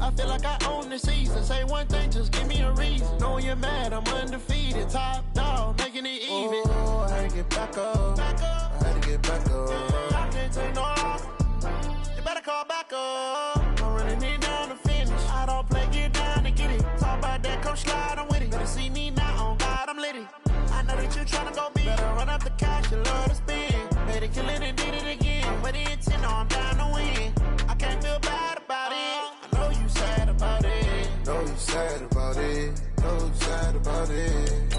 I feel like I own the season. Say one thing, just give me a reason. Knowing you're mad, I'm undefeated. Top dog, making it even. Oh, I had to get back up. I had to get back up. I can't take no loss. You better call back up. I'm running it down to finish. I don't play, get down to get it. Talk about that, come slide, I'm with it. Better see me now, on God, I'm litty. I know that you tryna go big. Better run up the cash, you love to spend. Made it, kill it, and did it again. With the intent, no, I'm down to win. I can't feel bad about it. I know you sad about it. Know you sad about it. Know you sad about it.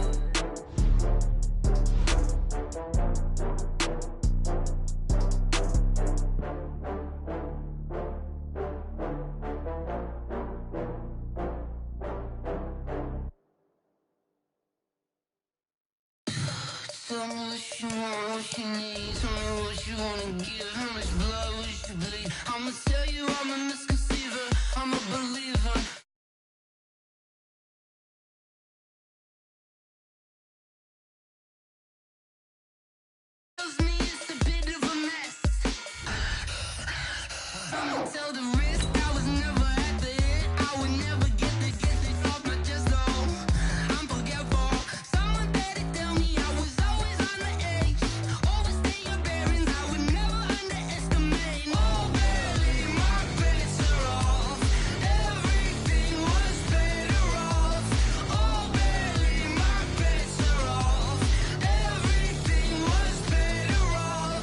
Tell me what you want, what you need. Tell me what you wanna give. How much blood would you bleed? I'ma tell you I'm a misconceiver. I'm a believer. Tells me it's a bit of a mess. I'ma tell the risk I was never at the end. I would never get this off my chest though. I'm forgetful. Someone better tell me I was always on the edge. Overstay your bearings, I would never underestimate. Oh, barely, my bets are off. Everything was better off. Oh, barely, my bets are off. Everything was better off.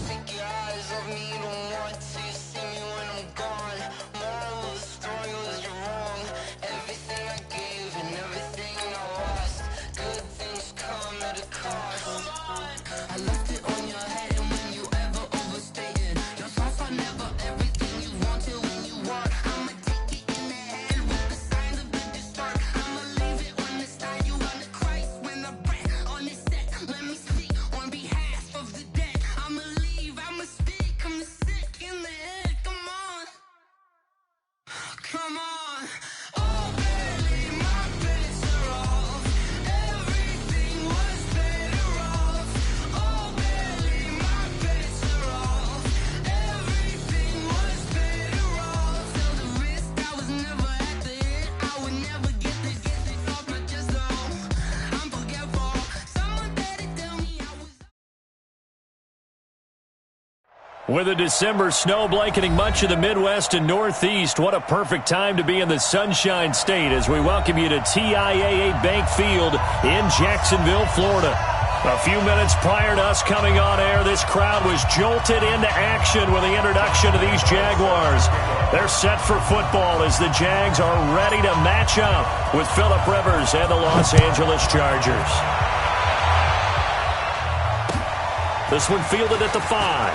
Take your eyes off me, don't want to see me when I'm gone. Moral of the story was you're wrong. Everything I gave and everything I lost. Good things come at a cost. I left it on your head, and when you ever overstated, your thoughts are never everything you wanted when you want. I'ma take it in the head with the signs of the distort. I'ma leave it on the side. You on the Christ when the breath on the set. Let me speak on behalf of the dead. I'ma leave, I'ma speak. I'm sick in the head. Come on, come on. Oh, barely, my bets are off. Everything was better off. Oh, barely, my bets are off. Everything was better off. Tell the risk I was never at the end. I would never get this off my chest though. I'm forgetful. Someone better tell me I was. With a December snow blanketing much of the Midwest and Northeast, what a perfect time to be in the Sunshine State as we welcome you to TIAA Bank Field in Jacksonville, Florida. A few minutes prior to us coming on air, this crowd was jolted into action with the introduction of these Jaguars. They're set for football as the Jags are ready to match up with Phillip Rivers and the Los Angeles Chargers. This one fielded at the 5.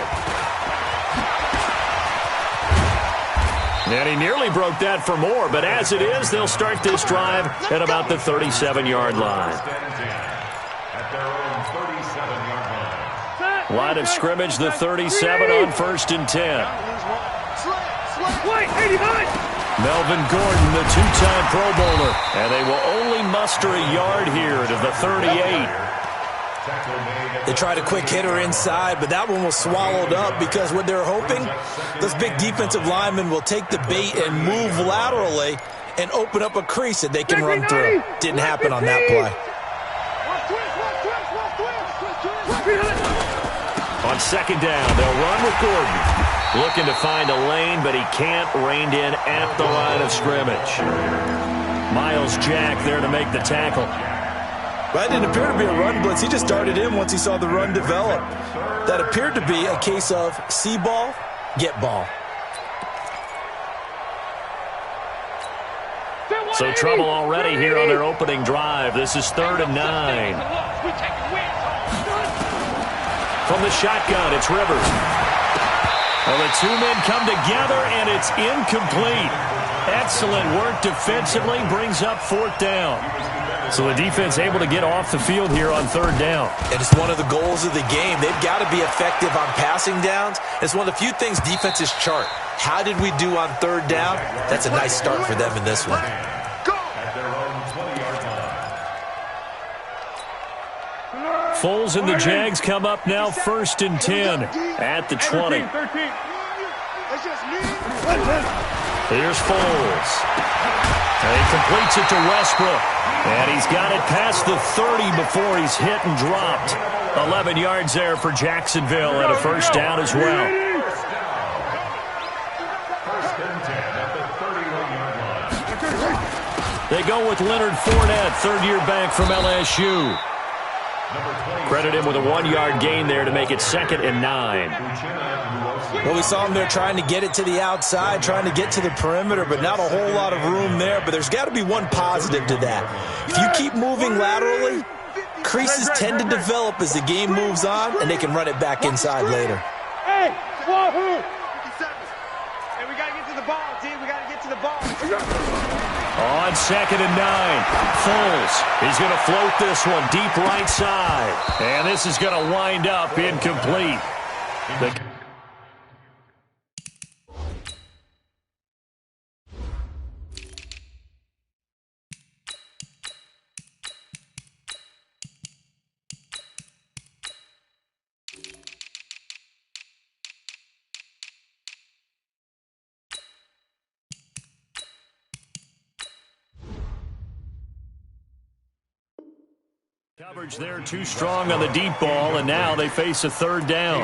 And he nearly broke that for more, but as it is, they'll start this drive at about the 37-yard line. Line of scrimmage, the 37 on 1st and 10. Melvin Gordon, the two-time Pro Bowler, and they will only muster a yard here to the 38. They tried a quick hitter inside, but that one was swallowed up because what they're hoping, those big defensive linemen will take the bait and move laterally and open up a crease that they can run through. Didn't happen on that play. On second down, they'll run with Gordon. Looking to find a lane, but he can't, reined in at the line of scrimmage. Miles Jack there to make the tackle. But it didn't appear to be a run blitz. He just darted in once he saw the run develop. That appeared to be a case of see ball, get ball. So trouble already here on their opening drive. This is 3rd and 9. From the shotgun, it's Rivers. Well, the two men come together, and it's incomplete. Excellent work defensively, brings up 4th down. So the defense able to get off the field here on 3rd down. And it's one of the goals of the game. They've got to be effective on passing downs. It's one of the few things defenses chart. How did we do on 3rd down? That's a nice start for them in this one. Foles and the Jags come up now 1st and 10 at the 20. Here's Foles. And he completes it to Westbrook. And he's got it past the 30 before he's hit and dropped. 11 yards there for Jacksonville and a first down as well. They go with Leonard Fournette, third-year back from LSU. Credit him with a 1-yard gain there to make it 2nd and 9. Well, we saw him there trying to get it to the outside, trying to get to the perimeter, but not a whole lot of room there. But there's got to be one positive to that. If you keep moving laterally, creases tend to develop as the game moves on, and they can run it back inside later. Hey, wahoo! Hey, we got to get to the ball, team. We got to get to the ball. On 2nd and 9, Foles. He's going to float this one deep right side. And this is going to wind up incomplete. Coverage there too strong on the deep ball, and now they face a third down.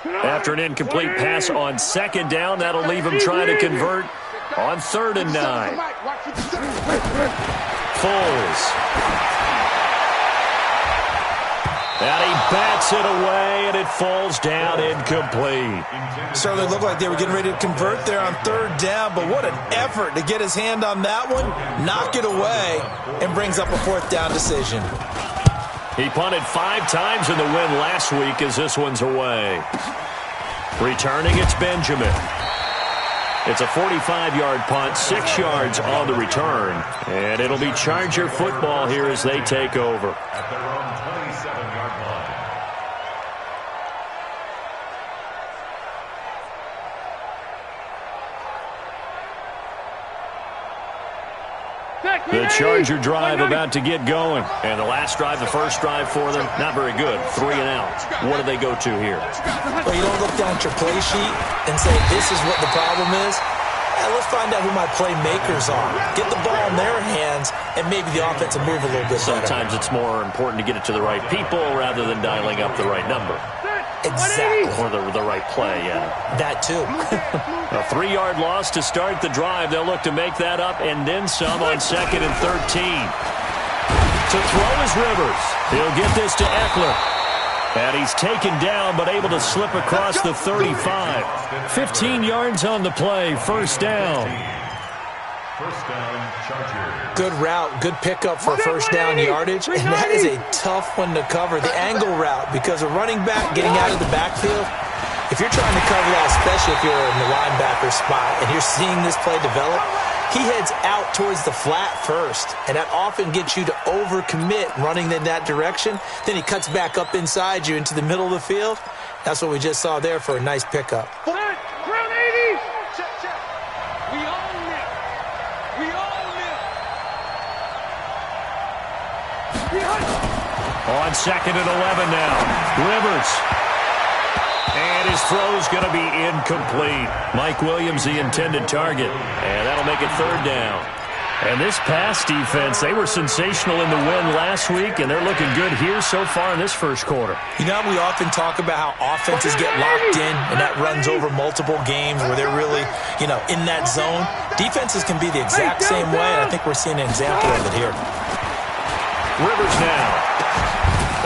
After an incomplete pass on 2nd down, that'll leave him trying to convert on 3rd and 9. Foles. And he bats it away, and it falls down incomplete. Certainly looked like they were getting ready to convert there on 3rd down, but what an effort to get his hand on that one, knock it away, and brings up a 4th down decision. He punted 5 times in the win last week as this one's away. Returning, it's Benjamin. It's a 45-yard punt, 6 yards on the return, and it'll be Charger football here as they take over. At their own 27-yard line. The Charger drive about to get going. And the last drive, the first drive for them, not very good. 3 and out. What do they go to here? Well, you don't look down at your play sheet and say, this is what the problem is. Let's find out who my playmakers are. Get the ball in their hands, and maybe the offense will move a little bit better. Sometimes it's more important to get it to the right people rather than dialing up the right number. Exactly. Or the right play, yeah. That too. A 3-yard loss to start the drive. They'll look to make that up and then some on 2nd and 13. To throw is Rivers. He'll get this to Eckler. And he's taken down but able to slip across the 35. 15 yards on the play. First down. First down, Chargers. Good route, good pickup for first down yardage, and that is a tough one to cover, the angle route, because a running back getting out of the backfield, if you're trying to cover that, especially if you're in the linebacker spot and you're seeing this play develop, he heads out towards the flat first, and that often gets you to overcommit running in that direction. Then he cuts back up inside you into the middle of the field. That's what we just saw there for a nice pickup. Ground 80! Check, check. We own it. We own it. On 2nd and 11 now. Rivers. And his throw's going to be incomplete. Mike Williams, the intended target. And that'll make it 3rd down. And this pass defense, they were sensational in the win last week, and they're looking good here so far in this first quarter. You know, we often talk about how offenses get locked in, and that runs over multiple games where they're really, in that zone. Defenses can be the exact same way, and I think we're seeing an example of it here. Rivers now.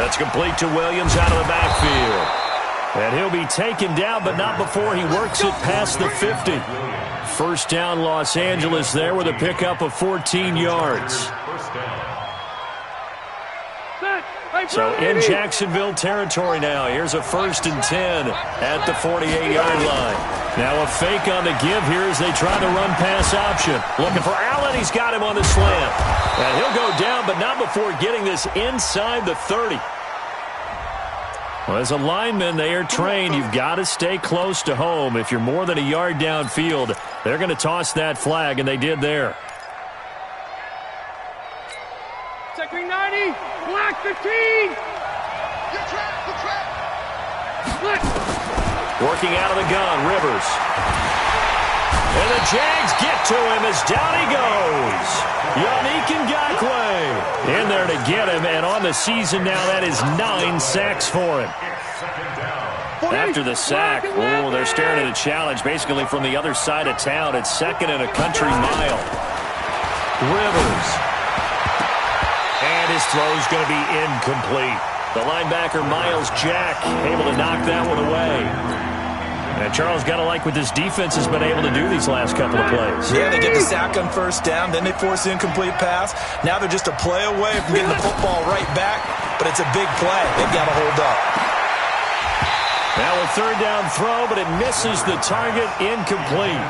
That's complete to Williams out of the backfield. And he'll be taken down, but not before he works it past the 50. First down, Los Angeles there with a pickup of 14 yards. So in Jacksonville territory now. Here's a 1st and 10 at the 48-yard line. Now a fake on the give here as they try the run-pass option. Looking for Allen. He's got him on the slant. And he'll go down, but not before getting this inside the 30. Well, as a lineman, they are trained. You've got to stay close to home. If you're more than a yard downfield, they're going to toss that flag, and they did there. Checking 90. Black 15. Good trap. Good trap. Split. Working out of the gun, Rivers. And the Jags get to him as down he goes. Yannick Ngakoue in there to get him, and on the season now, that is 9 sacks for him. After the sack, they're staring at a challenge basically from the other side of town. It's 2nd and a country mile. Rivers. And his throw's going to be incomplete. The linebacker, Miles Jack, able to knock that one away. And Charles, got to like what this defense has been able to do these last couple of plays. Yeah, they get the sack on first down, then they force the incomplete pass. Now they're just a play away from getting the football right back, but it's a big play. They've got to hold up. Now a 3rd down throw, but it misses the target, incomplete.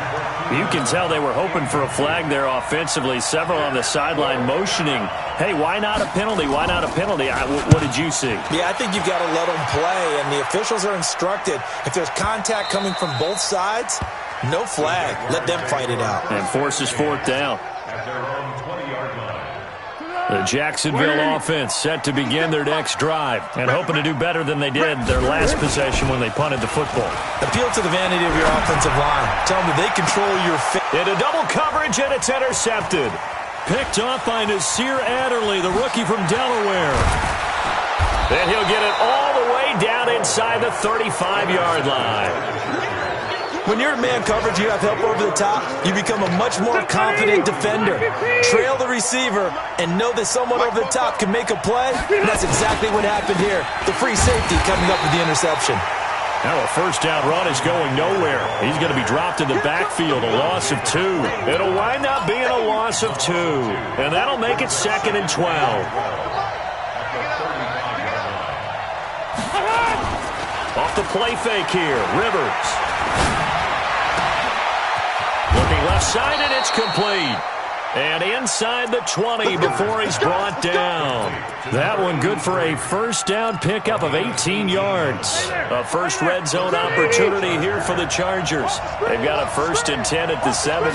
You can tell they were hoping for a flag there offensively. Several on the sideline motioning, hey, why not a penalty? Why not a penalty? What did you see? Yeah, I think you've got to let them play, and the officials are instructed, if there's contact coming from both sides, no flag. Let them fight it out. And forces 4th down. At their own 20-yard line. The Jacksonville offense set to begin their next drive and hoping to do better than they did their last possession when they punted the football. Appeal to the vanity of your offensive line. Tell them they control your fit. Into double coverage, and it's intercepted. Picked off by Nasir Adderley, the rookie from Delaware. And he'll get it all the way down inside the 35-yard line. When you're in man coverage, you have help over the top, you become a much more confident defender. Trail the receiver and know that someone over the top can make a play, and that's exactly what happened here. The free safety coming up with the interception. Now a 1st down run is going nowhere. He's going to be dropped in the backfield, a loss of 2. It'll wind up being a loss of 2, and that'll make it 2nd and 12. Off the play fake here, Rivers. Looking left side, and it's complete. And inside the 20 before he's brought down. That one good for a 1st down pickup of 18 yards. A first red zone opportunity here for the Chargers. They've got a 1st and 10 at the 17.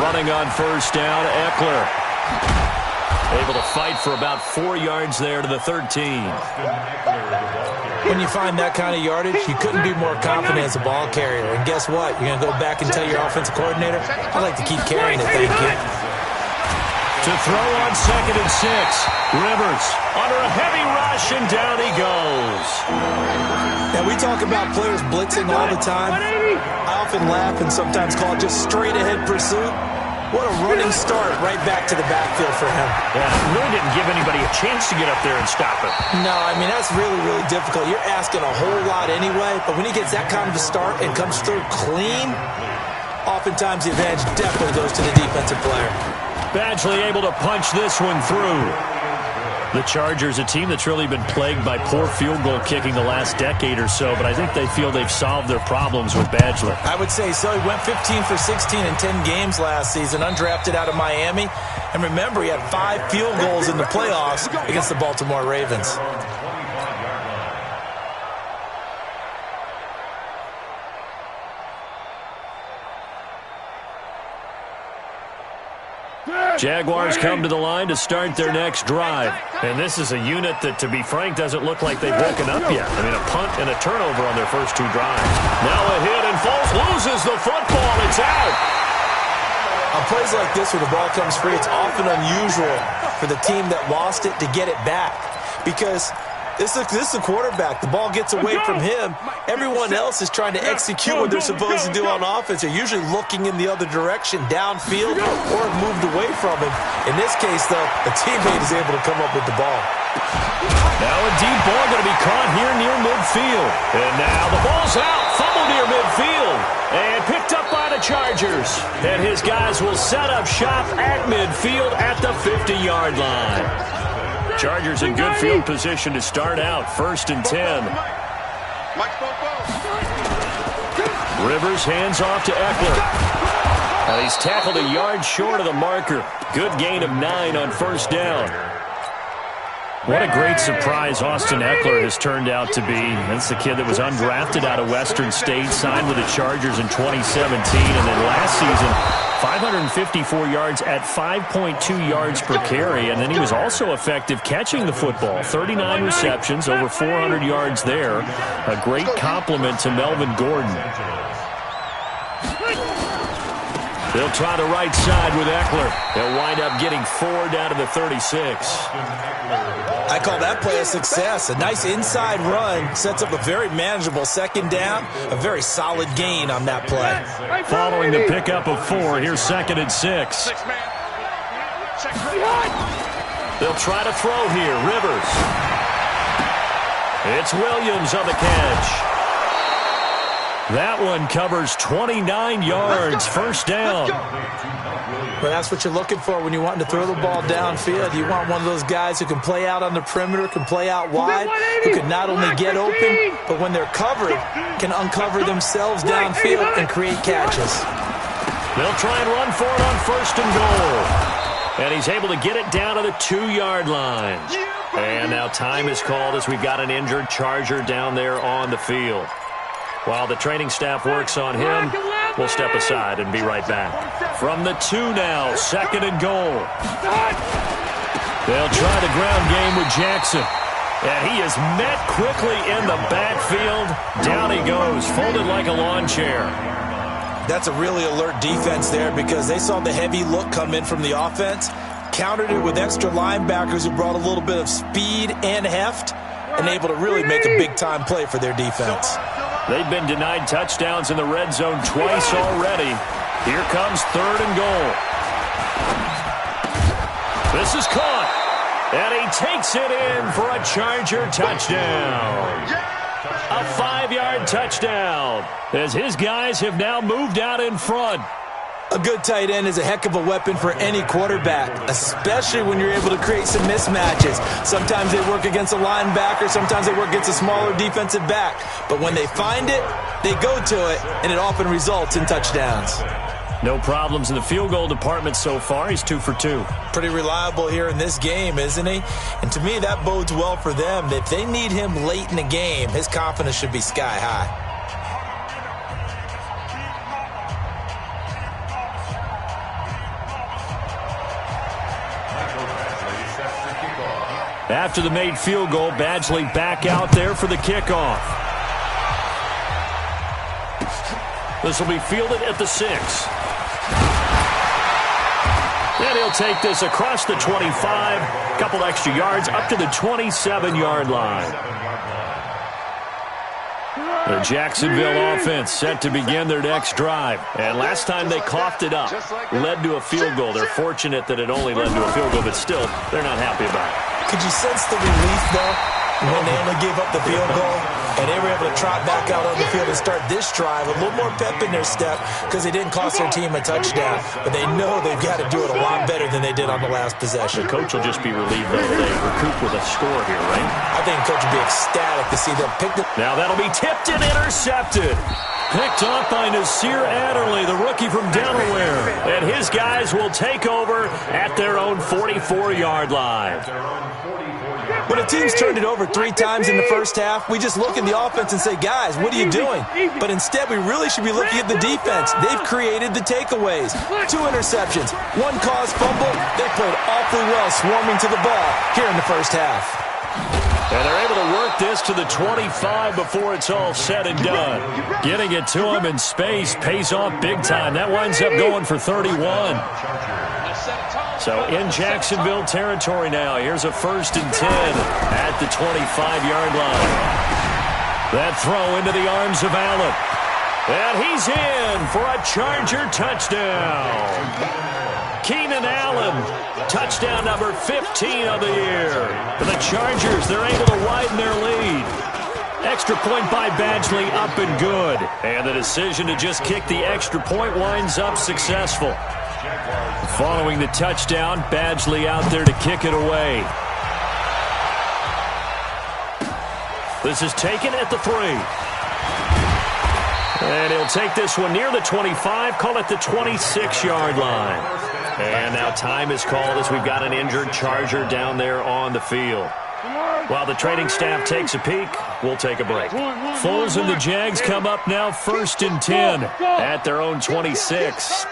Running on 1st down, Eckler. Able to fight for about 4 yards there to the 13. When you find that kind of yardage, you couldn't be more confident as a ball carrier. And guess what? You're going to go back and tell your offensive coordinator, I'd like to keep carrying it, thank you. To throw on 2nd and 6. Rivers under a heavy rush, and down he goes. Now, we talk about players blitzing all the time. I often laugh and sometimes call it just straight-ahead pursuit. What a running start right back to the backfield for him. Yeah, really didn't give anybody a chance to get up there and stop it. No, I mean, that's really, really difficult. You're asking a whole lot anyway, but when he gets that kind of a start and comes through clean, oftentimes the advantage definitely goes to the defensive player. Badgley able to punch this one through. The Chargers, a team that's really been plagued by poor field goal kicking the last decade or so, but I think they feel they've solved their problems with Badgley. I would say so. He went 15 for 16 in 10 games last season, undrafted out of Miami. And remember, he had 5 field goals in the playoffs against the Baltimore Ravens. Jaguars come to the line to start their next drive. And this is a unit that, to be frank, doesn't look like they've woken up yet. I mean, a punt and a turnover on their first 2 drives. Now a hit, and Foles loses the football. It's out. On plays like this where the ball comes free, it's often unusual for the team that lost it to get it back. Because this is the quarterback. The ball gets away from him. Everyone else is trying to execute what they're supposed to do on offense. They're usually looking in the other direction, downfield, or moved away from him. In this case, though, a teammate is able to come up with the ball. Now a deep ball going to be caught here near midfield. And now the ball's out. Fumble near midfield. And picked up by the Chargers. And his guys will set up shop at midfield at the 50-yard line. Chargers in good field position to start out. 1st and 10. Rivers hands off to Eckler. Now he's tackled a yard short of the marker. Good gain of 9 on 1st down. What a great surprise Austin Eckler has turned out to be. That's the kid that was undrafted out of Western State, signed with the Chargers in 2017, and then last season 554 yards at 5.2 yards per carry, and then he was also effective catching the football. 39 receptions, over 400 yards there. A great compliment to Melvin Gordon. They'll try the right side with Eckler. They'll wind up getting 4 down to the 36. I call that play a success. A nice inside run sets up a very manageable second down. A very solid gain on that play. Following the pickup of 4, here's 2nd and 6. They'll try to throw here. Rivers. It's Williams on the catch. That one covers 29 yards. First down. Well, that's what you're looking for when you're wanting to throw the ball downfield. You want one of those guys who can play out on the perimeter, can play out wide, who can not only get open, but when they're covered, can uncover themselves downfield and create catches. They'll try and run for it on 1st and goal. And he's able to get it down to the 2-yard line. And now time is called as we've got an injured Charger down there on the field. While the training staff works on him, we'll step aside and be right back. From the 2 now, 2nd and goal. They'll try the ground game with Jackson. And he is met quickly in the backfield. Down he goes, folded like a lawn chair. That's a really alert defense there because they saw the heavy look come in from the offense, countered it with extra linebackers who brought a little bit of speed and heft, and able to really make a big-time play for their defense. They've been denied touchdowns in the red zone twice already. Here comes 3rd and goal. This is caught. And he takes it in for a Charger touchdown. A 5-yard touchdown as his guys have now moved out in front. A good tight end is a heck of a weapon for any quarterback, especially when you're able to create some mismatches. Sometimes they work against a linebacker, sometimes they work against a smaller defensive back. But when they find it, they go to it, and it often results in touchdowns. No problems in the field goal department so far. He's 2 for 2. Pretty reliable here in this game, isn't he? And to me, that bodes well for them. If they need him late in the game, his confidence should be sky high. After the made field goal, Badgley back out there for the kickoff. This will be fielded at the 6. And he'll take this across the 25, a couple extra yards up to the 27-yard line. The Jacksonville offense set to begin their next drive. And last time they coughed it up, led to a field goal. They're fortunate that it only led to a field goal, but still, they're not happy about it. Could you sense the relief, though, when they only gave up the field goal and they were able to trot back out on the field and start this drive, a little more pep in their step because they didn't cost their team a touchdown, but they know they've got to do it a lot better than they did on the last possession. The coach will just be relieved, though, they recoup with a score here, right? I think the coach will be ecstatic to see them pick the... Now that'll be tipped and intercepted. Picked off by Nasir Adderley, the rookie from Delaware. And his guys will take over at their own 44-yard line. When a team's turned it over 3 times in the first half, we just look at the offense and say, guys, what are you doing? But instead, we really should be looking at the defense. They've created the takeaways. 2 interceptions, 1 caused fumble. They played awfully well swarming to the ball here in the first half. And they're able to work this to the 25 before it's all said and done. Getting it to him in space pays off big time. That winds up going for 31. So in Jacksonville territory now. Here's a 1st and 10 at the 25-yard line. That throw into the arms of Allen. And he's in for a Charger touchdown. Keenan Allen, touchdown number 15 of the year. For the Chargers, they're able to widen their lead. Extra point by Badgley, up and good. And the decision to just kick the extra point winds up successful. Following the touchdown, Badgley out there to kick it away. This is taken at the 3. And he'll take this one near the 25, call it the 26-yard line. And now time is called as we've got an injured Charger down there on the field. While the training staff takes a peek, we'll take a break. Foles and the Jags come up now 1st and 10 at their own 26.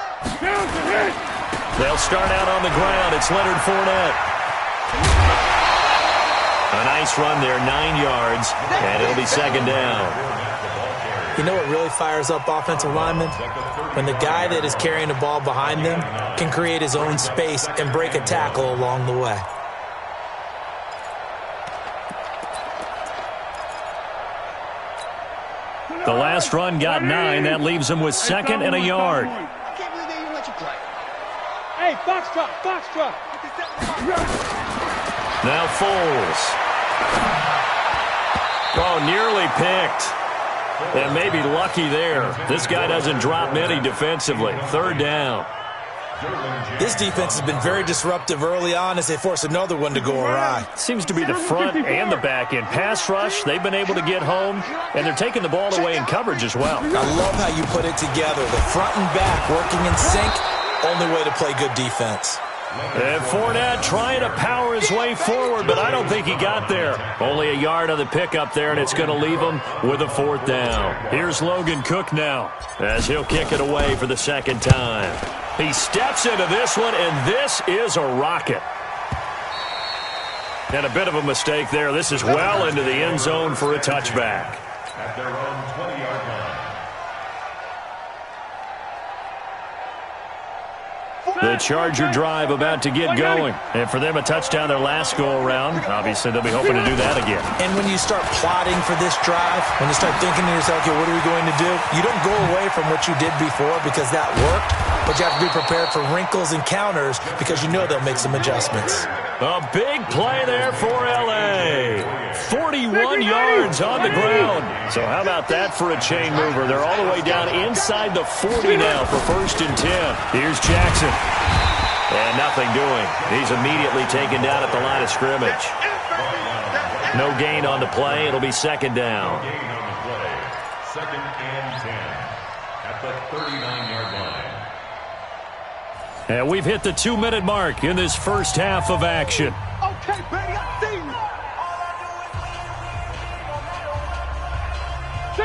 They'll start out on the ground. It's Leonard Fournette. A nice run there, 9 yards, and it'll be second down. You know what really fires up offensive linemen? When the guy that is carrying the ball behind them can create his own space and break a tackle along the way. The last run got 9. That leaves him with second and a yard. Hey, Foxtrot. Now Foles. Oh, nearly picked. And maybe lucky there. This guy doesn't drop many defensively. Third down. This defense has been very disruptive early on as they force another one to go awry. Seems to be the front and the back end. Pass rush, they've been able to get home, and they're taking the ball away in coverage as well. I love how you put it together. The front and back working in sync. Only way to play good defense. And Fournette trying to power his way forward, but I don't think he got there. Only a yard on the pickup there, and it's going to leave him with a fourth down. Here's Logan Cook now as he'll kick it away for the second time. He steps into this one, and this is a rocket. And a bit of a mistake there. This is well into the end zone for a touchback. At their own 20-yard line. The Charger drive about to get going. And for them, a touchdown their last go-around. Obviously, they'll be hoping to do that again. And when you start plotting for this drive, when you start thinking to yourself, okay, what are we going to do? You don't go away from what you did before because that worked, but you have to be prepared for wrinkles and counters because you know they'll make some adjustments. A big play there for L.A. 41 yards on the ground. So how about that for a chain mover? They're all the way down inside the 40 now for 1st and 10. Here's Jackson. And nothing doing. He's immediately taken down at the line of scrimmage. No gain on the play. It'll be second down. Gain on the play. 2nd and 10 at the 39-yard line. And we've hit the 2-minute mark in this first half of action. Okay, baby, I see you.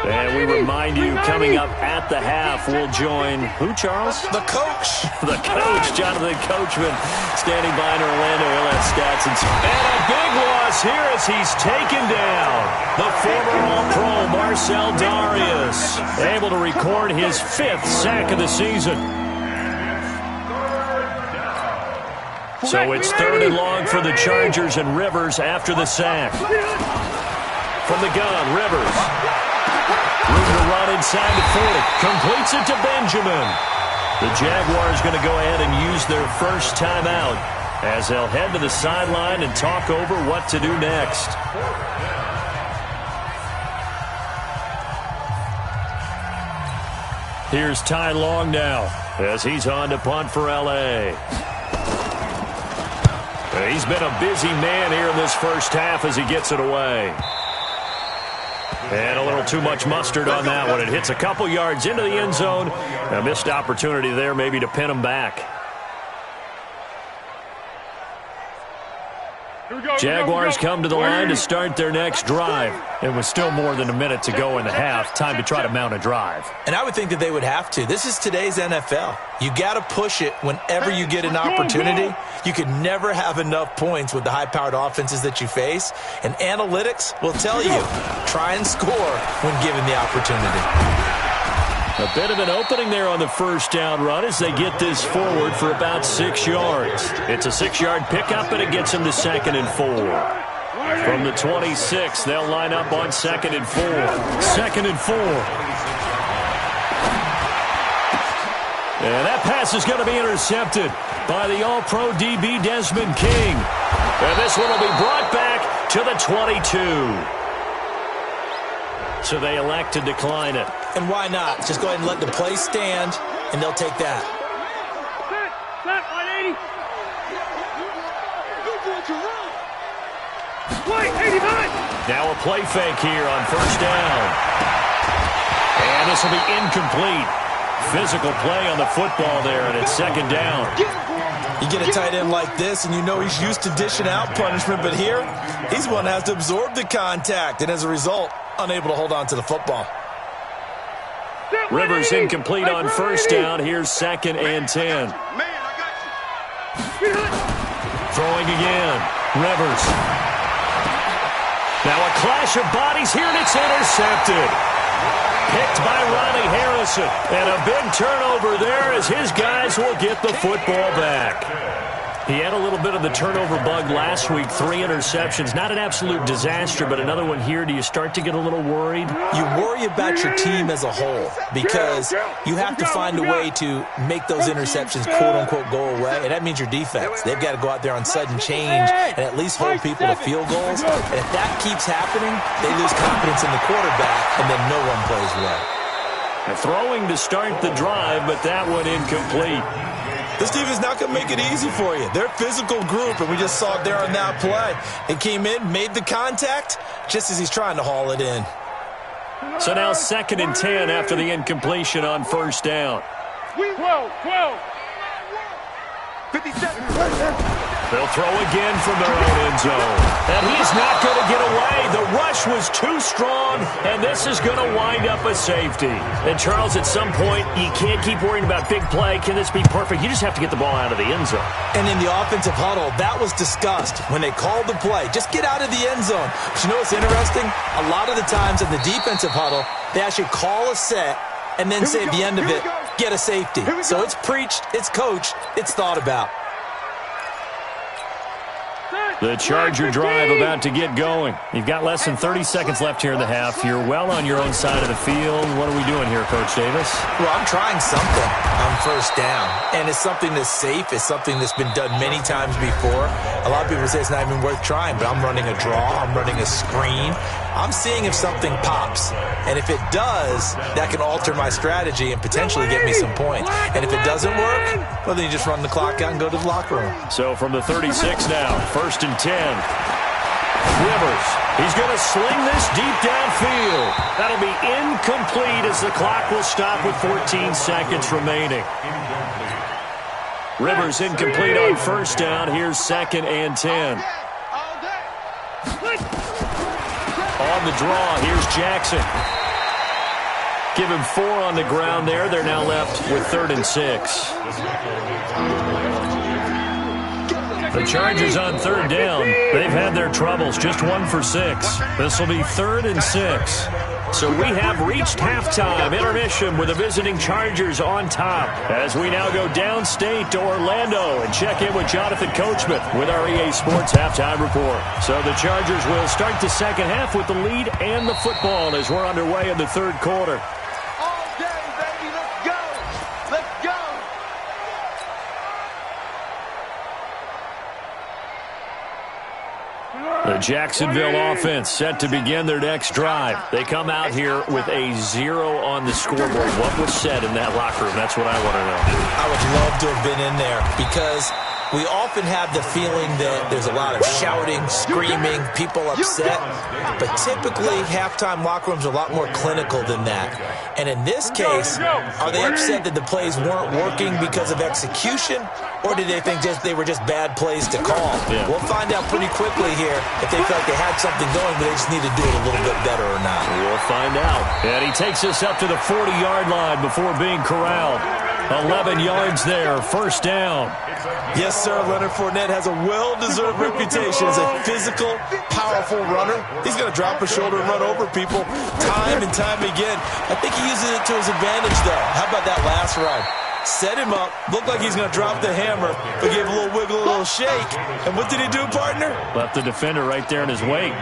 And we remind you, coming up at the half, we'll join, who, Charles? The coach. The coach, Jonathan Coachman, standing by in Orlando. He'll have stats. And a big loss here as he's taken down. The former All-Pro, Marcel Darius, able to record his 5th sack of the season. So it's 3rd and long for the Chargers, and Rivers after the sack. From the gun, Rivers. Room to run inside the 40. Completes it to Benjamin. The Jaguars going to go ahead and use their first timeout as they'll head to the sideline and talk over what to do next. Here's Ty Long now as he's on to punt for L.A. He's been a busy man here in this first half as he gets it away. And a little too much mustard on that one. It hits a couple yards into the end zone. A missed opportunity there maybe to pin him back. Jaguars come to the line to start their next drive. It was still more than a minute to go in the half. Time to try to mount a drive. And I would think that they would have to. This is today's NFL. You got to push it whenever you get an opportunity. You could never have enough points with the high-powered offenses that you face. And analytics will tell you, try and score when given the opportunity. A bit of an opening there on the first down run as they get this forward for about 6 yards. It's a 6-yard pickup, and it gets them to 2nd and 4. From the 26, they'll line up on 2nd and 4. 2nd and 4. And that pass is going to be intercepted by the All-Pro DB Desmond King. And this one will be brought back to the 22. So they elect to decline it. And why not? Just go ahead and let the play stand, and they'll take that. Set, 180. Play, 89. Now a play fake here on first down. And this will be incomplete. Physical play on the football there, and it's 2nd down. You get a tight end like this, and you know he's used to dishing out punishment, but here, he's one that has to absorb the contact, and as a result, unable to hold on to the football. Rivers incomplete on first down. Here's 2nd and 10. Throwing again. Rivers. Now a clash of bodies here, and it's intercepted. Picked by Ronnie Harrison. And a big turnover there as his guys will get the football back. He had a little bit of the turnover bug last week, 3 interceptions. Not an absolute disaster, but another one here. Do you start to get a little worried? You worry about your team as a whole because you have to find a way to make those interceptions, quote-unquote, go away, and that means your defense. They've got to go out there on sudden change and at least hold people to field goals. And if that keeps happening, they lose confidence in the quarterback, and then no one plays well. Throwing to start the drive, but that one incomplete. This team is not going to make it easy for you. They're a physical group, and we just saw it there on that play. It came in, made the contact, just as he's trying to haul it in. So now 2nd and 10 after the incompletion on first down. 12. 57. They'll throw again from their own end zone. And he's not going to get away. The rush was too strong, and this is going to wind up a safety. And, Charles, at some point, you can't keep worrying about big play. Can this be perfect? You just have to get the ball out of the end zone. And in the offensive huddle, that was discussed when they called the play. Just get out of the end zone. But you know what's interesting? A lot of the times in the defensive huddle, they actually call a set and then say at the end of it, get a safety. So it's preached, it's coached, it's thought about. The Charger drive about to get going. You've got less than 30 seconds left here in the half. You're well on your own side of the field. What are we doing here, Coach Davis? Well, I'm trying something on first down. And it's something that's safe. It's something that's been done many times before. A lot of people say it's not even worth trying, but I'm running a draw. I'm running a screen. I'm seeing if something pops. And if it does, that can alter my strategy and potentially get me some points. And if it doesn't work, well, then you just run the clock out and go to the locker room. So from the 36 now, 1st and 10. Rivers, he's going to sling this deep downfield. That'll be incomplete as the clock will stop with 14 seconds remaining. Rivers incomplete on first down. Here's 2nd and 10. On the draw, here's Jackson. Give him 4 on the ground there. They're now left with 3rd and 6. The Chargers on 3rd down. They've had their troubles. Just 1 for 6. This will be 3rd and 6. So we have reached halftime intermission with the visiting Chargers on top as we now go downstate to Orlando and check in with Jonathan Coachman with our EA Sports Halftime Report. So the Chargers will start the second half with the lead and the football as we're underway in the 3rd quarter. All day, baby. Let's go. Let's go. The Jacksonville offense set to begin their next drive. They come out here with a 0 on the scoreboard. What was said in that locker room? That's what I want to know. I would love to have been in there because we often have the feeling that there's a lot of shouting, screaming, people upset. But typically, halftime locker rooms are a lot more clinical than that. And in this case, are they upset that the plays weren't working because of execution? Or did they think they were just bad plays to call? Yeah. We'll find out pretty quickly here if they felt like they had something going, but they just need to do it a little bit better or not. We'll find out. And he takes us up to the 40-yard line before being corralled. 11 yards there, 1st down. Yes, sir. Leonard Fournette has a well-deserved reputation as a physical, powerful runner. He's going to drop a shoulder and run over people time and time again. I think he uses it to his advantage, though. How about that last run? Set him up, looked like he's going to drop the hammer, but gave a little wiggle, a little shake. And what did he do, partner? Left the defender right there in his wake.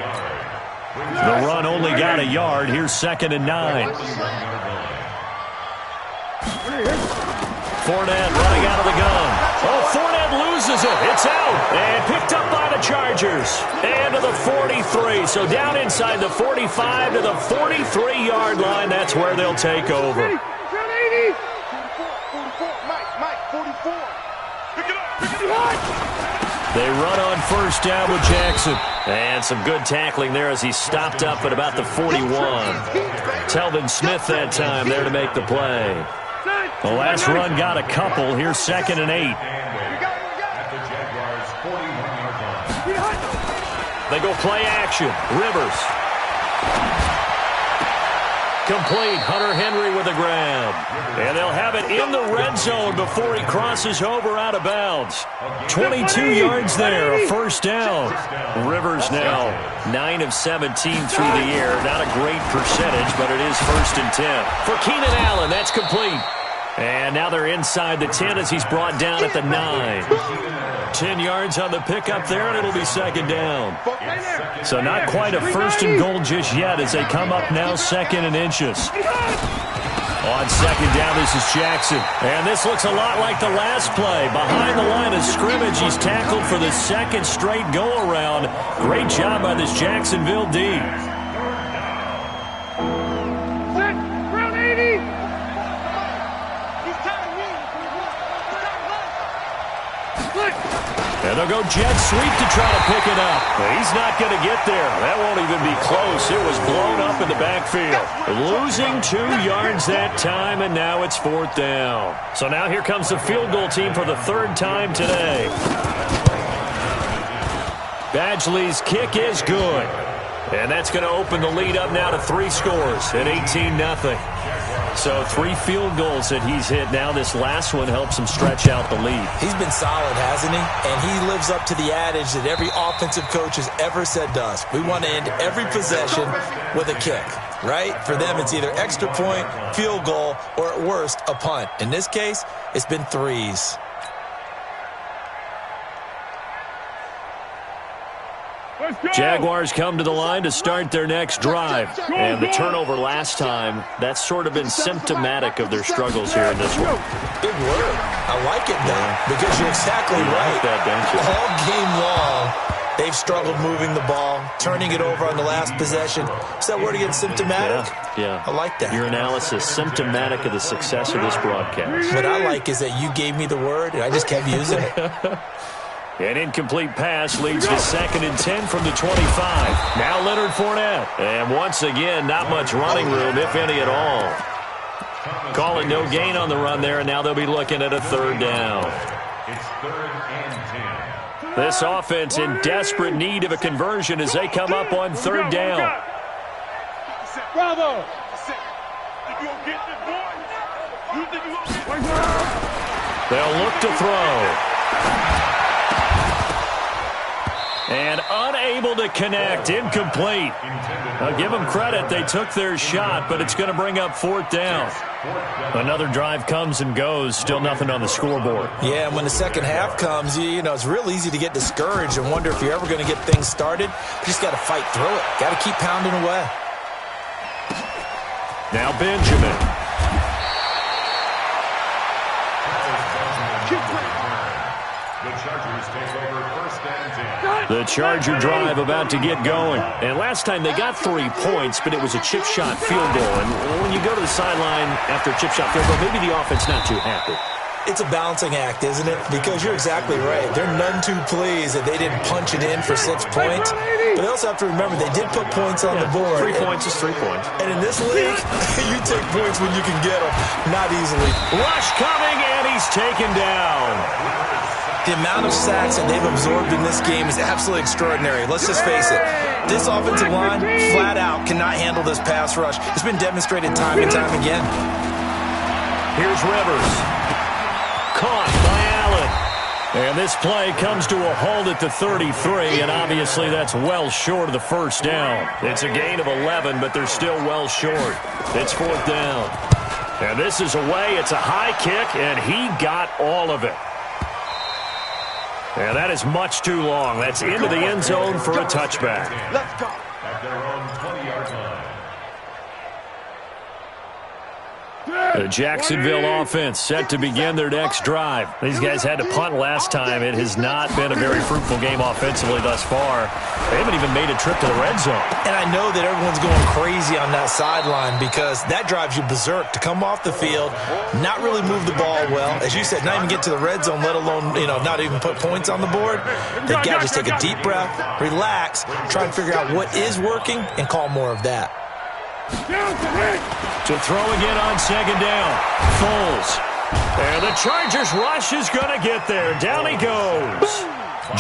The run only got a yard. Here's 2nd and 9. Fournette running out of the gun. Oh, Fournette loses it. It's out. And picked up by the Chargers. And to the 43. So down inside the 45 to the 43-yard line. That's where they'll take over. 44, Mike, 44. Pick it up. They run on 1st down with Jackson. And some good tackling there as he stopped up at about the 41. Telvin Smith that time there to make the play. The last run got a couple. Here's 2nd and 8. They go play action. Rivers. Complete. Hunter Henry with a grab. him. And they'll have it in the red zone before he crosses over out of bounds. 22 yards there, a first down. Rivers now 9 of 17 through the air. Not a great percentage, but it is 1st and 10. For Keenan Allen, that's complete. And now they're inside the 10 as he's brought down at the 9. 10 yards on the pickup there, and it'll be 2nd down. So not quite a 1st and goal just yet as they come up now 2nd and inches. On 2nd down, this is Jackson. And this looks a lot like the last play. Behind the line of scrimmage, he's tackled for the 2nd straight go-around. Great job by this Jacksonville D. And they'll go jet sweep to try to pick it up. But he's not going to get there. That won't even be close. It was blown up in the backfield. Losing 2 yards that time, and now it's 4th down. So now here comes the field goal team for the 3rd time today. Badgley's kick is good. And that's going to open the lead up now to 3 scores at 18-0. So 3 field goals that he's hit now. This last one helps him stretch out the lead. He's been solid, hasn't he? And he lives up to the adage that every offensive coach has ever said to us. We want to end every possession with a kick, right? For them, it's either extra point, field goal, or at worst, a punt. In this case, it's been 3s. Jaguars come to the line to start their next drive. And the turnover last time, that's sort of been symptomatic of their struggles here in this one. Big word. I like it, though, because you're exactly right. Like that, don't you? All game long, they've struggled moving the ball, turning it over on the last possession. Is that word again, symptomatic? Yeah. I like that. Your analysis, symptomatic of the success of this broadcast. What I like is that you gave me the word, and I just kept using it. An incomplete pass leads to 2nd and 10 from the 25. Now Leonard Fournette. And once again, not much running room, if any at all. Calling no gain on the run there, and now they'll be looking at a 3rd down. It's 3rd and 10. This offense in desperate need of a conversion as they come up on 3rd down. Bravo! They'll look to throw. And unable to connect, incomplete. I'll give them credit, they took their shot, but it's going to bring up 4th down. Another drive comes and goes, still nothing on the scoreboard. Yeah, and when the second half comes, you know, it's real easy to get discouraged and wonder if you're ever going to get things started. You just got to fight through it. Got to keep pounding away. Now Benjamin. The Charger drive about to get going. And last time they got 3 points, but it was a chip shot field goal. And when you go to the sideline after a chip shot field goal, maybe the offense not too happy. It's a balancing act, isn't it? Because you're exactly right. They're none too pleased that they didn't punch it in for 6 points. But they also have to remember they did put points on the board. 3 points is 3 points. And in this league, you take points when you can get them, not easily. Rush coming, and he's taken down. The amount of sacks that they've absorbed in this game is absolutely extraordinary. Let's just face it. This offensive line, flat out, cannot handle this pass rush. It's been demonstrated time and time again. Here's Rivers. Caught by Allen. And this play comes to a halt at the 33, and obviously that's well short of the 1st down. It's a gain of 11, but they're still well short. It's 4th down. And this is away. It's a high kick, and he got all of it. And that is much too long. That's into the end zone for a touchback. Let's go. At their own 20-yard line. The Jacksonville offense set to begin their next drive. These guys had to punt last time. It has not been a very fruitful game offensively thus far. They haven't even made a trip to the red zone. And I know that everyone's going crazy on that sideline because that drives you berserk to come off the field, not really move the ball well. As you said, not even get to the red zone, let alone, not even put points on the board. They've got to just take a deep breath, relax, try and figure out what is working, and call more of that. To throw again on 2nd down. Foles. And the Chargers rush is going to get there. Down he goes.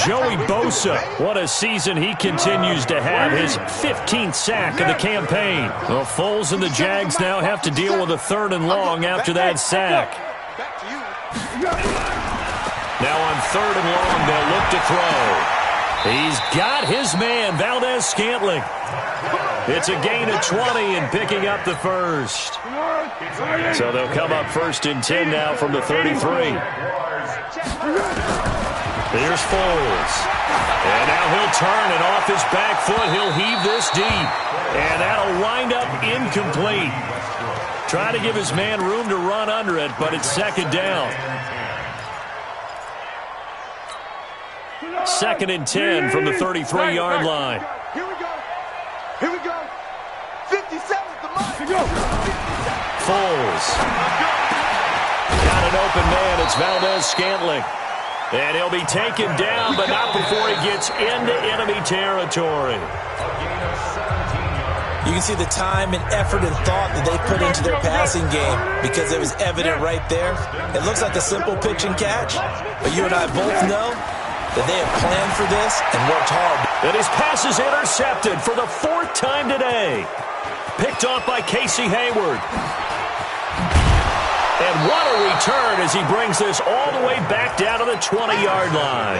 Joey Bosa, what a season he continues to have. His 15th sack of the campaign. Well, Foles and the Jags now have to deal with a 3rd and long after that sack. Now on 3rd and long, they'll look to throw. He's got his man, Valdez-Scantling. It's a gain of 20 and picking up the first. So they'll come up 1st and 10 now from the 33. Here's Foles. And now he'll turn, and off his back foot, he'll heave this deep. And that'll wind up incomplete. Trying to give his man room to run under it, but it's 2nd down. 2nd and 10 from the 33-yard line. Here we go. Here we go. 57's the mark. Foles. Got an open man. It's Valdez-Scantling. And he'll be taken down, but not before he gets into enemy territory. You can see the time and effort and thought that they put into their passing game because it was evident right there. It looks like a simple pitch and catch, but you and I both know that they have planned for this and worked hard. And his pass is intercepted for the 4th time today. Picked off by Casey Hayward. And what a return as he brings this all the way back down to the 20-yard line.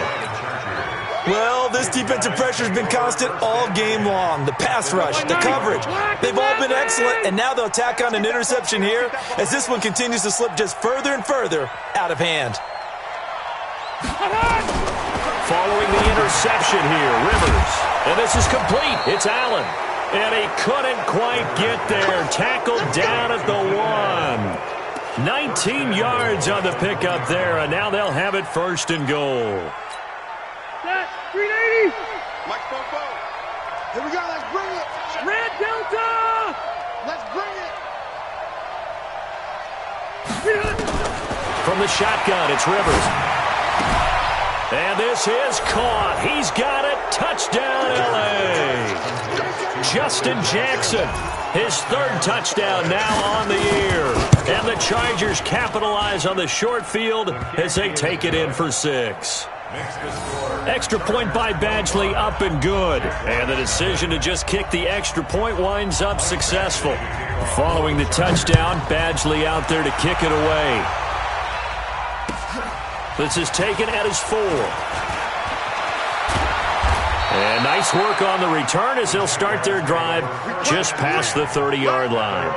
Well, this defensive pressure has been constant all game long. The pass rush, the coverage, they've all been excellent, and now they'll tack on an interception here as this one continues to slip just further and further out of hand. Following the interception here, Rivers. And this is complete. It's Allen. And he couldn't quite get there. Tackled down at the 1. 19 yards on the pickup there, and now they'll have it 1st and goal. Set. 380. Mike Popo. Here we go. Let's bring it. Red Delta. Let's bring it. From the shotgun, it's Rivers. And this is caught. He's got it. Touchdown, L.A. Justin Jackson, his 3rd touchdown now on the year. And the Chargers capitalize on the short field as they take it in for 6. Extra point by Badgley, up and good. And the decision to just kick the extra point winds up successful. Following the touchdown, Badgley out there to kick it away. This is taken at his 4. And nice work on the return as they'll start their drive just past the 30-yard line.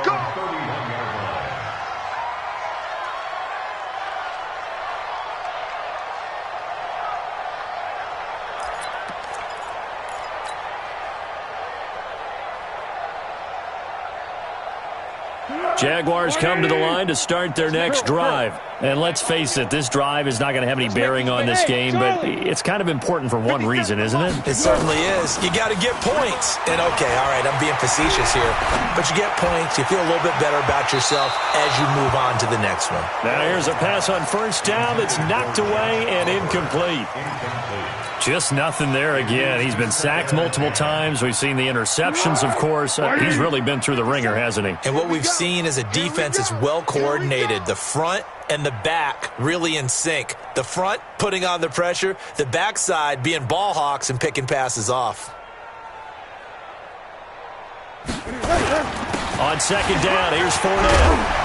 Jaguars come to the line to start their next drive. And let's face it, this drive is not going to have any bearing on this game, but it's kind of important for one reason, isn't it? It certainly is. You got to get points. And, okay, all right, I'm being facetious here. But you get points, you feel a little bit better about yourself as you move on to the next one. Now here's a pass on 1st down that's knocked away and incomplete. Just nothing there again. He's been sacked multiple times. We've seen the interceptions, of course. He's really been through the ringer, hasn't he? And what we've seen is a defense that's well coordinated. The front and the back really in sync. The front putting on the pressure, the backside being ball hawks and picking passes off. On 2nd down, here's Fournette.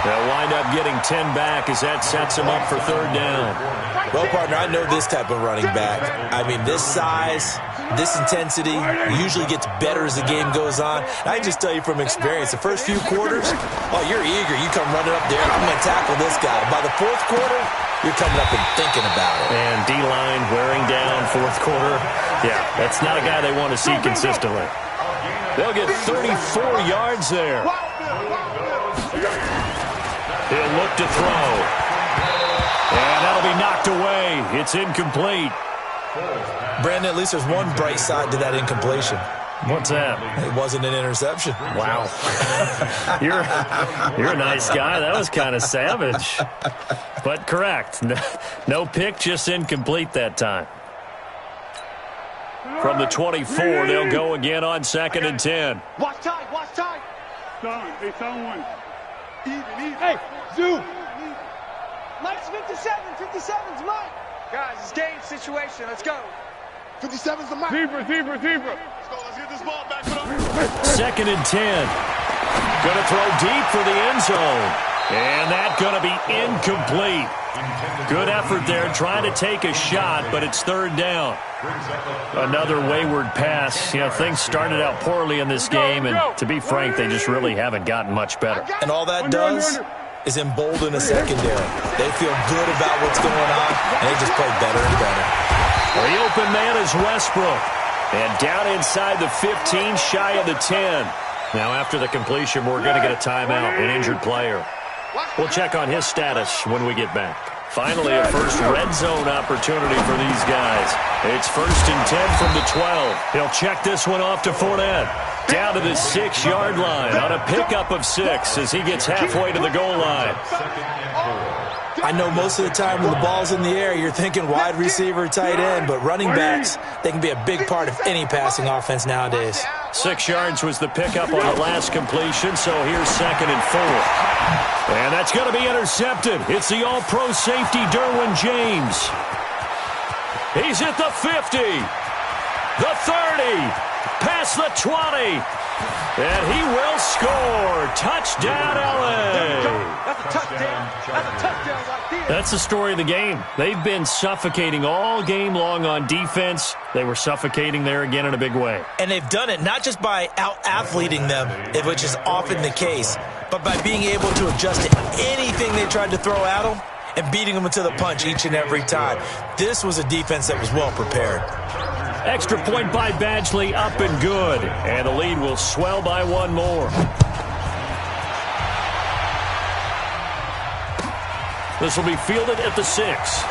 They'll wind up getting 10 back as that sets him up for 3rd down. Well, partner, I know this type of running back. I mean, this size, this intensity usually gets better as the game goes on. I can just tell you from experience, the first few quarters, oh, you're eager. You come running up there, I'm going to tackle this guy. By the 4th quarter, you're coming up and thinking about it. And D-line wearing down 4th quarter. Yeah, that's not a guy they want to see consistently. They'll get 34 yards there. He'll look to throw. And that'll be knocked away. It's incomplete. Brandon, at least there's one bright side to that incompletion. What's that? It wasn't an interception. Wow. You're a nice guy. That was kind of savage. But correct. No pick, just incomplete that time. From the 24, they'll go again on 2nd and 10. Watch tight, watch tight. It's on 1. Even. Hey, zoom. Mike's 57. 57's Mike. Guys, it's game situation. Let's go. 57's the mark. Zebra. Let's go. Let's get this ball back. 2nd and 10. Going to throw deep for the end zone. And that's going to be incomplete. Good effort there trying to take a shot, but it's 3rd down. Another wayward pass. You know, things started out poorly in this game, and to be frank, they just really haven't gotten much better. And all that does is embolden a secondary. They feel good about what's going on, and they just play better and better. The open man is Westbrook. And down inside the 15, shy of the 10. Now, after the completion, we're going to get a timeout, an injured player. We'll check on his status when we get back. Finally, a first red zone opportunity for these guys. It's 1st and 10 from the 12. He'll check this one off to Fournette. Down to the 6-yard line on a pickup of 6 as he gets halfway to the goal line. I know most of the time when the ball's in the air, you're thinking wide receiver, tight end, but running backs, they can be a big part of any passing offense nowadays. 6 yards was the pickup on the last completion, so here's 2nd and 4. And that's going to be intercepted. It's the all-pro safety, Derwin James. He's at the 50, the 30, past the 20, and he will score. Touchdown, L.A. That's a touchdown. That's a touchdown right there. That's the story of the game. They've been suffocating all game long on defense. They were suffocating there again in a big way. And they've done it not just by out-athleting them, which is often the case, but by being able to adjust to anything they tried to throw at them and beating them to the punch each and every time. This was a defense that was well prepared. Extra point by Badgley, up and good. And the lead will swell by 1 more. This will be fielded at the 6.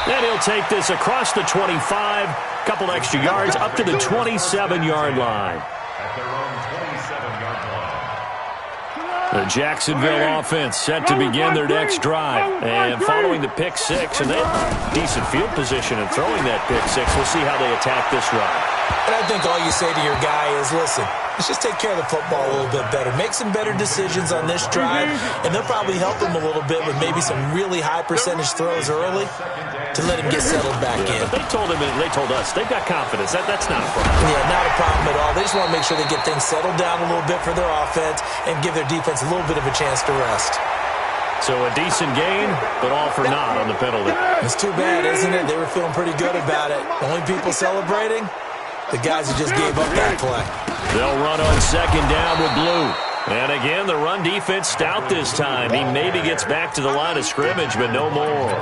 Then he'll take this across the 25, couple extra yards up to the 27-yard line. At their own 27-yard line. The Jacksonville offense set to begin their next drive. And following the pick 6 and that decent field position and throwing that pick 6, we'll see how they attack this drive. And I think all you say to your guy is, listen, let's just take care of the football a little bit better. Make some better decisions on this drive, and they'll probably help him a little bit with maybe some really high percentage throws early to let him get settled back in. But they told him, and they told us, they've got confidence. That's not a problem. Yeah, not a problem at all. They just want to make sure they get things settled down a little bit for their offense and give their defense a little bit of a chance to rest. So a decent gain, but all for naught on the penalty. It's too bad, isn't it? They were feeling pretty good about it. The only people celebrating, the guys who just gave up that play. They'll run on 2nd down with Blue. And again, the run defense stout this time. He maybe gets back to the line of scrimmage, but no more.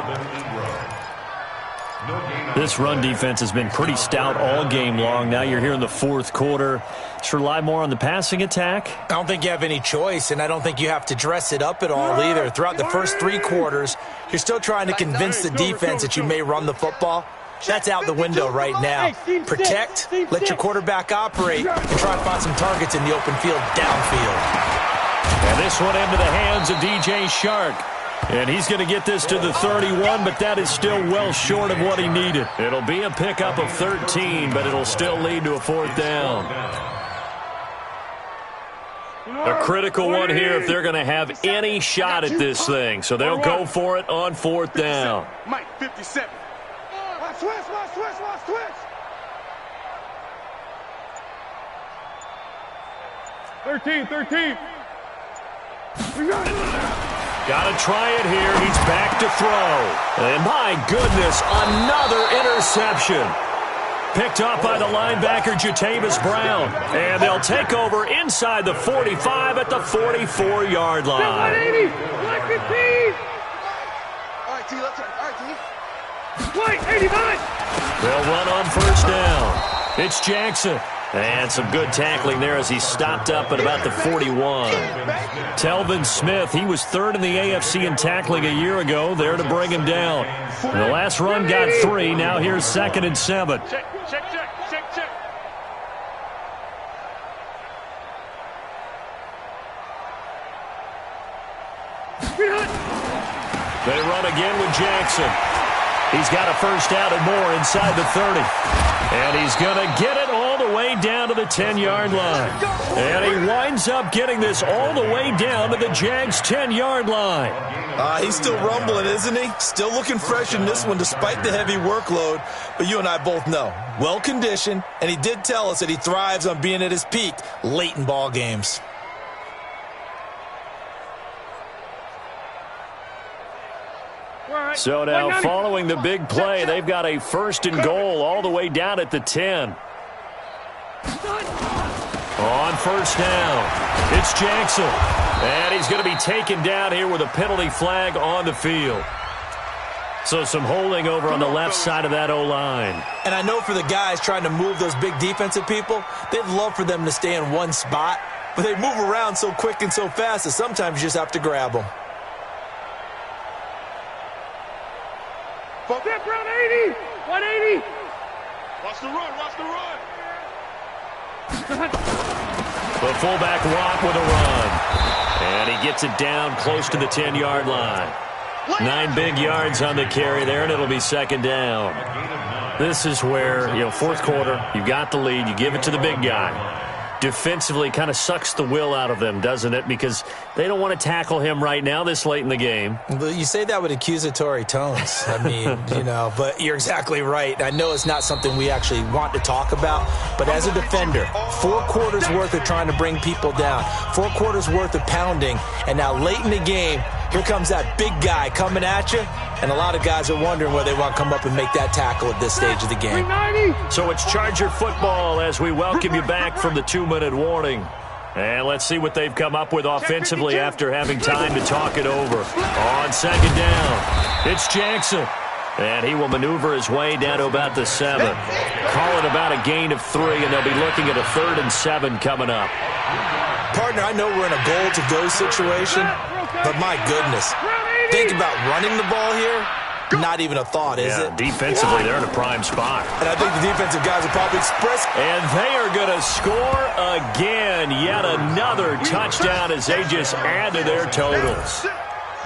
This run defense has been pretty stout all game long. Now you're here in the 4th quarter. Just rely more on the passing attack. I don't think you have any choice, and I don't think you have to dress it up at all either. Throughout the first 3 quarters, you're still trying to convince the defense that you may run the football. That's out the window right now. Protect, let your quarterback operate, and try to find some targets in the open field downfield. And this one into the hands of DJ Shark. And he's going to get this to the 31, but that is still well short of what he needed. It'll be a pickup of 13, but it'll still lead to a 4th down. A critical one here if they're going to have any shot at this thing. So they'll go for it on 4th down. Mike, 57. Switch. 13. Got to try it here. He's back to throw. And my goodness, another interception. Picked off by the linebacker, Jatavis Brown. And they'll take over inside the 45 at the 44-yard line. 180. 115. All right, T, let's turn. All right, T. 89. They'll run on 1st down. It's Jackson. And some good tackling there as he stopped up at about the 41. Telvin Smith, he was 3rd in the AFC in tackling a year ago, there to bring him down. And the last run got 3. Now here's 2nd and 7. Check. They run again with Jackson. He's got a 1st out and more inside the 30. And he's going to get it all the way down to the 10-yard line. And he winds up getting this all the way down to the Jags' 10-yard line. He's still rumbling, isn't he? Still looking fresh in this one despite the heavy workload. But you and I both know, well-conditioned, and he did tell us that he thrives on being at his peak late in ball games. So now, following the big play, they've got a 1st and goal all the way down at the 10. On 1st down, it's Jackson. And he's going to be taken down here with a penalty flag on the field. So some holding over on the left side of that O-line. And I know for the guys trying to move those big defensive people, they'd love for them to stay in one spot. But they move around so quick and so fast that sometimes you just have to grab them. Step round 80, 180. Watch the run, watch the run. The fullback Watt with a run. And he gets it down close to the 10-yard line. 9 big yards on the carry there, and it'll be 2nd down. This is where, 4th quarter, you got the lead, you give it to the big guy. Defensively kind of sucks the will out of them, doesn't it? Because they don't want to tackle him right now this late in the game. You say that with accusatory tones. I mean, but you're exactly right. I know it's not something we actually want to talk about, but as a defender, 4 quarters worth of trying to bring people down, 4 quarters worth of pounding, and now late in the game, here comes that big guy coming at you, and a lot of guys are wondering where they want to come up and make that tackle at this stage of the game. So it's Charger football as we welcome you back from the 2-minute warning. And let's see what they've come up with offensively after having time to talk it over. On 2nd down, it's Jackson. And he will maneuver his way down to about the 7. Call it about a gain of 3, and they'll be looking at a 3rd and 7 coming up. Partner, I know we're in a goal-to-go situation, but my goodness, think about running the ball here. Not even a thought, is it? Defensively, they're in a prime spot. And I think the defensive guys will probably express. And they are going to score again. Yet another touchdown as they just add to their totals.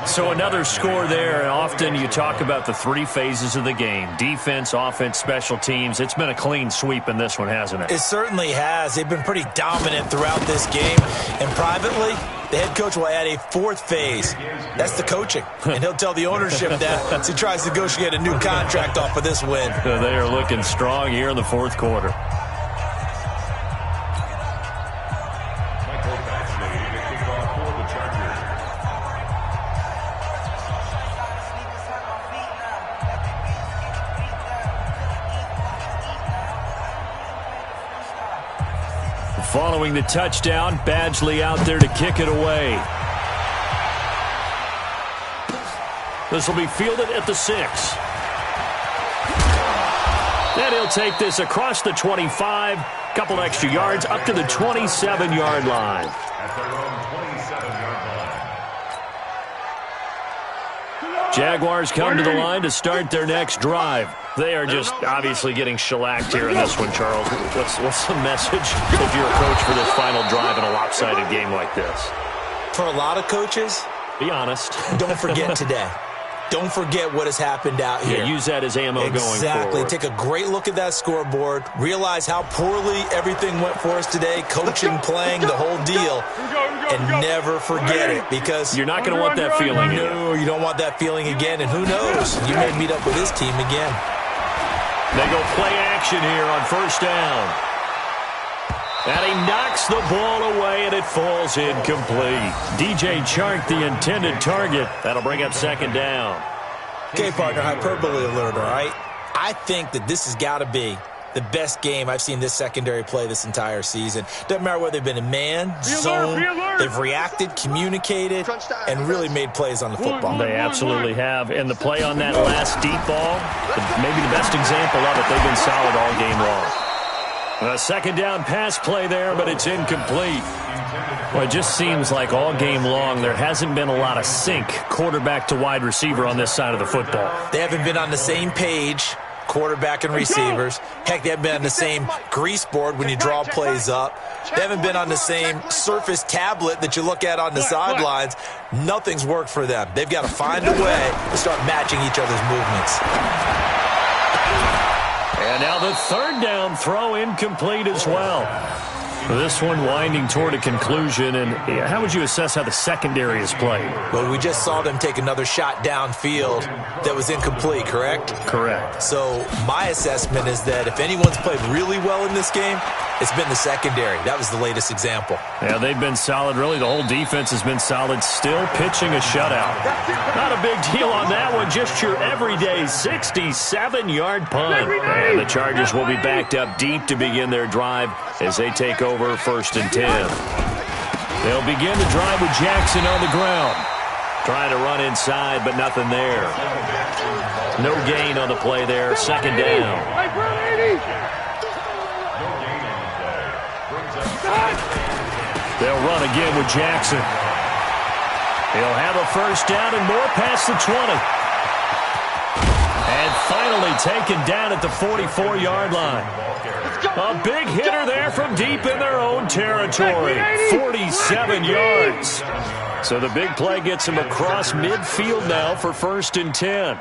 So another score there, and often you talk about the 3 phases of the game. Defense, offense, special teams. It's been a clean sweep in this one, hasn't it? It certainly has. They've been pretty dominant throughout this game. And privately, the head coach will add a 4th phase. That's the coaching. And he'll tell the ownership that as he tries to negotiate a new contract off of this win. They are looking strong here in the 4th quarter. Following the touchdown, Badgley out there to kick it away. This will be fielded at the 6. And he'll take this across the 25, couple extra yards, up to the 27-yard line. At their own 27-yard line. Jaguars come to the line to start their next drive. They are just obviously getting shellacked here in this one, Charles. What's the message if you're a coach for this final drive in a lopsided game like this? For a lot of coaches, be honest. Don't forget today. Don't forget what has happened out here. Yeah, use that as ammo going forward. Exactly. Take a great look at that scoreboard. Realize how poorly everything went for us today. Coaching, playing, the whole deal. And never forget it, because you're not going to want that feeling. No, you don't want that feeling again. And who knows? You may meet up with this team again. They go play action here on 1st down. And he knocks the ball away, and it falls incomplete. DJ Chark, the intended target. That'll bring up 2nd down. Okay, partner, hyperbole alert, all right? I think that this has got to be the best game I've seen this secondary play this entire season. Doesn't matter whether they've been in man, zone, they've reacted, communicated, and really made plays on the football. They absolutely have. And the play on that last deep ball, maybe the best example of it, they've been solid all game long. A 2nd down pass play there, but it's incomplete. Well, it just seems like all game long there hasn't been a lot of sync quarterback to wide receiver on this side of the football. They haven't been on the same page, quarterback and receivers. Heck, they haven't been on the same grease board when you draw plays up. They haven't been on the same surface tablet that you look at on the sidelines. Nothing's worked for them. They've got to find a way to start matching each other's movements. And now the third down throw incomplete as well. This one winding toward a conclusion, and how would you assess how the secondary has played? Well, we just saw them take another shot downfield that was incomplete, correct? Correct. So my assessment is that if anyone's played really well in this game, it's been the secondary. That was the latest example. Yeah, they've been solid. Really, the whole defense has been solid. Still pitching a shutout. Not a big deal on that one. Just your everyday 67-yard punt. And the Chargers will be backed up deep to begin their drive as they take over 1st and 10. They'll begin the drive with Jackson on the ground. Trying to run inside, but nothing there. No gain on the play there. 2nd down. They'll run again with Jackson. He'll have a 1st down and more past the 20. And finally taken down at the 44-yard line. A big hitter there from deep in their own territory. 47 yards. So the big play gets him across midfield now for 1st and 10.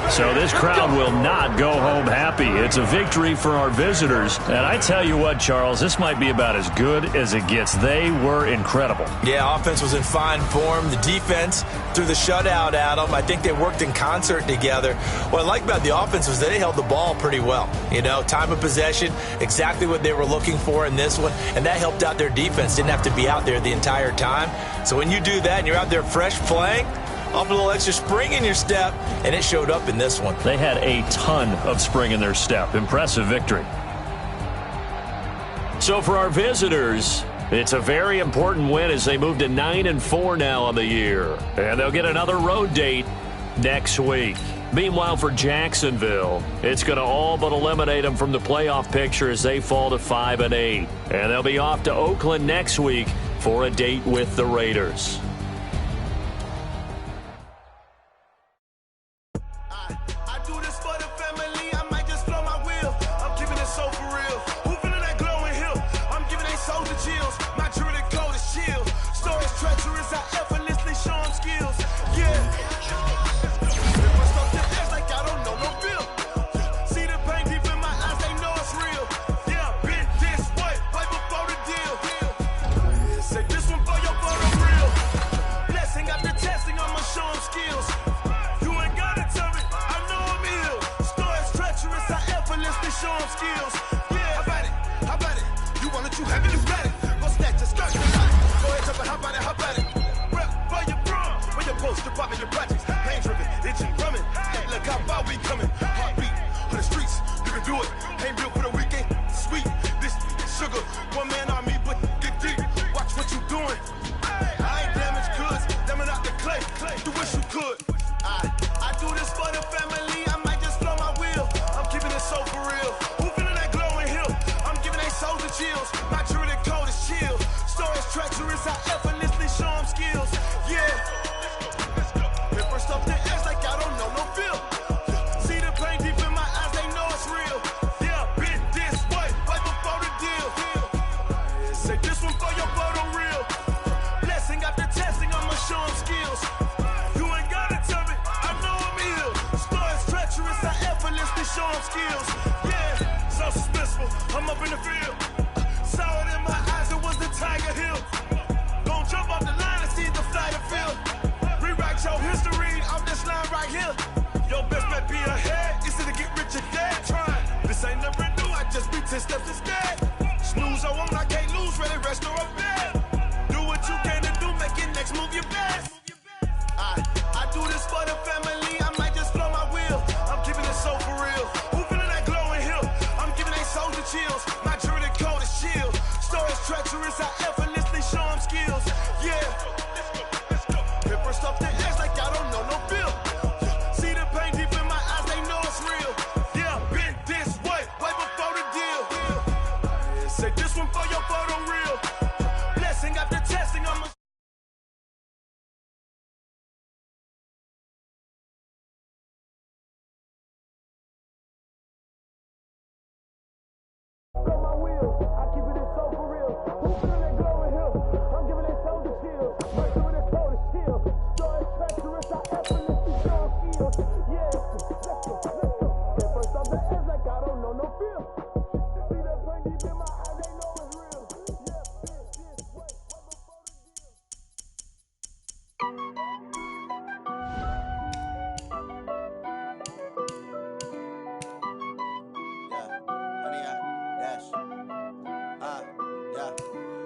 So this crowd will not go home happy. It's a victory for our visitors. And I tell you what, Charles, this might be about as good as it gets. They were incredible. Yeah, offense was in fine form. The defense threw the shutout at them. I think they worked in concert together. What I like about the offense was they held the ball pretty well. You know, time of possession, exactly what they were looking for in this one. And that helped out their defense. Didn't have to be out there the entire time. So when you do that and you're out there fresh playing, off a little extra spring in your step, and it showed up in this one. They had a ton of spring in their step. Impressive victory. So for our visitors, it's a very important win as they move to 9-4 now on the year. And they'll get another road date next week. Meanwhile, for Jacksonville, it's going to all but eliminate them from the playoff picture as they fall to 5-8. And they'll be off to Oakland next week for a date with the Raiders.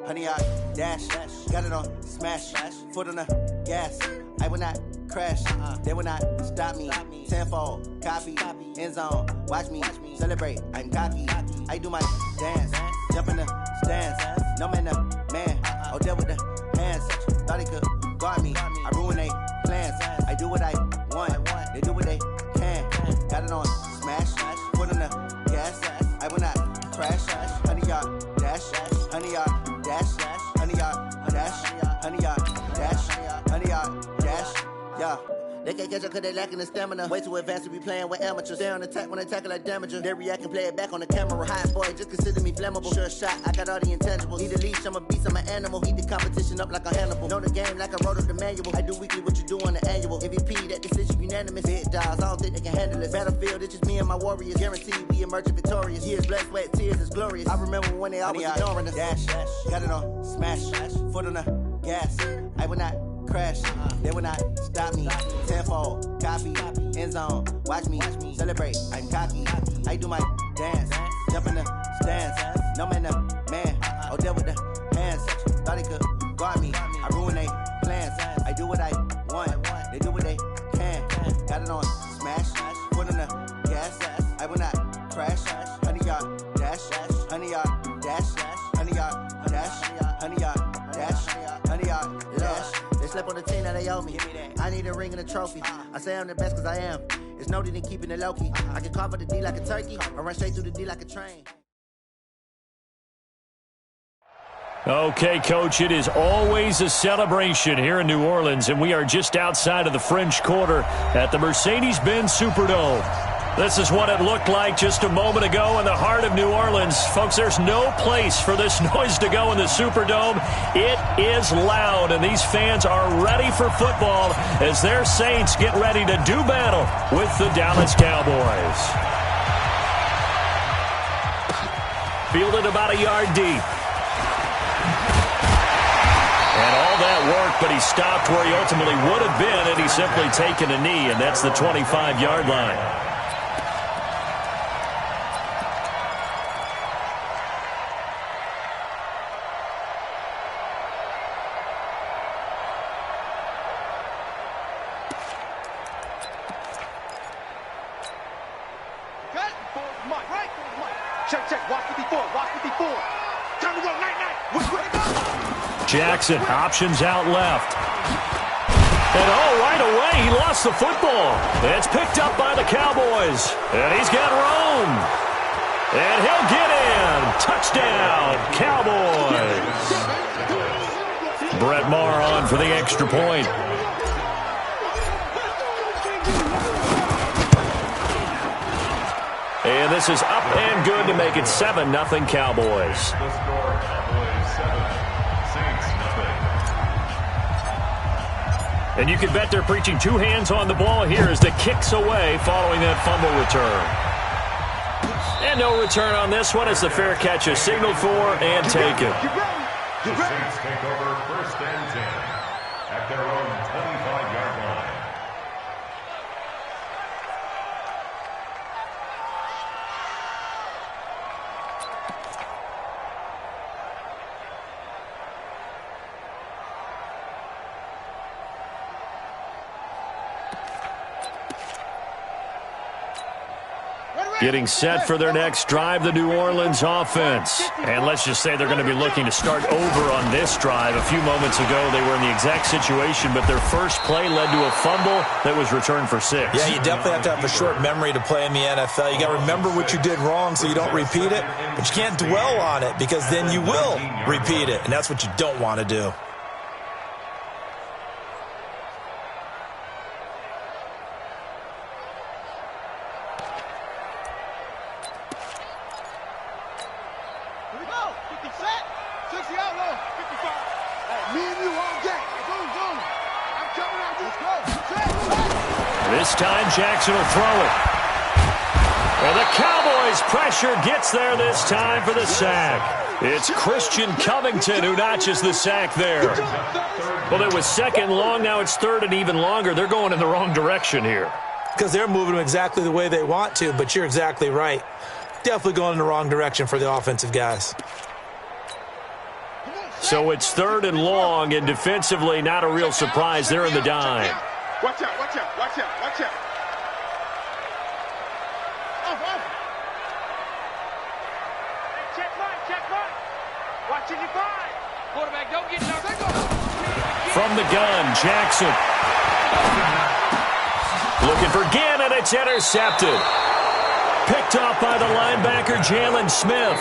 100 yard dash. Got it on smash. Foot on the gas. I will not crash. They will not stop me. Tenfold, copy, end zone. Watch me celebrate. I'm cocky. I do my dance. Jump in the stands. No man, the man. Oh, there with the hands. Thought he could guard me. I ruin they plans. I do what I want. They do what they can. Got it on smash. Foot on the gas. I will not crash. 100 yard dash. 100 yard dash. 100 yard dash. 100 yard dash. 100 yard dash. Yeah. They can't catch up cause they lacking the stamina. Way too advanced to be playing with amateurs. Stay on attack when they tackle like damager. They react and play it back on the camera. Hot boy, just consider me flammable. Sure shot, I got all the intangibles. Need a leash, I'm a beast, I'm an animal. Eat the competition up like a Hannibal. Know the game like I wrote up the manual. I do weekly what you do on the annual. MVP, that decision unanimous. Big dogs, I don't think they can handle it. Battlefield, it's just me and my warriors. Guaranteed we emerge victorious. Years, blood, sweat, tears, it's glorious. I remember when they always ignoring us. Dash, got it on smash. Foot on the gas. I will not crash. They will not stop me. Tenfold, copy, end zone. Watch me celebrate. I'm cocky. I do my dance. Jump in the stands. No man, the man. Oh, there with the hands. Thought he could guard me. I ruin they plans. I do what I want. They do what they can. Got it on smash. Foot on the gas. I will not crash. 100 yard dash. 100 yard dash. 100 yard dash. 100 yard dash. 100 yard dash. They slept on the team that they owe me. I need a ring and a trophy. I say I'm the best cause I am. It's no need in keeping it low key. I can carve up the D like a turkey or run straight through the D like a train. Okay, Coach, it is always a celebration here in New Orleans, and we are just outside of the French Quarter at the Mercedes-Benz Superdome. This is what it looked like just a moment ago in the heart of New Orleans. Folks, there's no place for this noise to go in the Superdome. It is loud, and these fans are ready for football as their Saints get ready to do battle with the Dallas Cowboys. Fielded about a yard deep. And all that work, but he stopped where he ultimately would have been had he simply taken a knee, and that's the 25-yard line. Jackson, options out left. And right away, he lost the football. It's picked up by the Cowboys. And he's got room. And he'll get in. Touchdown, Cowboys. Brett Maher on for the extra point. And this is up and good to make it 7-0 Cowboys. And you can bet they're preaching two hands on the ball here as the kick's away following that fumble return. And no return on this one as the fair catch is signaled for and taken. The Saints take over 1st and 10 at their own 25-yard line. Getting set for their next drive, the New Orleans offense. And let's just say they're going to be looking to start over on this drive. A few moments ago, they were in the exact situation, but their first play led to a fumble that was returned for 6. Yeah, you definitely have to have a short memory to play in the NFL. You got to remember what you did wrong so you don't repeat it, but you can't dwell on it because then you will repeat it, and that's what you don't want to do. This time Jackson will throw it. And the Cowboys pressure gets there this time for the sack. It's Christian Covington who notches the sack there. Well, it was 2nd and long. Now it's 3rd and even longer. They're going in the wrong direction here. Because they're moving them exactly the way they want to, but you're exactly right. Definitely going in the wrong direction for the offensive guys. So it's 3rd and long, and defensively not a real surprise. They're in the dime. Watch out, watch out, watch out, watch out. Off. Hey, check mark. Watching your five. Quarterback, don't get nervous. From the gun, Jackson. Looking for Gannon. It's intercepted. Picked off by the linebacker, Jalen Smith.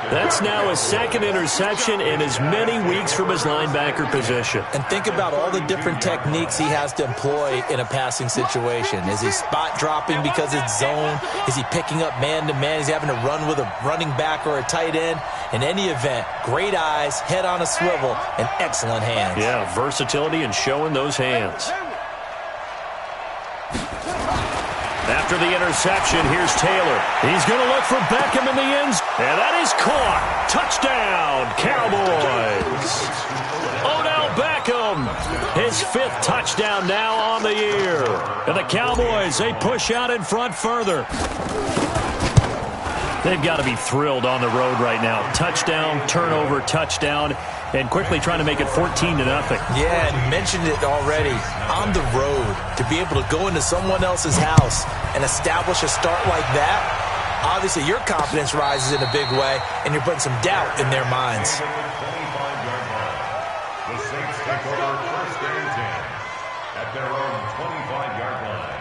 That's now his 2nd interception in as many weeks from his linebacker position. And think about all the different techniques he has to employ in a passing situation. Is he spot dropping because it's zone? Is he picking up man-to-man? Is he having to run with a running back or a tight end? In any event, great eyes, head on a swivel, and excellent hands. Yeah, versatility and showing those hands. After the interception, here's Taylor. He's going to look for Beckham in the end zone. And that is caught. Touchdown, Cowboys. Odell Beckham, his 5th touchdown now on the year. And the Cowboys, they push out in front further. They've got to be thrilled on the road right now. Touchdown, turnover, touchdown, and quickly trying to make it 14-0. Yeah, and mentioned it already. On the road, to be able to go into someone else's house and establish a start like that, obviously your confidence rises in a big way, and you're putting some doubt in their minds. The Saints take over 1st and 10 at their own 25-yard line.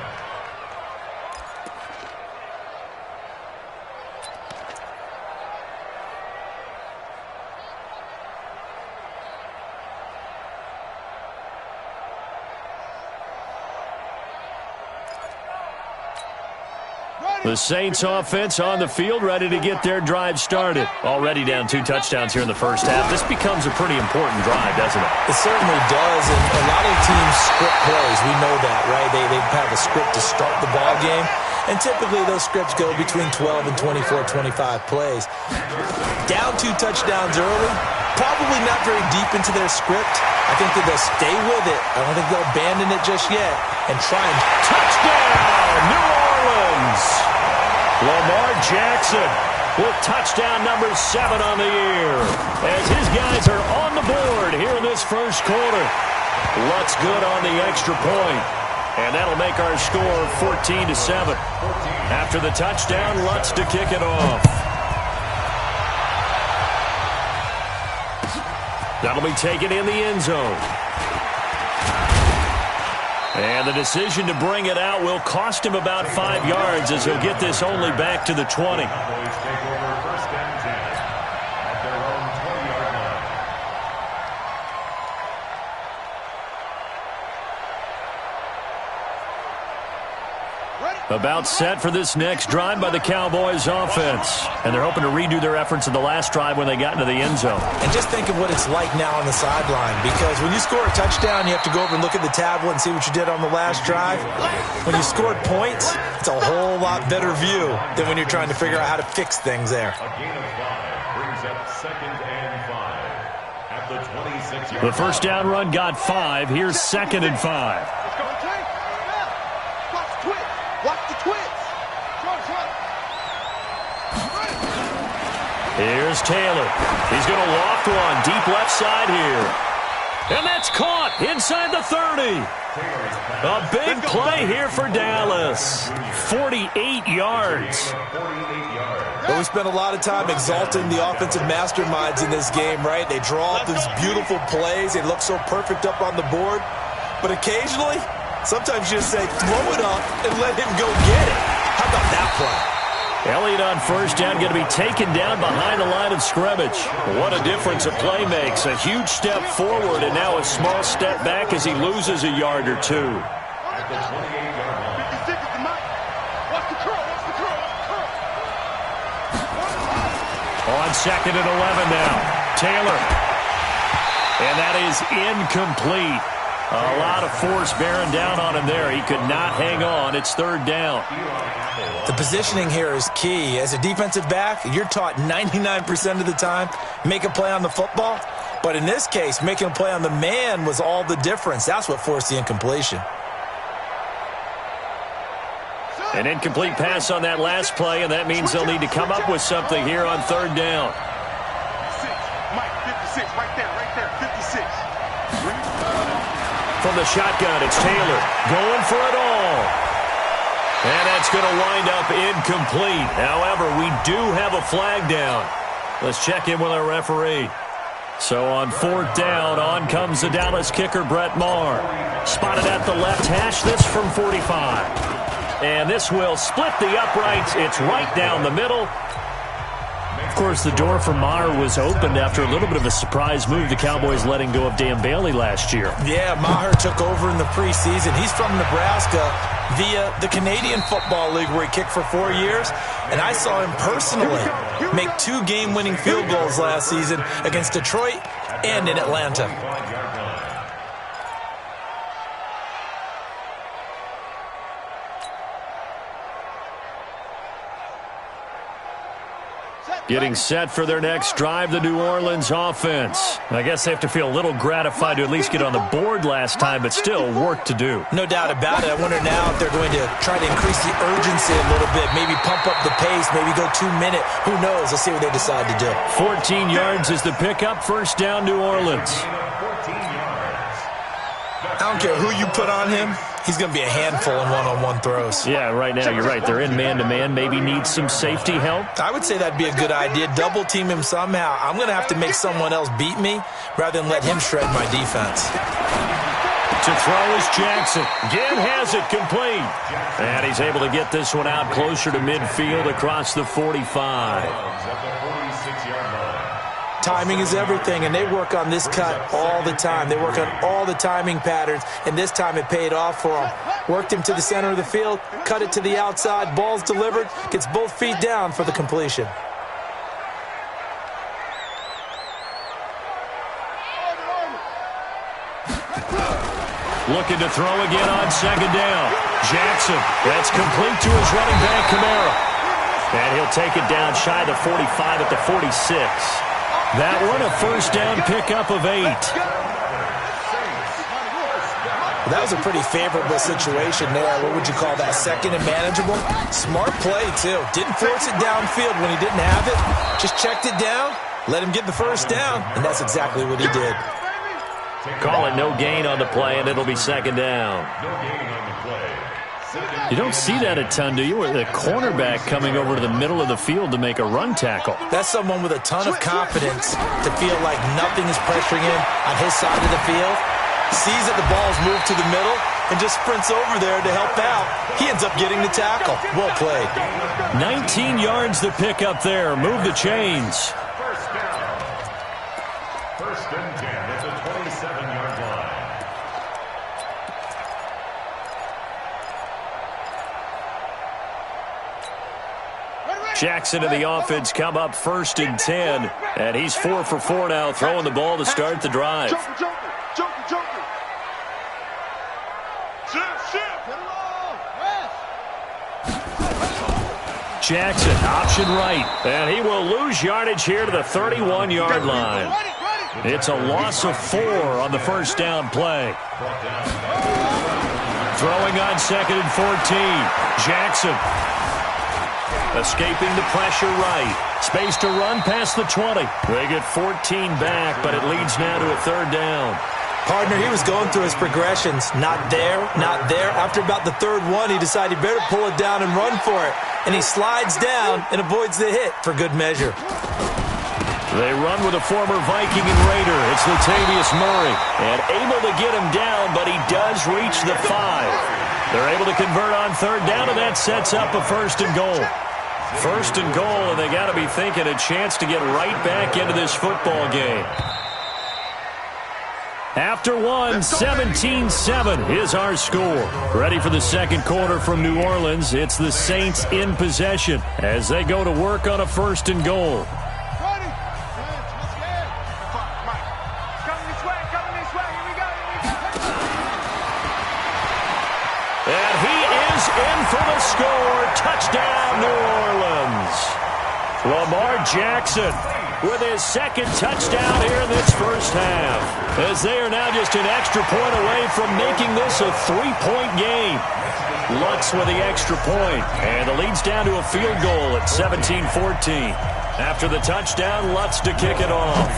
The Saints offense on the field, ready to get their drive started. Already down 2 touchdowns here in the first half. This becomes a pretty important drive, doesn't it? It certainly does, and a lot of teams script plays. We know that, right? They have a script to start the ball game, and typically those scripts go between 12 and 24, 25 plays. Down 2 touchdowns early, probably not very deep into their script. I think that they'll stay with it. I don't think they'll abandon it just yet and try and touchdown, New Orleans! Lamar Jackson with touchdown number 7 on the year as his guys are on the board here in this first quarter. Lutz good on the extra point, and that'll make our score 14-7. After the touchdown, Lutz to kick it off. That'll be taken in the end zone. And the decision to bring it out will cost him about 5 yards as he'll get this only back to the 20. Cowboys take over 1st and 10 at their own 20-yard line. About set for this next drive by the Cowboys offense. And they're hoping to redo their efforts in the last drive when they got into the end zone. And just think of what it's like now on the sideline, because when you score a touchdown, you have to go over and look at the tablet and see what you did on the last drive. When you scored points, it's a whole lot better view than when you're trying to figure out how to fix things there. A gain of 5 brings up 2nd and 5 at the 26-yard line. The first down run got 5. Here's 2nd and 5. Watch the twits. Here's Taylor. He's going to loft one deep left side here. And that's caught inside the 30. A big play here for Dallas. 48 yards. But we spent a lot of time exalting the offensive masterminds in this game, right? They draw up these beautiful plays. They look so perfect up on the board. But occasionally, sometimes you just say, throw it up and let him go get it. How about that play? Elliott on first down, going to be taken down behind the line of scrimmage. What a difference a play makes. A huge step forward and now a small step back as he loses a yard or 2. At the 28-yard line. 56 is the mic. Watch the curl, watch the curl, watch the curl. On 2nd and 11 now. Taylor. And that is incomplete. A lot of force bearing down on him there. He could not hang on. It's 3rd down. The positioning here is key. As a defensive back, you're taught 99% of the time, make a play on the football. But in this case, making a play on the man was all the difference. That's what forced the incompletion. An incomplete pass on that last play, and that means they'll need to come up with something here on 3rd down. Mike, 56. 56, right there, 56. From the shotgun, it's Taylor going for it all. And that's going to wind up incomplete. However, we do have a flag down. Let's check in with our referee. So on 4th down, on comes the Dallas kicker, Brett Maher. Spotted at the left hash, this from 45. And this will split the uprights. It's right down the middle. Of course, the door for Maher was opened after a little bit of a surprise move. The Cowboys letting go of Dan Bailey last year. Yeah, Maher took over in the preseason. He's from Nebraska via the Canadian Football League where he kicked for 4 years. And I saw him personally make 2 game-winning field goals last season against Detroit and in Atlanta. Getting set for their next drive, the New Orleans offense. I guess they have to feel a little gratified to at least get on the board last time, but still work to do. No doubt about it. I wonder now if they're going to try to increase the urgency a little bit, maybe pump up the pace, maybe go 2-minute. Who knows? Let's see what they decide to do. 14 yards is the pickup. First down, New Orleans. I don't care who you put on him. He's going to be a handful in one-on-one throws. Yeah, right now you're right. They're in man-to-man. Maybe need some safety help. I would say that'd be a good idea. Double team him somehow. I'm going to have to make someone else beat me rather than let him shred my defense. To throw is Jackson. Again has it complete. And he's able to get this one out closer to midfield across the 45. Timing is everything, and they work on this cut all the time. They work on all the timing patterns, and this time it paid off for them. Worked him to the center of the field, cut it to the outside, ball's delivered, gets both feet down for the completion. Looking to throw again on 2nd down. Jackson, that's complete to his running back, Kamara. And he'll take it down shy of the 45 at the 46. That one, a first down pickup of 8. That was a pretty favorable situation there. What would you call that? Second and manageable? Smart play, too. Didn't force it downfield when he didn't have it. Just checked it down, let him get the first down, and that's exactly what he did. Call it no gain on the play, and it'll be 2nd down. You don't see that a ton, do you? With a cornerback coming over to the middle of the field to make a run tackle. That's someone with a ton of confidence to feel like nothing is pressuring him on his side of the field. Sees that the ball's moved to the middle and just sprints over there to help out. He ends up getting the tackle. Well played. 19 yards to pick up there. Move the chains. First down. First and 10 at the 27-yard line. Jackson and the offense come up 1st and 10. And he's 4 for 4 now, throwing the ball to start the drive. Jackson, option right. And he will lose yardage here to the 31-yard line. It's a loss of 4 on the first down play. Throwing on 2nd and 14. Jackson. Escaping the pressure right. Space to run past the 20. They get 14 back, but it leads now to a 3rd down. Partner, he was going through his progressions. Not there, not there. After about the 3rd one, he decided he better pull it down and run for it. And he slides down and avoids the hit for good measure. They run with a former Viking and Raider. It's Latavius Murray. And able to get him down, but he does reach the 5. They're able to convert on 3rd down, and that sets up a 1st and goal. 1st and goal, and they got to be thinking a chance to get right back into this football game. After one, 17-7 is our score. Ready for the 2nd quarter from New Orleans. It's the Saints in possession as they go to work on a 1st and goal. And he is in for the score. Touchdown, New Orleans. Lamar Jackson with his 2nd touchdown here in this first half, as they are now just an extra point away from making this a 3-point game. Lutz with the extra point, and the lead's down to a field goal at 17-14. After the touchdown, Lutz to kick it off.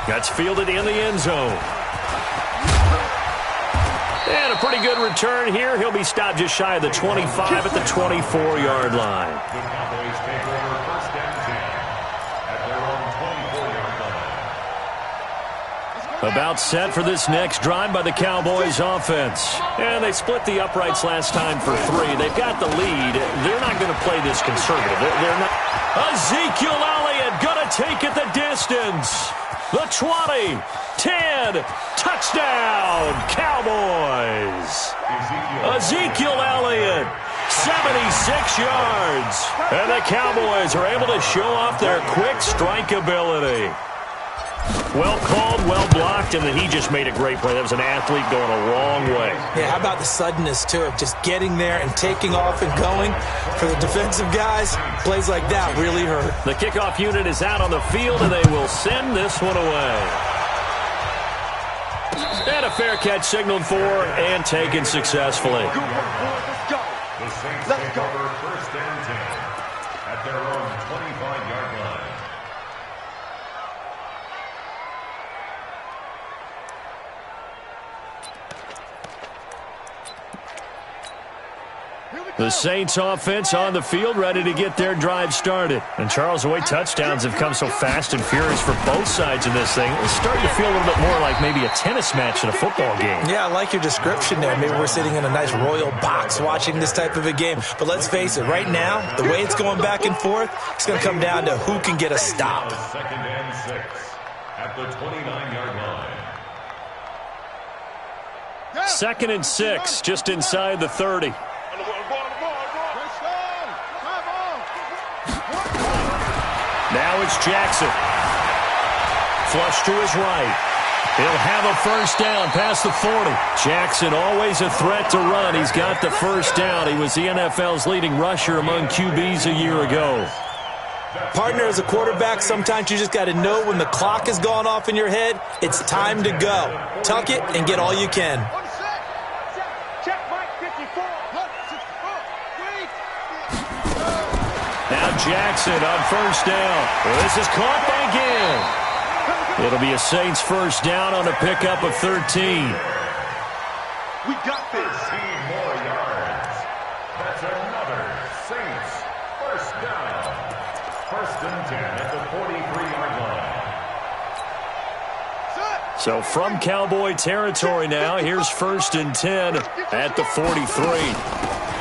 That's fielded in the end zone. And a pretty good return here. He'll be stopped just shy of the 25 at the 24-yard line. The Cowboys take over first and 10 at their own 24-yard line. About set for this next drive by the Cowboys offense. And they split the uprights last time for 3. They've got the lead. They're not going to play this conservative. They're not. Ezekiel Elliott going to take it the distance. The 20, 10, touchdown, Cowboys. Ezekiel Elliott, 76 yards. And the Cowboys are able to show off their quick strike ability. Well called, well blocked, and then he just made a great play. That was an athlete going a long way. Yeah, how about the suddenness, too, of just getting there and taking off and going? For the defensive guys, plays like that really hurt. The kickoff unit is out on the field, and they will send this one away. And a fair catch signaled for and taken successfully. The Saints take over first and 10 at their own 25-yard line. The Saints offense on the field, ready to get their drive started. And Charles, the way touchdowns have come so fast and furious for both sides in this thing, it's starting to feel a little bit more like maybe a tennis match than a football game. Yeah, I like your description there. Maybe we're sitting in a nice royal box watching this type of a game. But let's face it, right now, the way it's going back and forth, it's going to come down to who can get a stop. Second and 6 at the 29-yard line. Second and 6, just inside the 30. Now it's Jackson. Flush to his right. He'll have a first down past the 40. Jackson always a threat to run. He's got the first down. He was the NFL's leading rusher among QBs a year ago. Partner, as a quarterback, sometimes you just got to know when the clock has gone off in your head, it's time to go. Tuck it and get all you can. Now Jackson on first down. Well, this is caught by Gill. It'll be a Saints first down on a pickup of 13. We got this. 15 more yards. That's another Saints first down. First and 10 at the 43-yard line. So from Cowboy territory now, here's first and 10 at the 43.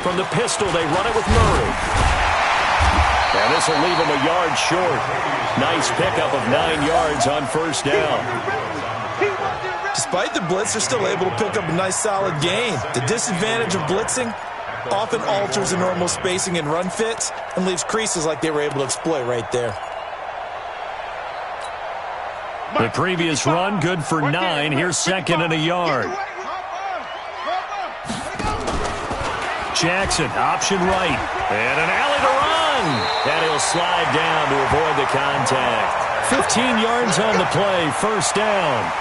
From the pistol, they run it with Murray. And this will leave him a yard short. Nice pickup of 9 yards on first down. Despite the blitz, they're still able to pick up a nice solid gain. The disadvantage of blitzing often alters the normal spacing and run fits and leaves creases like they were able to exploit right there. The previous run, good for 9. Here's second and a yard. Jackson, option right. And an alley to run. And he'll slide down to avoid the contact. 15 yards on the play, first down.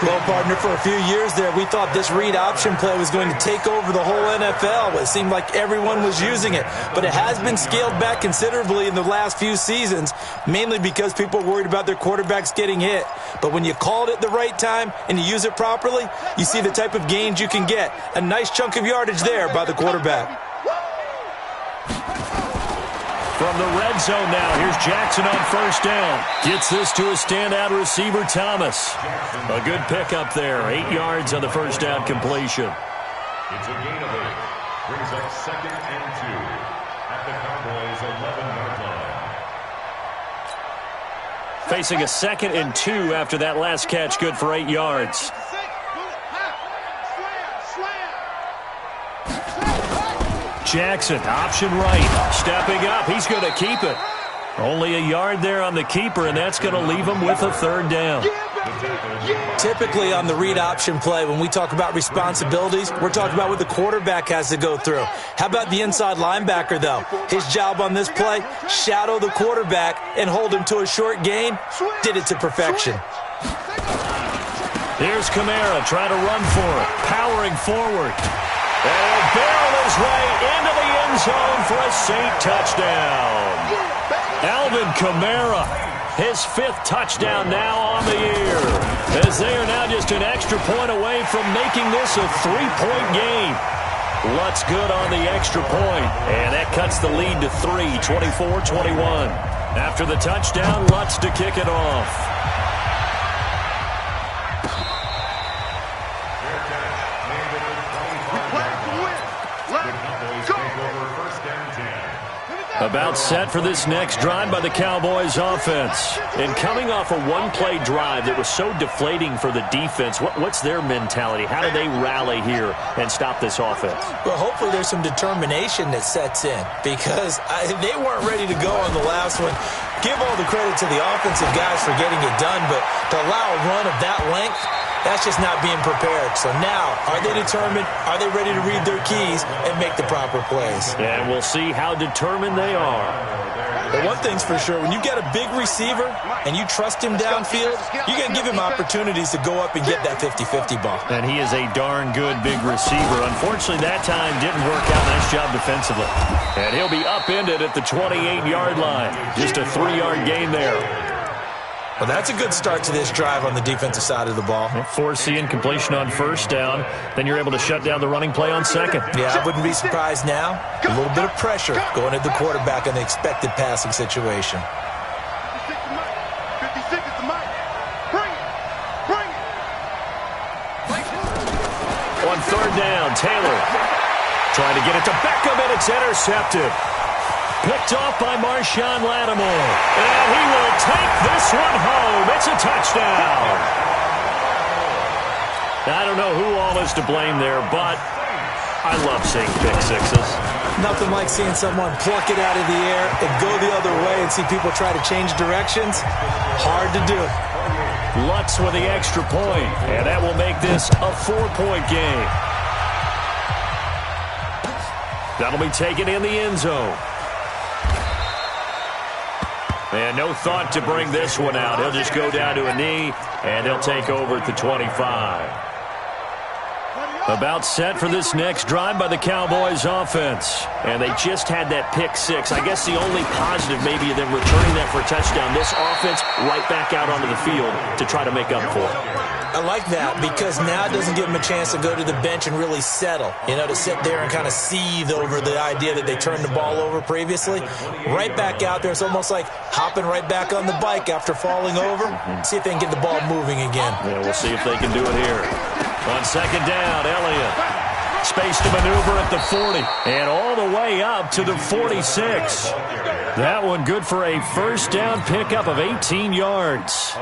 Well, partner, for a few years there, we thought this read option play was going to take over the whole NFL. It seemed like everyone was using it. But it has been scaled back considerably in the last few seasons, mainly because people are worried about their quarterbacks getting hit. But when you call it at the right time and you use it properly, you see the type of gains you can get. A nice chunk of yardage there by the quarterback. From the red zone now, here's Jackson on first down. Gets this to a standout receiver, Thomas. A good pickup there. 8 yards on the first down completion. It's a gain of 8. Brings up second and 2 at the Cowboys' 11-yard line. Facing a second and 2 after that last catch, good for 8 yards. Jackson, option right. Stepping up, he's going to keep it. Only a yard there on the keeper, and that's going to leave him with a third down. Typically on the read option play, when we talk about responsibilities, we're talking about what the quarterback has to go through. How about the inside linebacker, though? His job on this play, shadow the quarterback and hold him to a short gain. Did it to perfection. Here's Kamara trying to run for it, powering forward. And he'll barrel his way into the end zone for a Saint touchdown. Alvin Kamara his 5th touchdown now on the year, as they are now just an extra point away from making this a 3-point game. Lutz good on the extra point, and that cuts the lead to 3, 24-21. After the touchdown, Lutz to kick it off. About set for this next drive by the Cowboys offense. And coming off a one-play drive that was so deflating for the defense, what's their mentality? How do they rally here and stop this offense? Well, hopefully there's some determination that sets in, because they weren't ready to go on the last one. Give all the credit to the offensive guys for getting it done, but to allow a run of that length, that's just not being prepared. So now, are they determined? Are they ready to read their keys and make the proper plays? And we'll see how determined they are. But one thing's for sure, when you get a big receiver and you trust him downfield, you're going to give him opportunities to go up and get that 50-50 ball. And he is a darn good big receiver. Unfortunately, that time didn't work out. Nice job defensively. And he'll be upended at the 28-yard line. Just a 3-yard gain there. Well, that's a good start to this drive on the defensive side of the ball. Forcing incompletion on first down. Then you're able to shut down the running play on second. Yeah, I wouldn't be surprised now. A little bit of pressure going at the quarterback in the expected passing situation. 56 is the mic. Bring it. Bring it. On third down, Taylor trying to get it to Beckham, and it's intercepted. Picked off by Marshawn Lattimore. And he will take this one home. It's a touchdown. I don't know who all is to blame there, but I love seeing pick sixes. Nothing like seeing someone pluck it out of the air and go the other way and see people try to change directions. Hard to do. Lutz with the extra point, and that will make this a 4-point game. That'll be taken in the end zone. And no thought to bring this one out. He'll just go down to a knee, and he'll take over at the 25. About set for this next drive by the Cowboys offense. And they just had that pick six. I guess the only positive maybe of them returning that for a touchdown. This offense right back out onto the field to try to make up for it. I like that because now it doesn't give them a chance to go to the bench and really settle. You know, to sit there and kind of seethe over the idea that they turned the ball over previously. Right back out there. It's almost like hopping right back on the bike after falling over. See if they can get the ball moving again. Yeah, we'll see if they can do it here. On second down, Elliott. Space to maneuver at the 40. And all the way up to the 46. That one good for a first down pickup of 18 yards.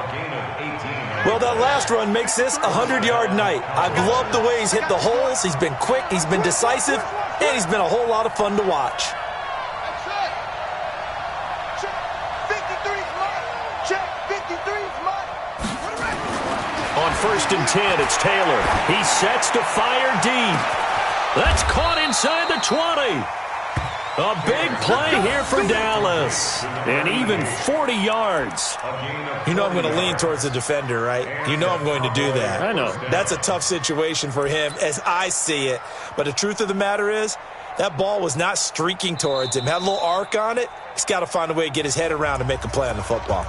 Well, that last run makes this a 100-yard night. I've loved the way he's hit the holes. He's been quick, he's been decisive, and he's been a whole lot of fun to watch. On first and 10, it's Taylor. He sets to fire deep. That's caught inside the 20. A big play here for Dallas. And even 40 yards. You know I'm going to lean towards the defender, right? You know I'm going to do that. I know. That's a tough situation for him as I see it. But the truth of the matter is, that ball was not streaking towards him. Had a little arc on it. He's got to find a way to get his head around and make a play on the football.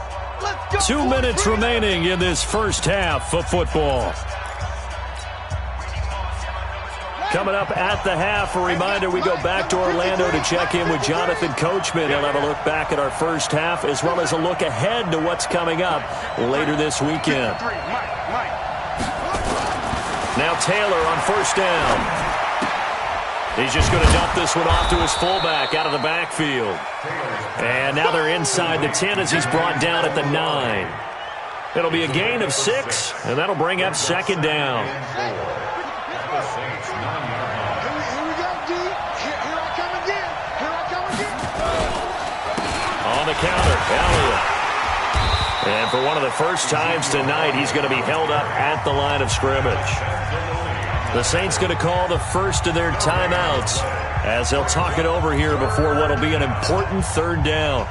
2 minutes remaining in this first half of football. Coming up at the half, a reminder, we go back to Orlando to check in with Jonathan Coachman. He'll have a look back at our first half as well as a look ahead to what's coming up later this weekend. Now Taylor on first down. He's just going to dump this one off to his fullback out of the backfield. And now they're inside the 10 as he's brought down at the 9. It'll be a gain of 6, and that'll bring up second down. On the counter, Elliott. And for one of the first times tonight, he's going to be held up at the line of scrimmage. The Saints going to call the first of their timeouts as they'll talk it over here before what will be an important third down.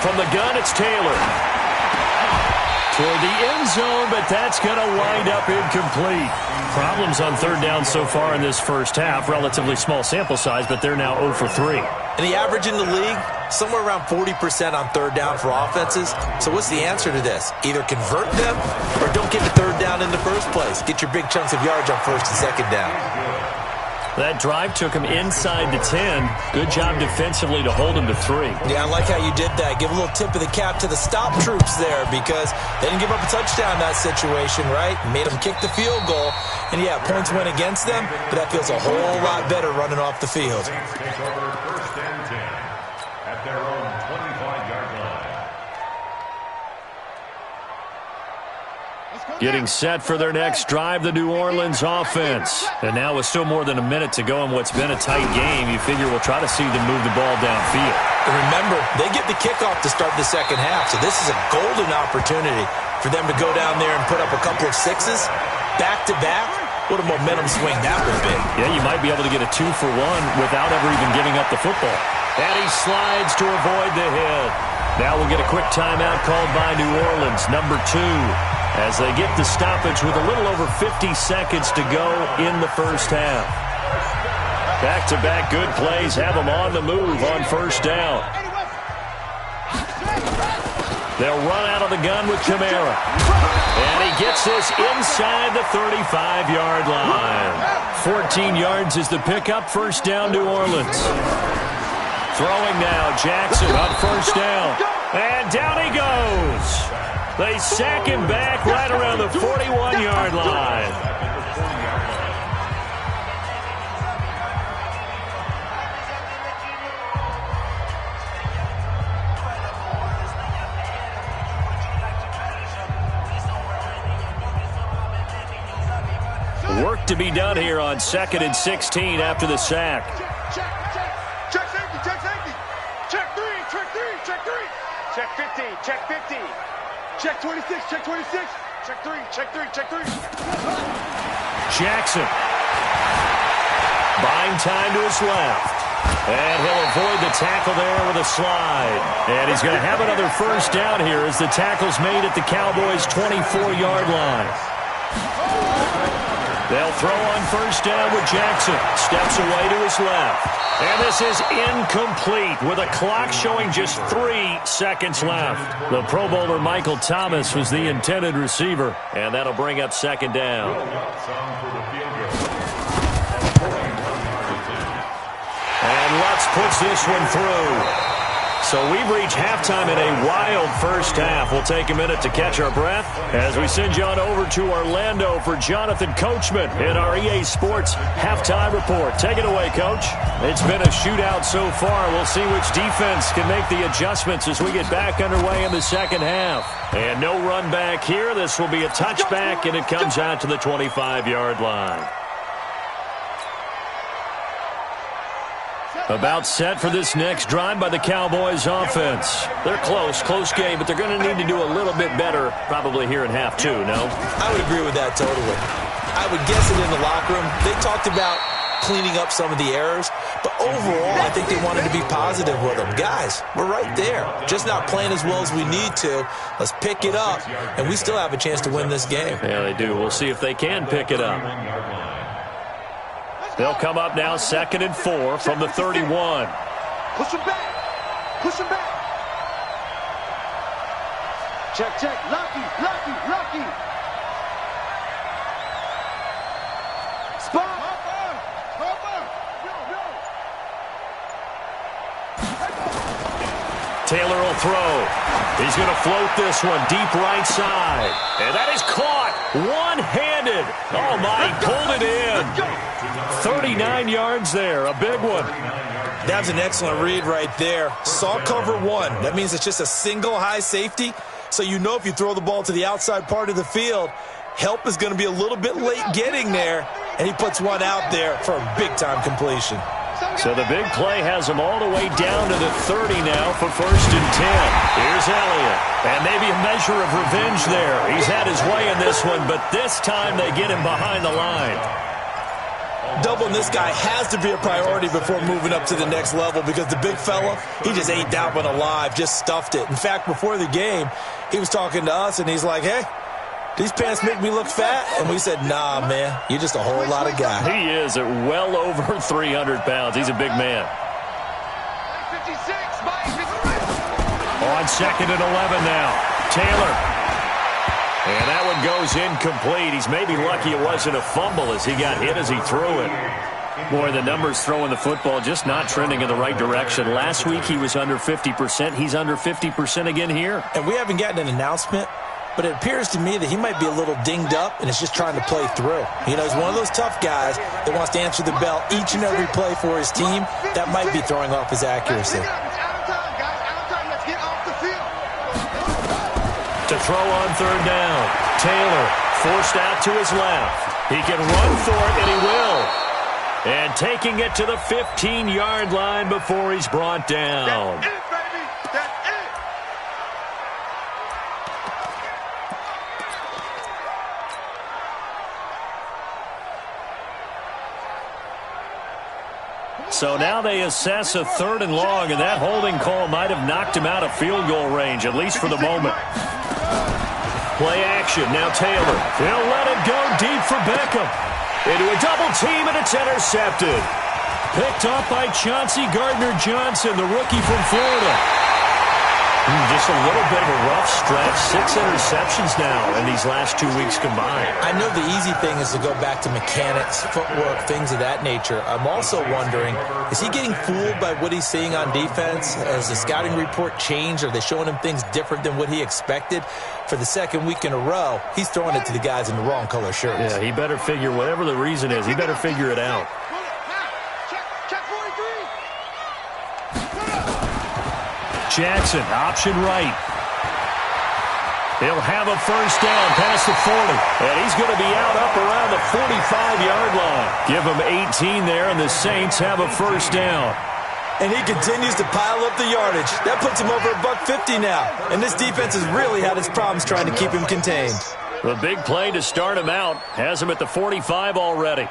from the gun, it's Taylor. Toward the end zone, but that's going to wind up incomplete. Problems on third down so far in this first half. Relatively small sample size, but they're now 0 for 3. And the average in the league, somewhere around 40% on third down for offenses. So what's the answer to this? Either convert them or don't get the third down in the first place. Get your big chunks of yards on first and second down. That drive took him inside the 10. Good job defensively to hold him to 3. Yeah, I like how you did that. Give a little tip of the cap to the stop troops there because they didn't give up a touchdown in that situation, right? Made them kick the field goal. And, yeah, points went against them, but that feels a whole lot better running off the field. Take over first and 10 at their own 25-yard line. Getting set for their next drive, the New Orleans offense. And now with still more than a minute to go in what's been a tight game, you figure we'll try to see them move the ball downfield. And remember, they get the kickoff to start the second half, so this is a golden opportunity for them to go down there and put up a couple of sixes back-to-back. What a momentum swing that would be. Yeah, you might be able to get a 2-for-1 without ever even giving up the football. And he slides to avoid the hit. Now we'll get a quick timeout called by New Orleans, number 2. As they get the stoppage with a little over 50 seconds to go in the first half. Back-to-back good plays have them on the move on first down. They'll run out of the gun with Kamara. And he gets this inside the 35-yard line. 14 yards is the pickup. First down, New Orleans. Throwing now, Jackson on first down. And down he goes. They sack him back right around the 41-yard line. Work to be done here on 2nd and 16 after the sack. Check safety, check safety. Check 3, check 3, check 3. Check 15, check 15. Check 26, check 26. Check 3, check 3, check 3. Jackson. Buying time to his left. And he'll avoid the tackle there with a slide. And he's going to have another first down here as the tackle's made at the Cowboys' 24-yard line. They'll throw on first down with Jackson. Steps away to his left. And this is incomplete with a clock showing just 3 seconds left. The Pro Bowler Michael Thomas was the intended receiver. And that'll bring up second down. And Lutz puts this one through. So we've reached halftime in a wild first half. We'll take a minute to catch our breath as we send you on over to Orlando for Jonathan Coachman in our EA Sports halftime report. Take it away, Coach. It's been a shootout so far. We'll see which defense can make the adjustments as we get back underway in the second half. And no run back here. This will be a touchback, and it comes out to the 25-yard line. About set for this next drive by the Cowboys offense. They're close game, but they're going to need to do a little bit better probably here in half 2, no? I would agree with that totally. I would guess it in the locker room. They talked about cleaning up some of the errors, but overall I think they wanted to be positive with them. Guys, we're right there. Just not playing as well as we need to. Let's pick it up, and we still have a chance to win this game. Yeah, they do. We'll see if they can pick it up. They'll come up now 2nd and 4 from the 31. Push him back. Push him back. Check, check. Lucky. Spot. Taylor will throw. He's going to float this one deep right side. And that is caught one-handed. Oh, my, pulled it in. 39 yards there, a big one. That's an excellent read right there. Saw cover 1. That means it's just a single high safety. So you know if you throw the ball to the outside part of the field, help is going to be a little bit late getting there. And he puts one out there for a big-time completion. So the big play has him all the way down to the 30 now for 1st and 10. Here's Elliott. And maybe a measure of revenge there. He's had his way in this one, but this time they get him behind the line. Doubling this guy has to be a priority before moving up to the next level because the big fella, he just ate that one alive, just stuffed it. In fact, before the game, he was talking to us, and he's like, hey, these pants make me look fat? And we said, nah, man, you're just a whole lot of guy. He is at well over 300 pounds. He's a big man. 56, On 2nd and 11 now. Taylor. And that one goes incomplete. He's maybe lucky it wasn't a fumble as he got hit as he threw it. Boy, the numbers throwing the football just not trending in the right direction. Last week he was under 50%. He's under 50% again here. And we haven't gotten an announcement, but it appears to me that he might be a little dinged up and is just trying to play through. You know, he's one of those tough guys that wants to answer the bell each and every play for his team. That might be throwing off his accuracy. To throw on 3rd down. Taylor forced out to his left. He can run for it, and he will. And taking it to the 15-yard line before he's brought down. That's it, baby. That's it. So now they assess a 3rd and long, and that holding call might have knocked him out of field goal range, at least for the moment. Play action. Now Taylor. He'll let it go deep for Beckham. Into a double team, and it's intercepted. Picked up by Chauncey Gardner-Johnson, the rookie from Florida. Just a little bit of a rough stretch. 6 interceptions now in these last 2 weeks combined. I know the easy thing is to go back to mechanics, footwork, things of that nature. I'm also wondering, is he getting fooled by what he's seeing on defense? Has the scouting report changed? Are they showing him things different than what he expected? For the 2nd week in a row, he's throwing it to the guys in the wrong color shirts. Yeah, he better figure, whatever the reason is, he better figure it out. Check 43. Jackson, option right. He'll have a 1st down past the 40. And he's going to be out up around the 45-yard line. Give him 18 there, and the Saints have a 1st down. And he continues to pile up the yardage. That puts him over $150 now. And this defense has really had its problems trying to keep him contained. The big play to start him out has him at the 45 already.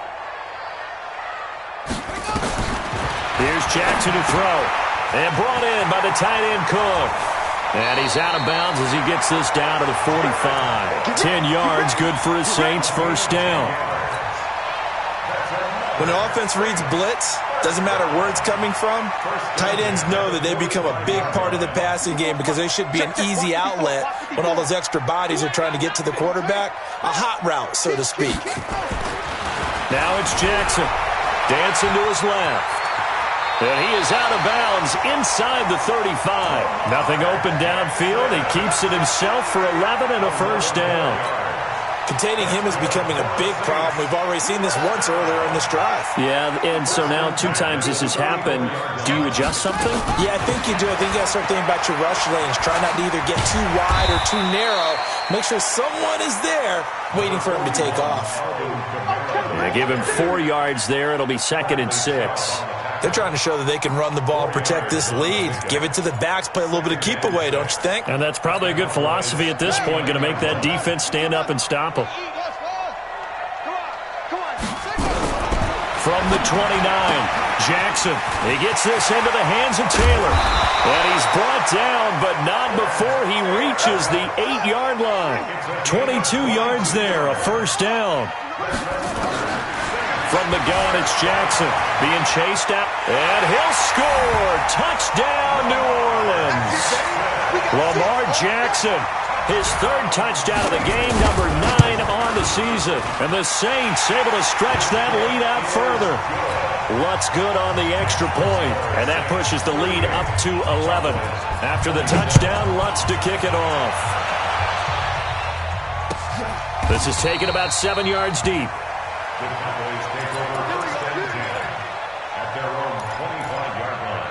Here's Jackson to throw. And brought in by the tight end Cook. And he's out of bounds as he gets this down to the 45. 10 yards, good for his Saints' 1st down. When an offense reads blitz, doesn't matter where it's coming from, tight ends know that they become a big part of the passing game because they should be an easy outlet when all those extra bodies are trying to get to the quarterback. A hot route, so to speak. Now it's Jackson. Dancing to his left. And he is out of bounds inside the 35. Nothing open downfield. He keeps it himself for 11 and a 1st down. Containing him is becoming a big problem. We've already seen this once earlier in this drive. Yeah, and so now 2 times this has happened. Do you adjust something? Yeah, I think you do. I think you got to start thinking about your rush lanes. Try not to either get too wide or too narrow. Make sure someone is there waiting for him to take off. Yeah, give him 4 yards there. It'll be 2nd and 6. They're trying to show that they can run the ball and protect this lead. Give it to the backs, play a little bit of keep away, don't you think? And that's probably a good philosophy at this point, going to make that defense stand up and stop them. From the 29, Jackson. He gets this into the hands of Taylor. And he's brought down, but not before he reaches the 8-yard line. 22 yards there, a 1st down. From the gun, it's Jackson being chased out, and he'll score. Touchdown, New Orleans. Lamar Jackson, his 3rd touchdown of the game, number 9 on the season. And the Saints able to stretch that lead out further. Lutz good on the extra point, and that pushes the lead up to 11. After the touchdown, Lutz to kick it off. This is taken about 7 yards deep. The Cowboys take over 1st and 10 at their own 25-yard line.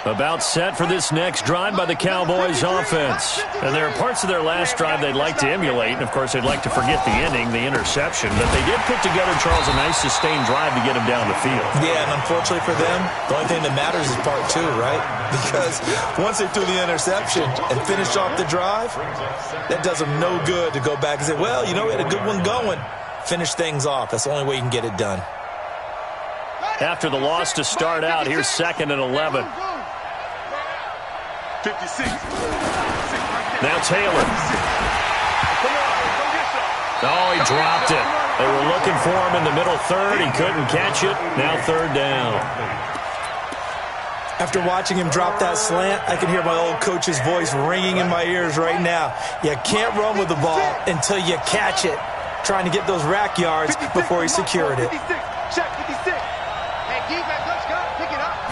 About set for this next drive by the Cowboys offense. And there are parts of their last drive they'd like to emulate, and of course they'd like to forget the inning, the interception, but they did put together, Charles, a nice sustained drive to get them down the field. Yeah, and unfortunately for them, the only thing that matters is part two, right? Because once they threw the interception and finished off the drive, that does them no good to go back and say, well, you know, we had a good one going. Finish things off. That's the only way you can get it done. After the loss to start out, here's 2nd and 11. 56. Now Taylor. Oh, he dropped it. They were looking for him in the middle third. He couldn't catch it. Now 3rd down. After watching him drop that slant, I can hear my old coach's voice ringing in my ears right now. You can't run with the ball until you catch it. Trying to get those rack yards before he secured it. Check 56. Hey, keep that touch, pick it up.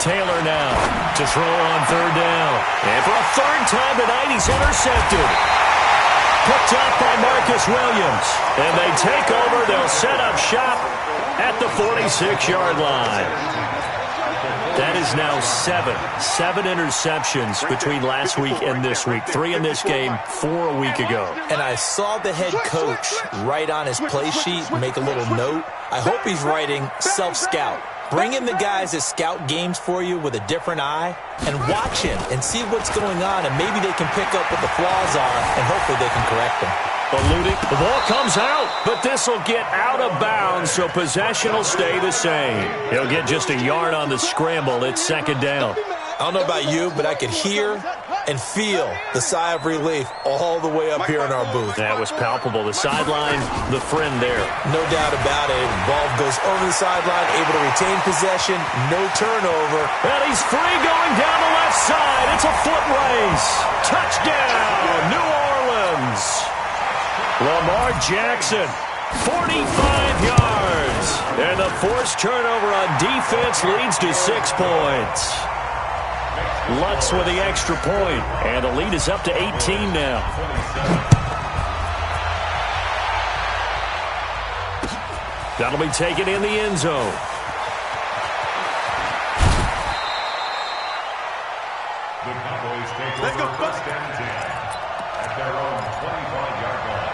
Taylor now to throw on 3rd down. And for a 3rd time tonight, he's intercepted. Picked up by Marcus Williams. And they take over. They'll set up shop at the 46-yard line. That is now 7 interceptions between last week and this week. 3 in this game, 4 a week ago. And I saw the head coach write on his play sheet, make a little note. I hope he's writing self-scout. Bring in the guys that scout games for you with a different eye and watch him and see what's going on, and maybe they can pick up what the flaws are, and hopefully they can correct them. Eluding. The ball comes out, but this will get out of bounds, so possession will stay the same. He'll get just a yard on the scramble. It's 2nd down. I don't know about you, but I could hear and feel the sigh of relief all the way up here in our booth. That was palpable. The sideline, the friend there. No doubt about it. Ball goes over the sideline, able to retain possession, no turnover. And he's free going down the left side. It's a foot race. Touchdown, New Orleans. Lamar Jackson, 45 yards. And the forced turnover on defense leads to 6 points. Lutz with the extra point, and the lead is up to 18 now. That'll be taken in the end zone. The Cowboys take over 1st and 10 at their own 25-yard line.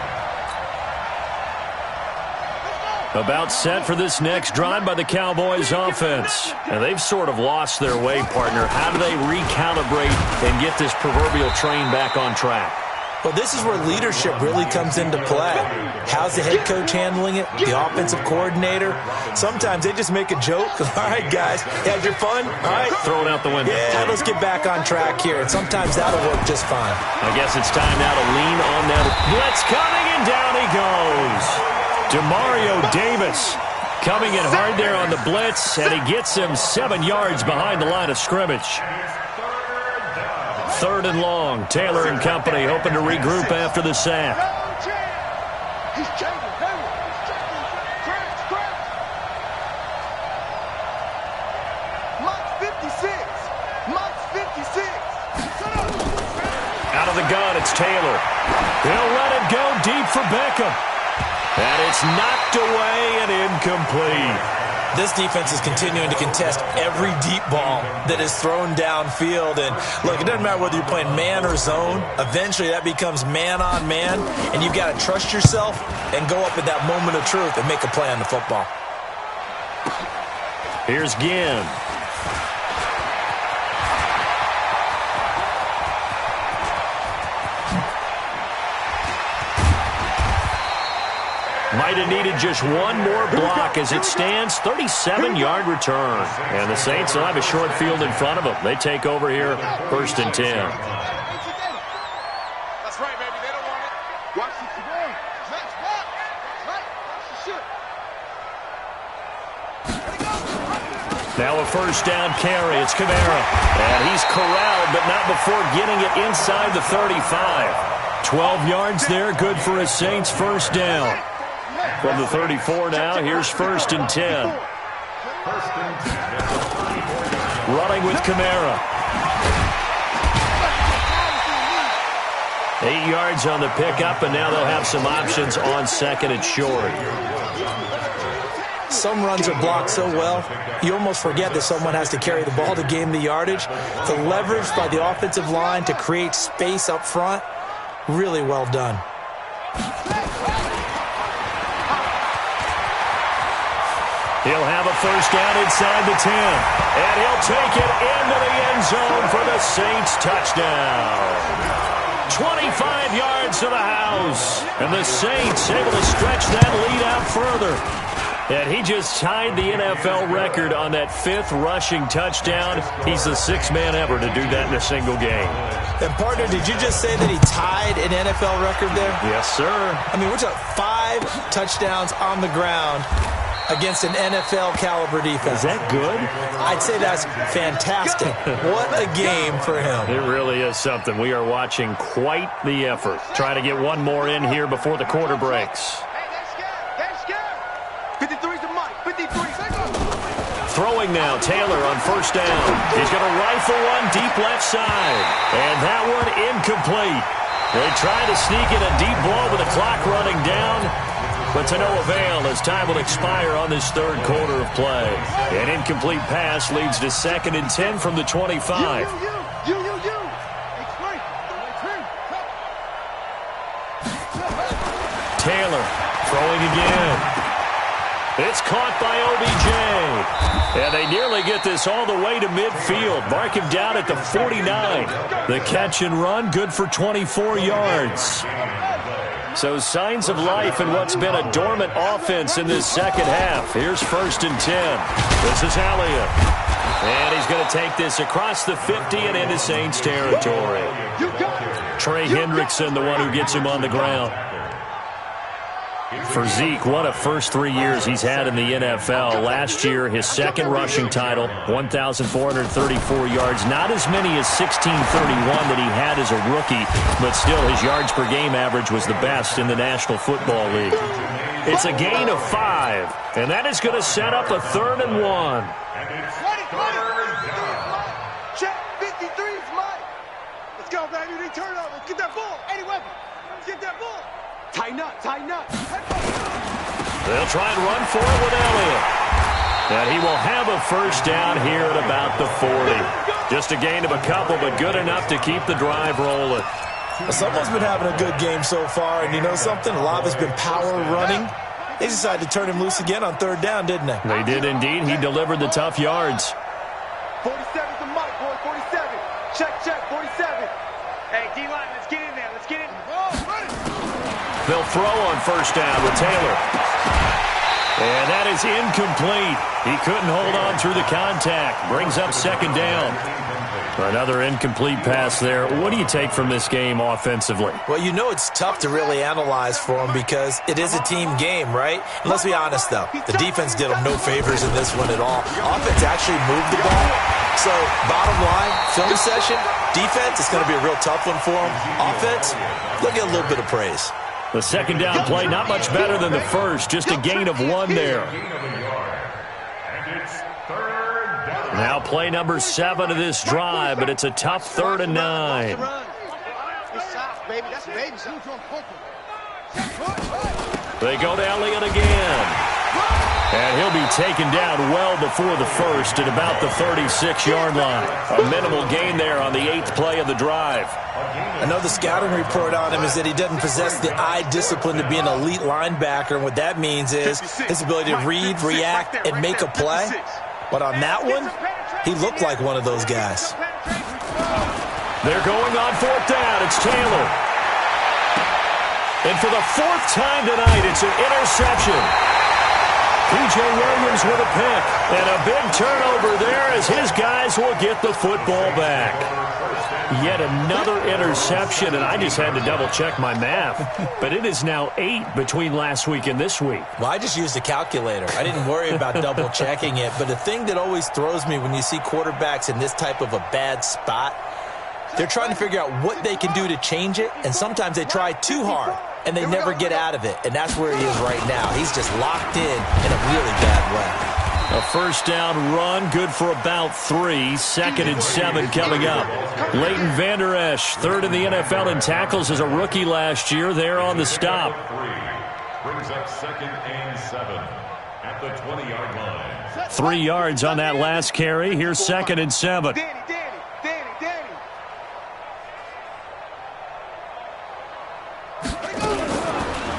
About set for this next drive by the Cowboys offense. And they've sort of lost their way, partner. How do they recalibrate and get this proverbial train back on track? Well, this is where leadership really comes into play. How's the head coach handling it? The offensive coordinator? Sometimes they just make a joke. All right, guys, had your fun? All right. Throw it out the window. Yeah, let's get back on track here. And sometimes that'll work just fine. I guess it's time now to lean on that blitz coming, and down he goes. Demario Davis coming in hard there on the blitz, and he gets him 7 yards behind the line of scrimmage. 3rd and long. Taylor and company hoping to regroup after the sack. Out of the gun, it's Taylor. They'll let it go deep for Beckham. And it's knocked away and incomplete. This defense is continuing to contest every deep ball that is thrown downfield. And, look, it doesn't matter whether you're playing man or zone. Eventually that becomes man on man, and you've got to trust yourself and go up at that moment of truth and make a play on the football. Here's Ginn. Might have needed just one more block as it stands. 37-yard return. And the Saints will have a short field in front of them. They take over here, 1st and 10. That's right, baby. They don't want it. Watch it. Now a 1st down carry. It's Kamara. And he's corralled, but not before getting it inside the 35. 12 yards there. Good for a Saints 1st down. From the 34 now, here's 1st and 10. Running with Kamara. 8 yards on the pickup, and now they'll have some options on 2nd and short. some runs are blocked so well, you almost forget that someone has to carry the ball to gain the yardage. The leverage by the offensive line to create space up front, really well done. He'll have a first down inside the 10. And he'll take it into the end zone for the Saints touchdown. 25 yards to the house. And the Saints able to stretch that lead out further. And he just tied the NFL record on that 5th rushing touchdown. He's the 6th man ever to do that in a single game. And, partner, did you just say that he tied an NFL record there? Yes, sir. I mean, we're talking 5 touchdowns on the ground against an NFL-caliber defense. Is that good? I'd say that's fantastic. What a game for him. It really is something. We are watching quite the effort. Try to get one more in here before the quarter breaks. 53's the mic. 53. Throwing now, Taylor on first down. He's going to rifle one deep left side. And that one incomplete. They try to sneak in a deep ball with the clock running down, but to no avail as time will expire on this 3rd quarter of play. An incomplete pass leads to 2nd and 10 from the 25. Taylor throwing again. It's caught by OBJ. And they nearly get this all the way to midfield. Mark him down at the 49. The catch and run, good for 24 yards. So signs of life in what's been a dormant offense in this second half. Here's 1st and 10. This is Elliott. And he's going to take this across the 50 and into Saints territory. Trey Hendrickson, the one who gets him on the ground. For Zeke, what a first 3 years he's had in the NFL. Last year, his 2nd rushing title, 1,434 yards. Not as many as 1,631 that he had as a rookie, but still his yards per game average was the best in the National Football League. It's a gain of 5, and that is going to set up a 3rd and 1. Check 53's Mike. Let's go, baby. They turn over. Let's get that ball. Any weapon. Let's get that ball. Tighten up, tighten up. They'll try and run for it with Elliott. And he will have a first down here at about the 40. Just a gain of a couple, but good enough to keep the drive rolling. Someone's been having a good game so far, and you know something? A lot of it's been power running. They decided to turn him loose again on 3rd down, didn't they? They did indeed. He delivered the tough yards. 47's the mic, boy. 47. Check, 47. Hey, D-line, let's get in there. Let's get in. They'll throw on first down with Taylor. And that is incomplete. He couldn't hold on through the contact. Brings up 2nd down. Another incomplete pass there. What do you take from this game offensively? Well, you know it's tough to really analyze for him because it is a team game, right? And let's be honest, though. The defense did him no favors in this one at all. Offense actually moved the ball. So, bottom line, film session, defense, it's going to be a real tough one for him. Offense, they'll get a little bit of praise. The 2nd down play, not much better than the first. Just a gain of 1 there. Now play number 7 of this drive, but it's a tough 3rd and 9. They go to Elliott again. And he'll be taken down well before the first at about the 36-yard line. A minimal gain there on the 8th play of the drive. I know the scouting report on him is that he doesn't possess the eye discipline to be an elite linebacker, and what that means is his ability to read, react, and make a play. But on that one, he looked like one of those guys. They're going on 4th down. It's Taylor. And for the 4th time tonight, it's an interception. P.J. Williams with a pick. And a big turnover there as his guys will get the football back. Yet another interception, and I just had to double-check my math. But it is now 8 between last week and this week. Well, I just used a calculator. I didn't worry about double-checking it. But the thing that always throws me when you see quarterbacks in this type of a bad spot, they're trying to figure out what they can do to change it, and sometimes they try too hard, and they never get out of it. And that's where he is right now. He's just locked in a really bad way. A first down run, good for about 3. 2nd and 7 coming up. Leighton Vander Esch, 3rd in the NFL in tackles as a rookie last year. There on the stop. Brings up 2nd and 7. at the 20-yard line. 3 yards on that last carry. Here's 2nd and 7. Danny.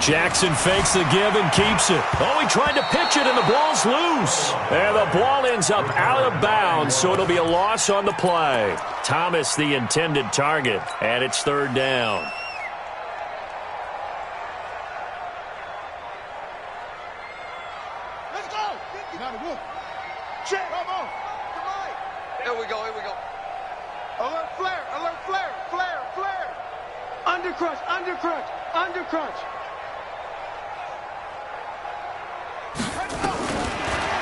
Jackson fakes the give and keeps it. Oh, he tried to pitch it, and the ball's loose. And the ball ends up out of bounds, so it'll be a loss on the play. Thomas, the intended target, and it's 3rd down. Let's go. Check. Come on. Here we go. Alert flare. Under crunch.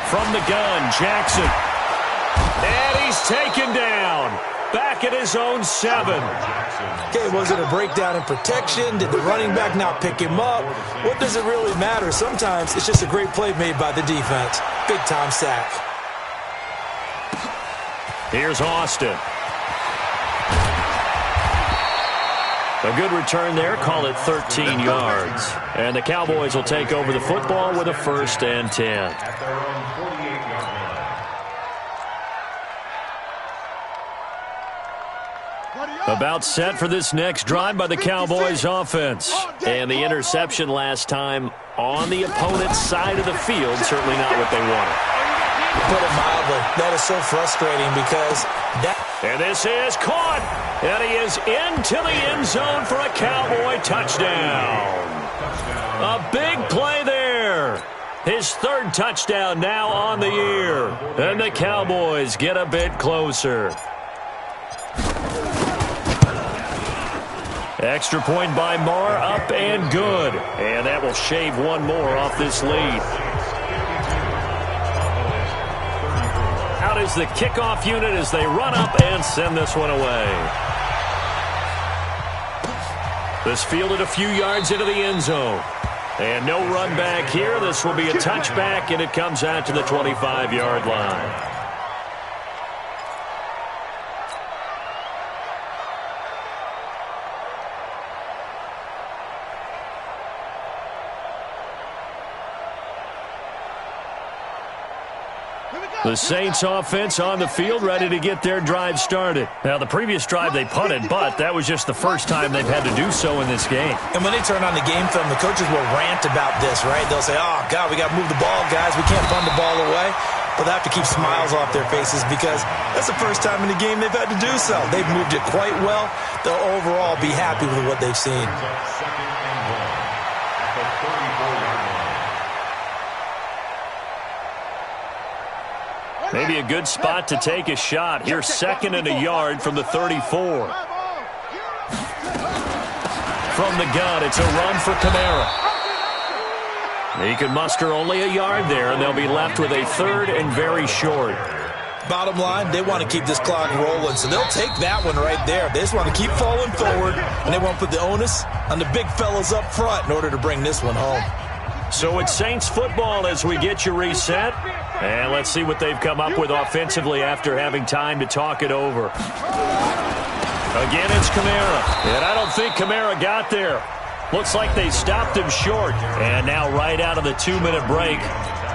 From the gun, Jackson. And he's taken down. Back at his own 7. Okay, was it a breakdown in protection? Did the running back not pick him up? What does it really matter? Sometimes it's just a great play made by the defense. Big-time sack. Here's Austin. A good return there. Call it 13 yards. And the Cowboys will take over the football with a 1st and 10. At their own 48-yard line. About set for this next drive by the Cowboys offense. And the interception last time on the opponent's side of the field. Certainly not what they wanted. Put it mildly, that is so frustrating because that... And this is caught. And he is into the end zone for a Cowboy touchdown. A big play there. His 3rd touchdown now on the year. And the Cowboys get a bit closer. Extra point by Marr, up and good. And that will shave one more off this lead. Out is the kickoff unit as they run up and send this one away. This fielded a few yards into the end zone. And no run back here. This will be a touchback, and it comes out to the 25-yard line. The Saints offense on the field, ready to get their drive started. Now, the previous drive they punted, but that was just the first time they've had to do so in this game. And when they turn on the game film, the coaches will rant about this, right? They'll say, oh, God, we got to move the ball, guys. We can't punt the ball away. But they have to keep smiles off their faces because that's the first time in the game they've had to do so. They've moved it quite well. They'll overall be happy with what they've seen. 2nd and 1 at the 34-yard line. Maybe a good spot to take a shot. Here's 2nd and a yard from the 34. From the gun, it's a run for Kamara. He can muster only a yard there, and they'll be left with a 3rd and very short. Bottom line, they want to keep this clock rolling, so they'll take that one right there. They just want to keep falling forward, and they want to put the onus on the big fellas up front in order to bring this one home. So it's Saints football as we get you reset. And let's see what they've come up with offensively after having time to talk it over. Again, it's Kamara. And I don't think Kamara got there. Looks like they stopped him short. And now right out of the 2-minute break,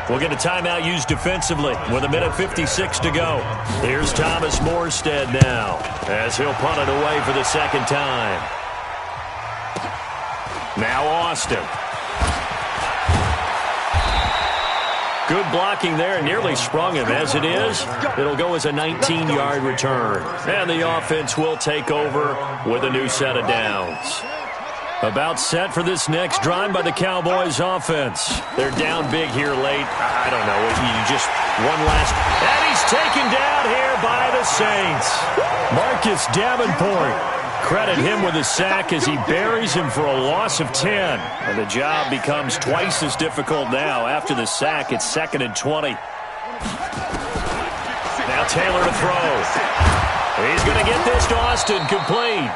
we'll get a timeout used defensively with 1:56 to go. Here's Thomas Morstead now as he'll punt it away for the 2nd time. Now Austin. Good blocking there, nearly sprung him. As it is, it'll go as a 19-yard return. And the offense will take over with a new set of downs. About set for this next drive by the Cowboys offense. They're down big here late. I don't know. You just one last. And he's taken down here by the Saints. Marcus Davenport. Credit him with a sack as he buries him for a loss of 10. And the job becomes twice as difficult now. After the sack, it's 2nd and 20. Now Taylor to throw. He's going to get this to Austin complete.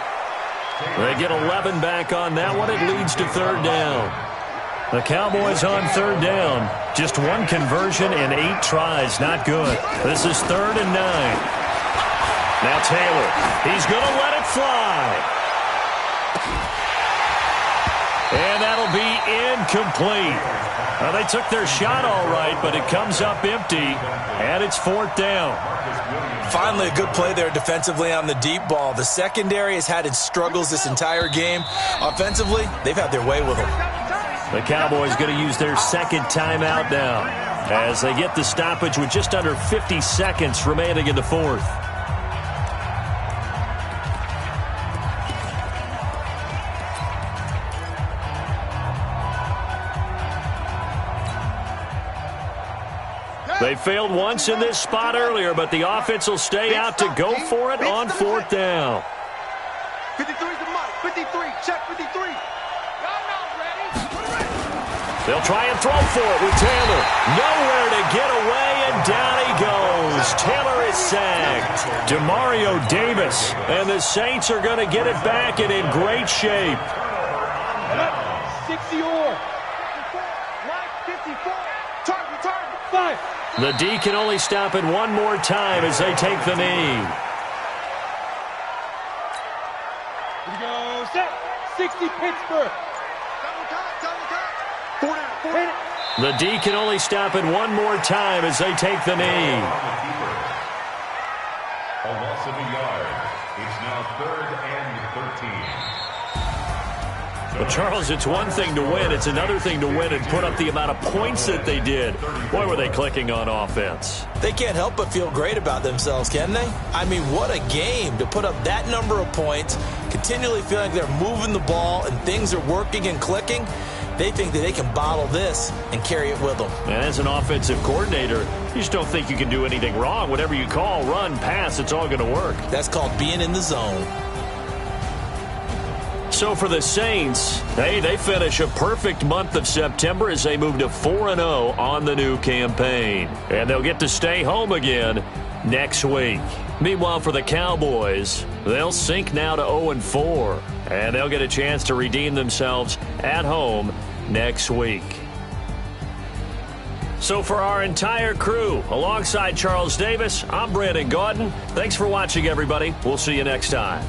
They get 11 back on that one. It leads to 3rd down. The Cowboys on 3rd down. Just one conversion in 8 tries. Not good. This is 3rd and 9. Now Taylor, he's going to let it fly. And that'll be incomplete. They took their shot all right, but it comes up empty, and it's 4th down. Finally, a good play there defensively on the deep ball. The secondary has had its struggles this entire game. Offensively, they've had their way with them. The Cowboys going to use their second timeout now as they get the stoppage with just under 50 seconds remaining in the 4th. They failed once in this spot earlier, but the offense will stay out to go for it on 4th down. 53 to Mike. 53. Check 53. They'll try and throw for it with Taylor. Nowhere to get away, and down he goes. Taylor is sacked. Demario Davis. And the Saints are going to get it back and in great shape. 60 or. Mike, 54. Target. 5. The D can only stop it one more time as they take the knee. Here we go. Set. 60 Pittsburgh. 40. The D can only stop it one more time as they take the knee. A loss of a yard. It's now 3rd and 13. But, Charles, it's one thing to win. It's another thing to win and put up the amount of points that they did. Boy, were they clicking on offense. They can't help but feel great about themselves, can they? I mean, what a game to put up that number of points, continually feeling like they're moving the ball and things are working and clicking. They think that they can bottle this and carry it with them. And as an offensive coordinator, you just don't think you can do anything wrong. Whatever you call, run, pass, it's all going to work. That's called being in the zone. So for the Saints, hey, they finish a perfect month of September as they move to 4-0 on the new campaign. And they'll get to stay home again next week. Meanwhile, for the Cowboys, they'll sink now to 0-4. And they'll get a chance to redeem themselves at home next week. So for our entire crew, alongside Charles Davis, I'm Brandon Gaudin. Thanks for watching, everybody. We'll see you next time.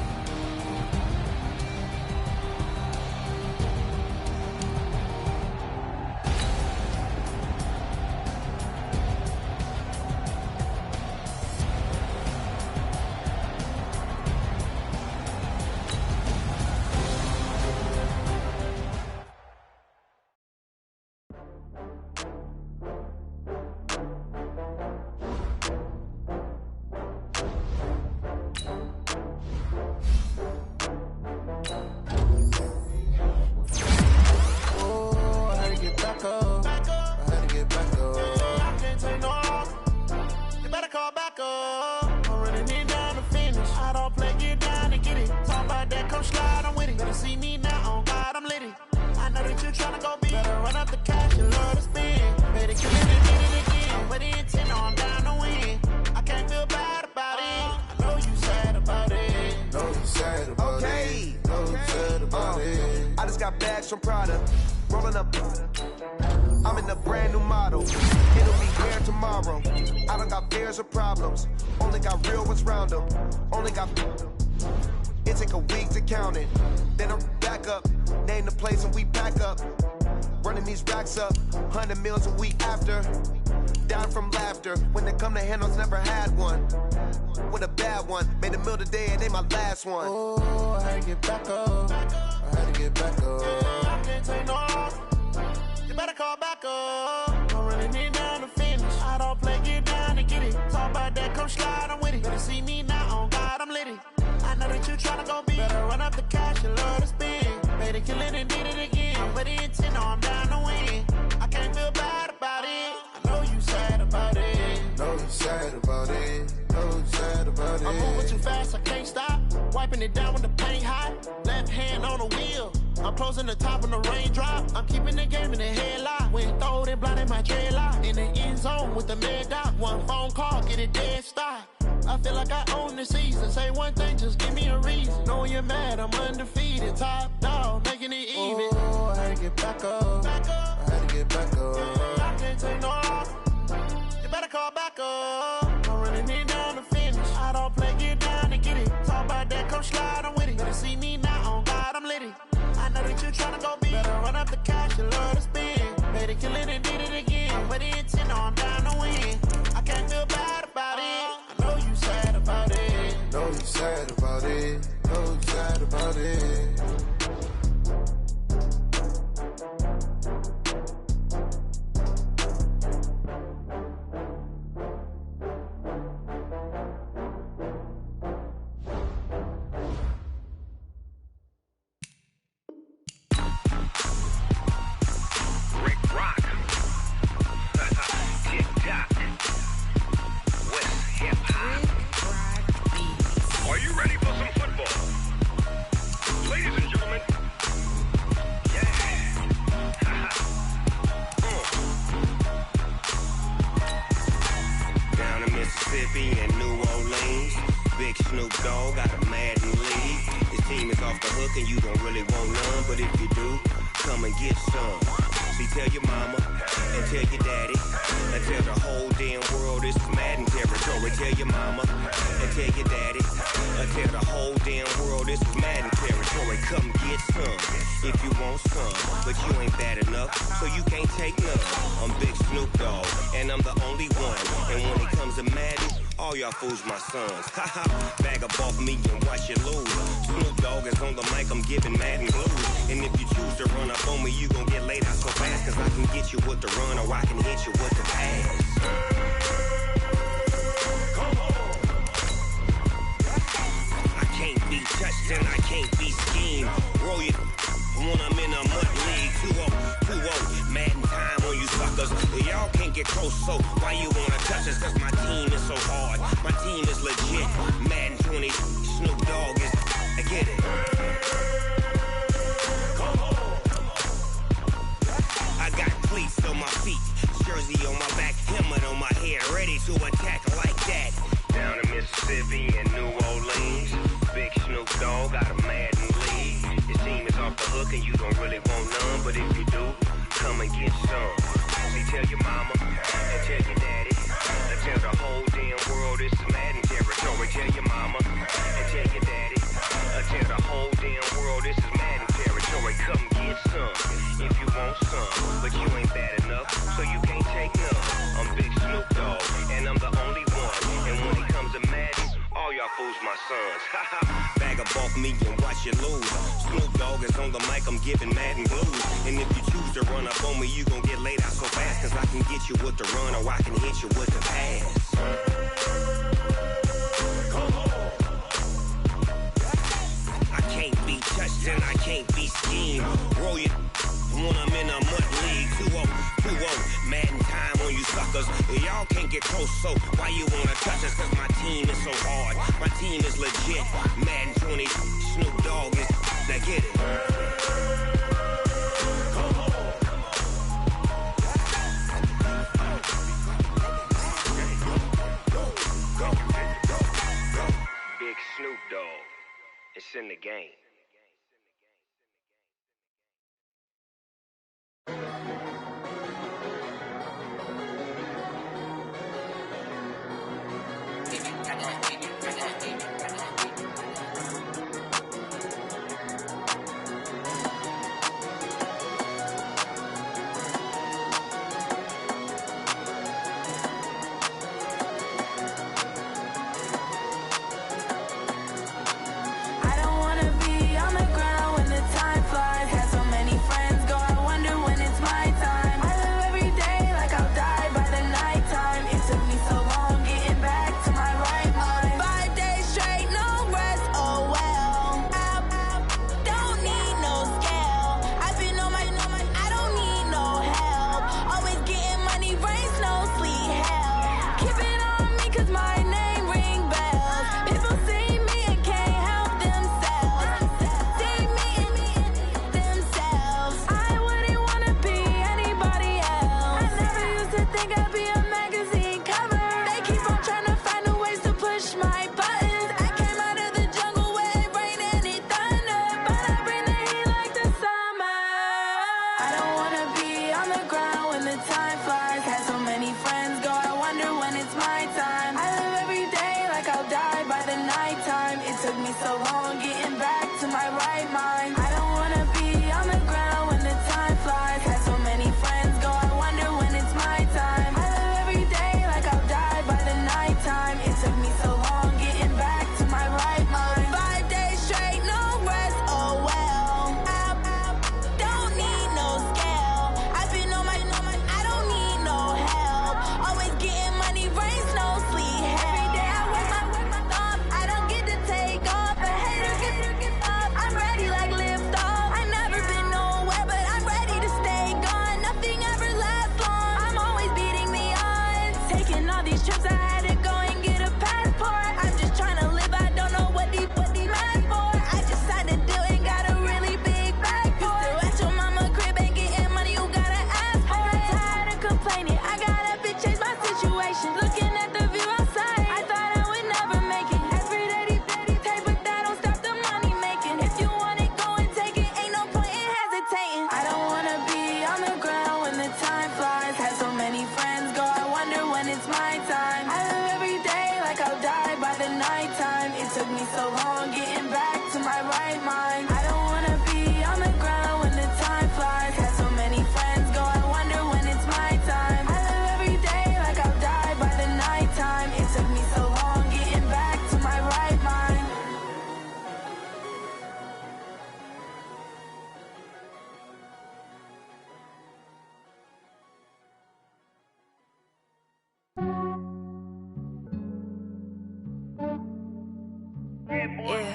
From Prada, rolling up. I'm in a brand new model. It'll be here tomorrow. I don't got fears or problems. Only got real ones round them. Only got. It take a week to count it. Then I'm back up. Name the place and we pack up. Running these racks up. 100 meals a week after. Down from laughter. When it come to handles, never had one. With a bad one. Made a meal today and they my last one. Oh, I had to get back up. I had to get back up. I can't take no off. You better call back up. I'm running it down to finish. I don't play, get down to get it. Talk about that, come slide, I'm with it. Better see me now, on God, I'm litty. I know that you tryna go big. Better run up the cash, you love to spend. Better kill it and did it again. I'm ready and 10, no, I'm down to win. I can't feel bad about it. I know you sad about it. Know you sad about it. Know you sad about it. I'm moving too fast, I can't stop. Wiping it down when the paint hot. Left hand on the wheel. I'm closing the top when the raindrop. I'm keeping the game in the headlock. When throwed and blinded my dreadlock. In the end zone with the mad dot. One phone call, get it dead stop. I feel like I own the season. Say one thing, just give me a reason. Knowing you're mad, I'm undefeated. Top dog, making it even. Oh, I had to get back up. I had to get back up. I can't take no off. You better call back up. I'm running it down to finish. I don't play, get down to get it. Talk about that, come slide, I'm with it. Better see me now, on God, I'm litty. I know that you tryna go big. Better run up the cash, you love to spend. started. Fools my sons. Haha, bag up off me and watch you lose. Snoop Dogg is on the mic, I'm giving Madden blues. And if you choose to run up on me, you gon' get laid out so fast. Cause I can get you with the run or I can hit you with the pass. Come on. I can't be touched and I can't be schemed. Roll you when I'm in a mud league. 2-0, 2-0, Madden time on you suckers. Y'all can't get close, so why you wanna touch us? Cause my team is so hard. My team is legit. Madden 20, Snoop Dogg is. I get it. Come on. I got cleats on my feet, jersey on my back, helmet on my head, ready to attack like that. Down in Mississippi and New Orleans, big Snoop Dogg got a Madden league. His team is off the hook and you don't really want none, but if you do, come and get some. See, tell your mama and tell your daddy. Tell the whole damn world it's Madden territory. Tell your mama and tell your daddy. Tell the whole damn world this is Madden territory. Come get some if you want some, but you ain't bad enough, so you can't take none. I'm Big Snoop Dogg, and I'm the only one. And when it comes to Madden, all y'all fools my sons. Bag up off me and watch you lose. Snoop Dogg is on the mic, I'm giving Madden blues. And if you choose to run up on me, you gon' get laid out so fast. Cause I can get you with the run or I can hit you with the pass. Come on. I can't be touched and I can't be schemed. Roll you when I'm in a mud league. 2-0, 2-0, Madden time on you suckers. Y'all can't get close, so why you wanna touch us? Cause my team is so hard. My team is legit. Madden 20, Snoop Dogg is. Now get it. Come on. Big Snoop Dogg. It's in the game. Took me so long getting back to my right mind. 5 days straight, no rest.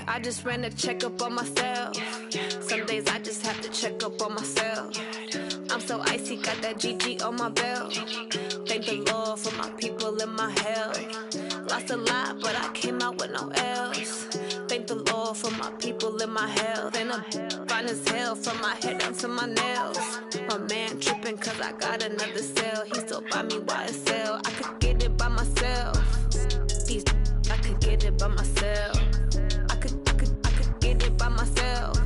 Yeah, I just ran a checkup on myself. Some days I just have to check up on myself. I'm so icy, got that GG on my belt. Thank the Lord for my people in my health. Lost a lot, but I came out with no L's. Thank the Lord for my people in my health. And I'm fine as hell from my head down to my nails. My man tripping cause I got another cell. He still buy me YSL. I could get it by myself. These I could get it by myself. I could get it by myself.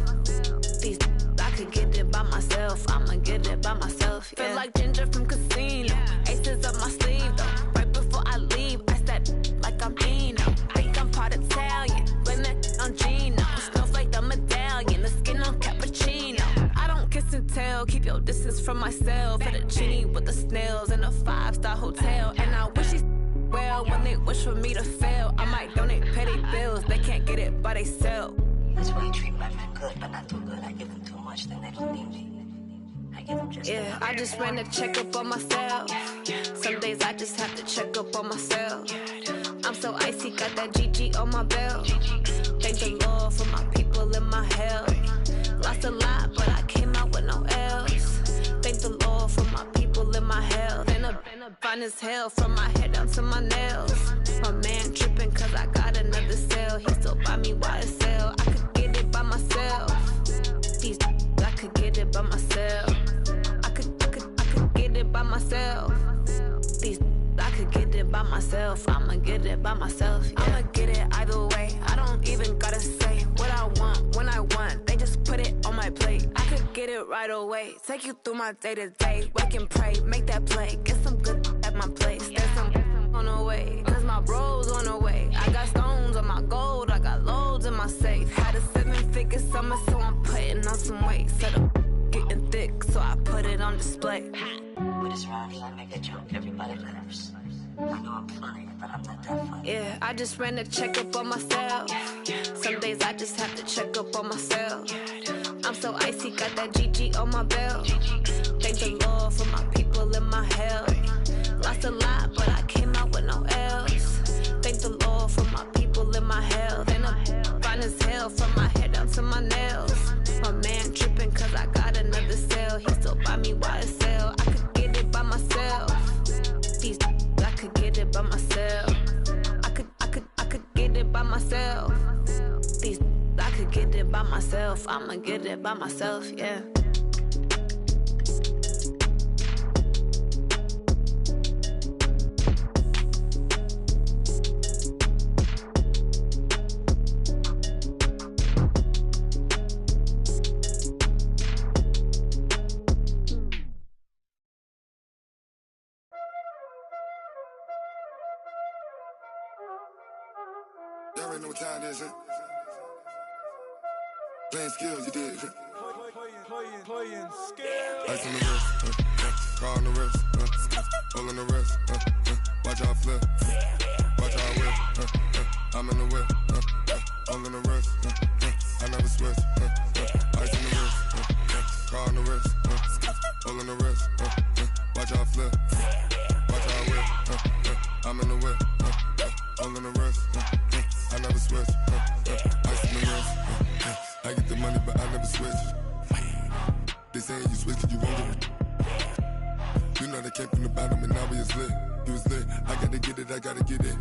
These I could get it by myself. I'ma get it by myself. Yeah. Feel like Ginger from Casino. Aces up my sleeve though. Right before I leave, I step like I'm Dino. Think I'm part Italian. Blame it on Gino. Snowflake the medallion. The skin on cappuccino. I don't kiss and tell. Keep your distance from myself. At a genie with the snails in a 5-star hotel. And I wish he's well when they wish for me to fail. I might donate petty bills. They can't get it by themselves. That's why you treat my men good, but not too good. I give them too much, then they don't need me. I give them just yeah, I just ran a checkup on myself. Some days I just have to check up on myself. I'm so icy, got that GG on my belt. Thank the Lord for my people in my health. Lost a lot, but I came out with no L's. Thank the Lord for my people in my health. And I'm fine as hell from my head down to my nails. My man tripping cause I got another cell. He still buy me YSL. I could get it by myself. These I could get it by myself. I could get it by myself. These I could get it by myself. I'ma get it by myself. Yeah. I'ma get it either way. I don't even gotta say what I want when I want. They just put it on my plate. I could get it right away. Take you through my day to day. Wake and pray, make that play. Get some good at my place. There's some on the way. Cause my bros on the way. I got stones on my gold. I got loads in my safe. Had a 7-figure summer, so I'm putting on some weight. Set up getting thick, so I put it on display. With this round here, I make a joke. Everybody laughs. I know I'm funny, but I'm not that funny. Yeah, I just ran a checkup on myself. Some days I just have to check up on myself. I'm so icy, got that GG on my belt. Thank the Lord for my people in my health. Lost a lot, but I came out with no L's. Thank the Lord for my people in my health. And I'm fine as hell from my head down to my nails. My man tripping cause I got another cell. He still buy me YSL. I could get it by myself. These I could get it by myself. I could get it by myself. These I could get it by myself. I'ma get it by myself, yeah. Y'all already know what time it is, huh? Playing skills, you did. Playing skills. Ice on the wrist, car on the wrist, hole in the wrist, watch how I flip, watch how I whip, I'm in the whip, hole in the wrist, I never switch, ice on the wrist, car on the wrist, hole in the wrist, watch how I flip, watch how I whip, I'm in the whip, hole in the wrist, I never switch, ice on the wrist, I get the money but I never switch. They saying you switch cause you won't get it. You know they came from the bottom and now we is lit. You was lit, I gotta get it, I gotta get it.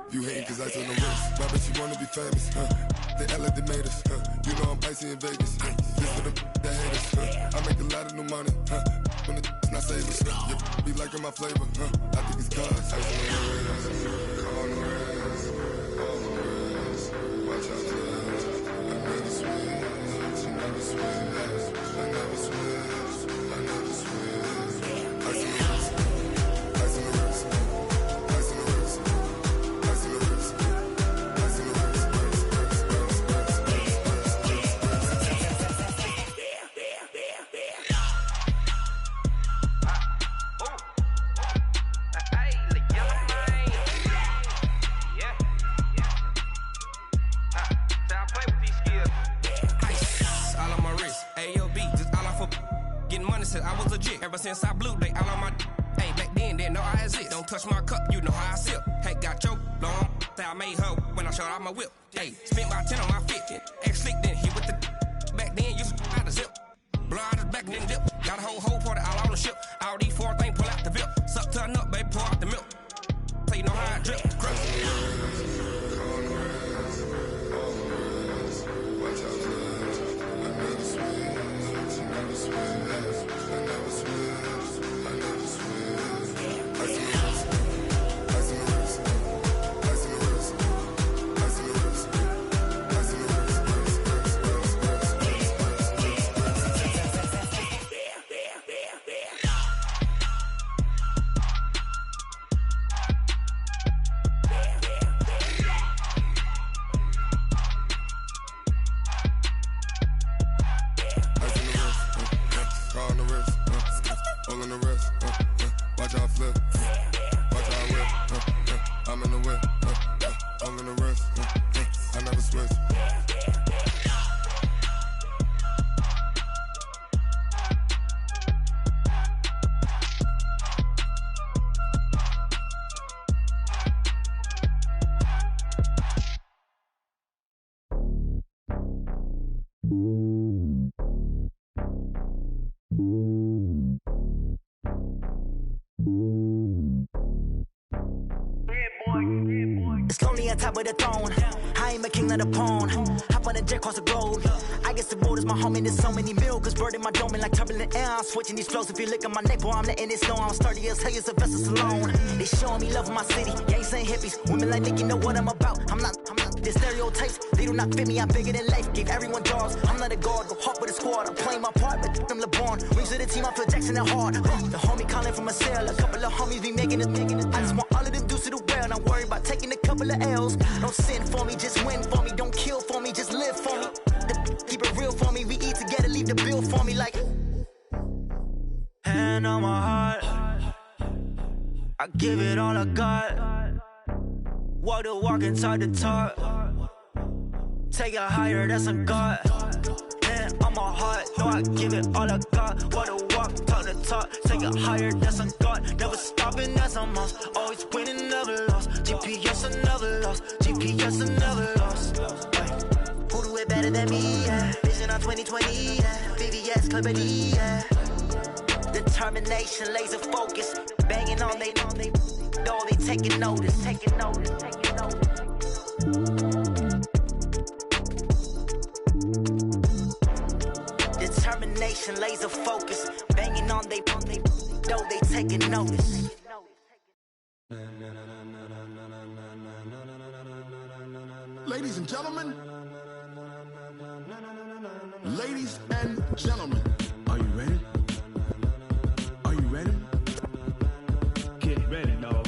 You hating cause ice on the wrist. Why bet you wanna be famous, They act like they made us, You know I'm icy in Vegas, This for the that hate us, I make a lot of new money, When it's not savers, You be liking my flavor, I think it's cause ice on the wrist, on the wrist, on the wrist. Watch out for this, I never switch, I never switch, I never switch, I never switch. Ice on the wrist, ice on the wrist, ice on the wrist, ice on the wrist, ice on the wrist, I was legit. Ever since I blew, they all on my. Hey, back then, didn't know I exist. Don't touch my cup, you know how I sip. Hey, got your long, I made her when I showed out my whip. Hey, spent about 10 on my 50. Ex slick, then hit with the back then, used to out the zip. Blow out his back and then dip. Got a whole party all on the ship. All these 4 things, pull out the VIP. Suck to a nut, baby, pour out the milk. So you know how I drip. It's lonely on top of the throne. I ain't a king of the pawn. Hop on a jet across the globe. I guess the road is my home and there's so many milkers bird in my dome and like turbulent air. I'm switching these flows. If you look at my neck, boy, I'm letting it snow. I'm sturdy as hell, a vessel alone. They showing me love in my city. Gangs ain't hippies. Women like Nick, you know what I'm about. I'm not the stereotypes. They do not fit me. I'm bigger than life. Gave everyone jobs. I'm not a guard. Go hard with a squad. I'm playing my part, but them LeBron. Rings to the team. I feel Jackson and hard. The homie calling from a cell. A couple of homies be making it. I just want all of them dudes to do well. Not worry about taking a couple of L's. Don't sin for me, just win for me. Don't kill for me, just live for me. Keep it real for me. We eat together, leave the bill for me like. Hand on my heart, I give it all I got. Walk the walk inside the talk. Take it higher, that's a God. Hand on my heart, no, I give it all I got. Walk the walk, talk the talk. Take it higher, that's a God. Never stopping, that's a must. Always winning, never lost. GPS, I never lost. GPS, I never lost. Who do it better than me? Yeah. Vision on 2020. Yeah. VVS, Clippity. Yeah. Determination, laser focus. Banging on they, no, they taking notice. Taking notice, taking notice. Determination, laser focus. Banging on they, no, they taking notice. Ladies and gentlemen, ladies and gentlemen, are you ready? Are you ready? Get ready, dog.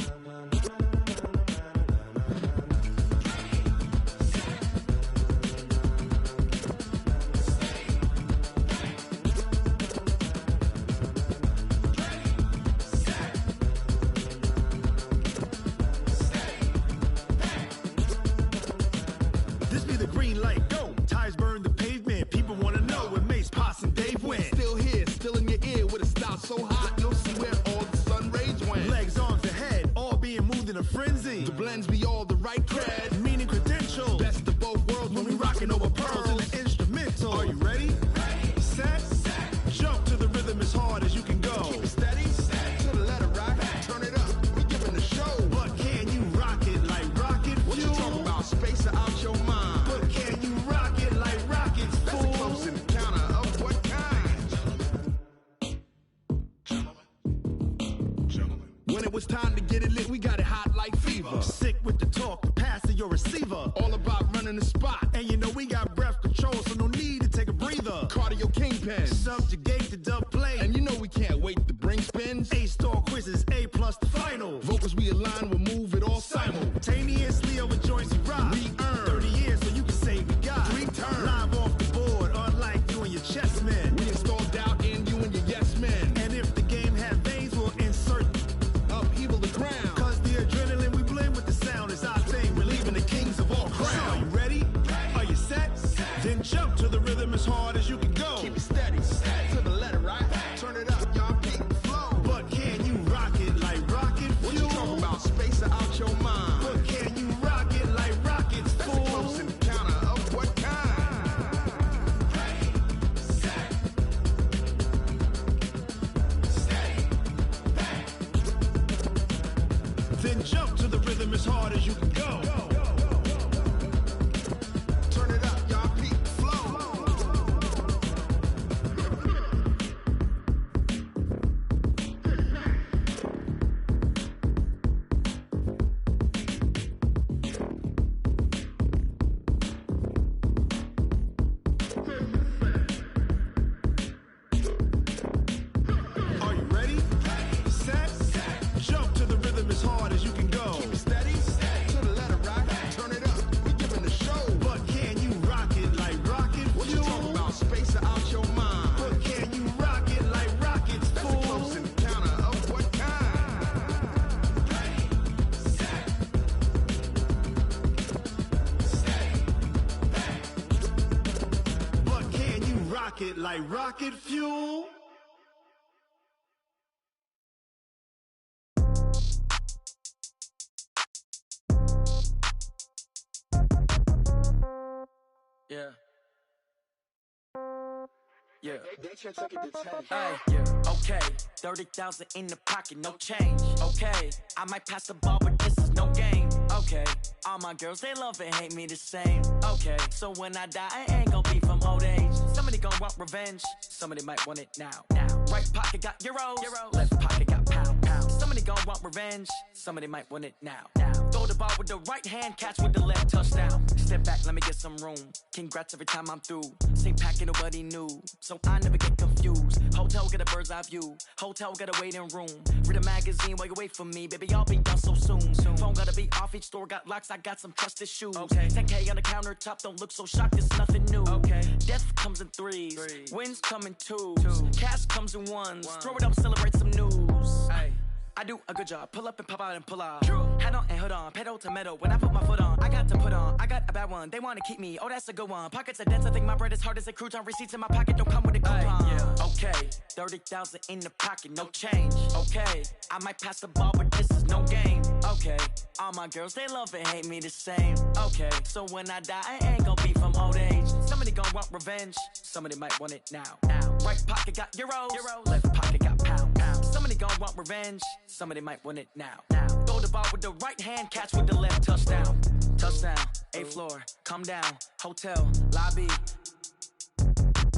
This be the green light, go. Tires burn the pavement. People wanna know where Mace, Potts, and Dave went. Still here, still in your ear with a style so hot, you'll see where all the sun rays went. Legs, arms, and head, all being moved in a frenzy. The blends be all the right cred, meaning credentials. Best of both worlds when we rockin' over pearls in the instrumental. Are you ready? Set, jump to the rhythm as hard as you can go. Keep it steady, to the letter right. Turn it up, we giving the show. But can you rock it like rocket fuel? What you talking about? Space out your mind. But can you rock it like rockets? That's a close encounter of what kind? Gentlemen. When it was time to get it lit, we got it hot like fever. Sick with the talk, pass to your receiver. All about running the spot. And you know we got breath control, so no need to take a breather. Cardio kingpin, subjugate the dub play. And you know we can't wait to bring spins. A-star quizzes, A+ the final. Vocals we align, we'll move it all simultaneously over joints we rock. We earn 30 years, so you can say we got 3 turns. Live off the board, unlike you and your chess men. We install doubt in you and your yes men. And if the game had veins, we'll insert upheaval the ground. Cause the adrenaline we blend with the sound is our thing. We're leaving the kings of all crowns. Are you ready? Are you set? Then jump to the rhythm as hard as you can go. Keep it steady, to the letter right. Turn it up, y'all peak the flow. But can you rock it like rocket fuel? What you talking about? Space out your mind. But can rocket like rocket fuel. Yeah. Yeah. Hey, yeah. Okay. 30,000 in the pocket, no change. Okay. I might pass the ball, but this is no game. Okay. All my girls, they love and hate me the same. Okay. So when I die, I ain't gonna be from old age. Somebody gonna want revenge. Somebody might want it now. Right pocket got euros. Left pocket got pound. Somebody gonna want revenge. Somebody might want it now. Throw the ball with the right hand, catch with the left, touchdown. Step back, let me get some room. Congrats every time I'm through. Same packet, nobody knew, so I never get confused. Hotel get a bird's eye view. Hotel get a waiting room. Read a magazine while you wait for me, baby. I'll be done so soon. Phone gotta be off. Each store got locks. I got some trusted shoes. Okay. 10K on the countertop. Don't look so shocked. It's nothing new. Okay. Death comes in threes. Wins come in twos. Cash comes in ones. Throw it up, celebrate some news. Hey. I do a good job, pull up and pop out and pull off. Hat on and hood on, pedal to metal. When I put my foot on, I got to put on. I got a bad one, they wanna keep me. Oh, that's a good one. Pockets are dense, I think my bread is hard as a crouton. Receipts in my pocket don't come with a coupon. Yeah. Okay, 30,000 in the pocket, no change. Okay, I might pass the ball, but this is no game. Okay, all my girls, they love and hate me the same. Okay, so when I die, I ain't gonna be from old age. Somebody gonna want revenge. Somebody might want it now. Right pocket got euros. Left pocket got pound. Somebody gonna want revenge. Somebody might want it now. Throw the ball with the right hand, catch with the left, touchdown. Touchdown, 8th floor, come down, hotel, lobby.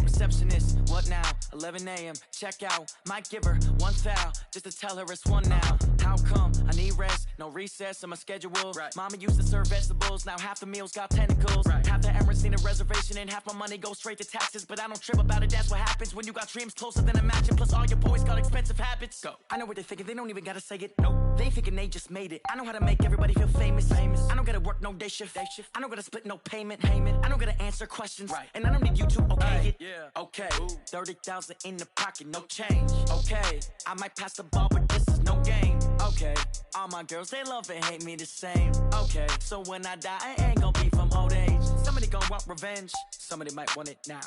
Receptionist, what now? 11 a.m., check out. Might give her one foul, just to tell her it's one now. How come? I need rest, no recess in my schedule. Mama used to serve vegetables, now half the meals got tentacles. Half the Emirates need a reservation and half my money goes straight to taxes. But I don't trip about it, that's what happens when you got dreams closer than a match. And plus all your boys got expensive habits. Go. I know what they're thinking, they don't even gotta say it. Nope. They thinking they just made it. I know how to make everybody feel famous. I don't gotta work no day shift. I don't gotta split no payment. I don't gotta answer questions. And I don't need you to okay it. Okay, 30,000 in the pocket, no change. Okay, I might pass the ball, but this is no game. Okay, all my girls, they love and hate me the same. Okay, so when I die, I ain't gonna be from old age. Somebody gonna want revenge. Somebody might want it now.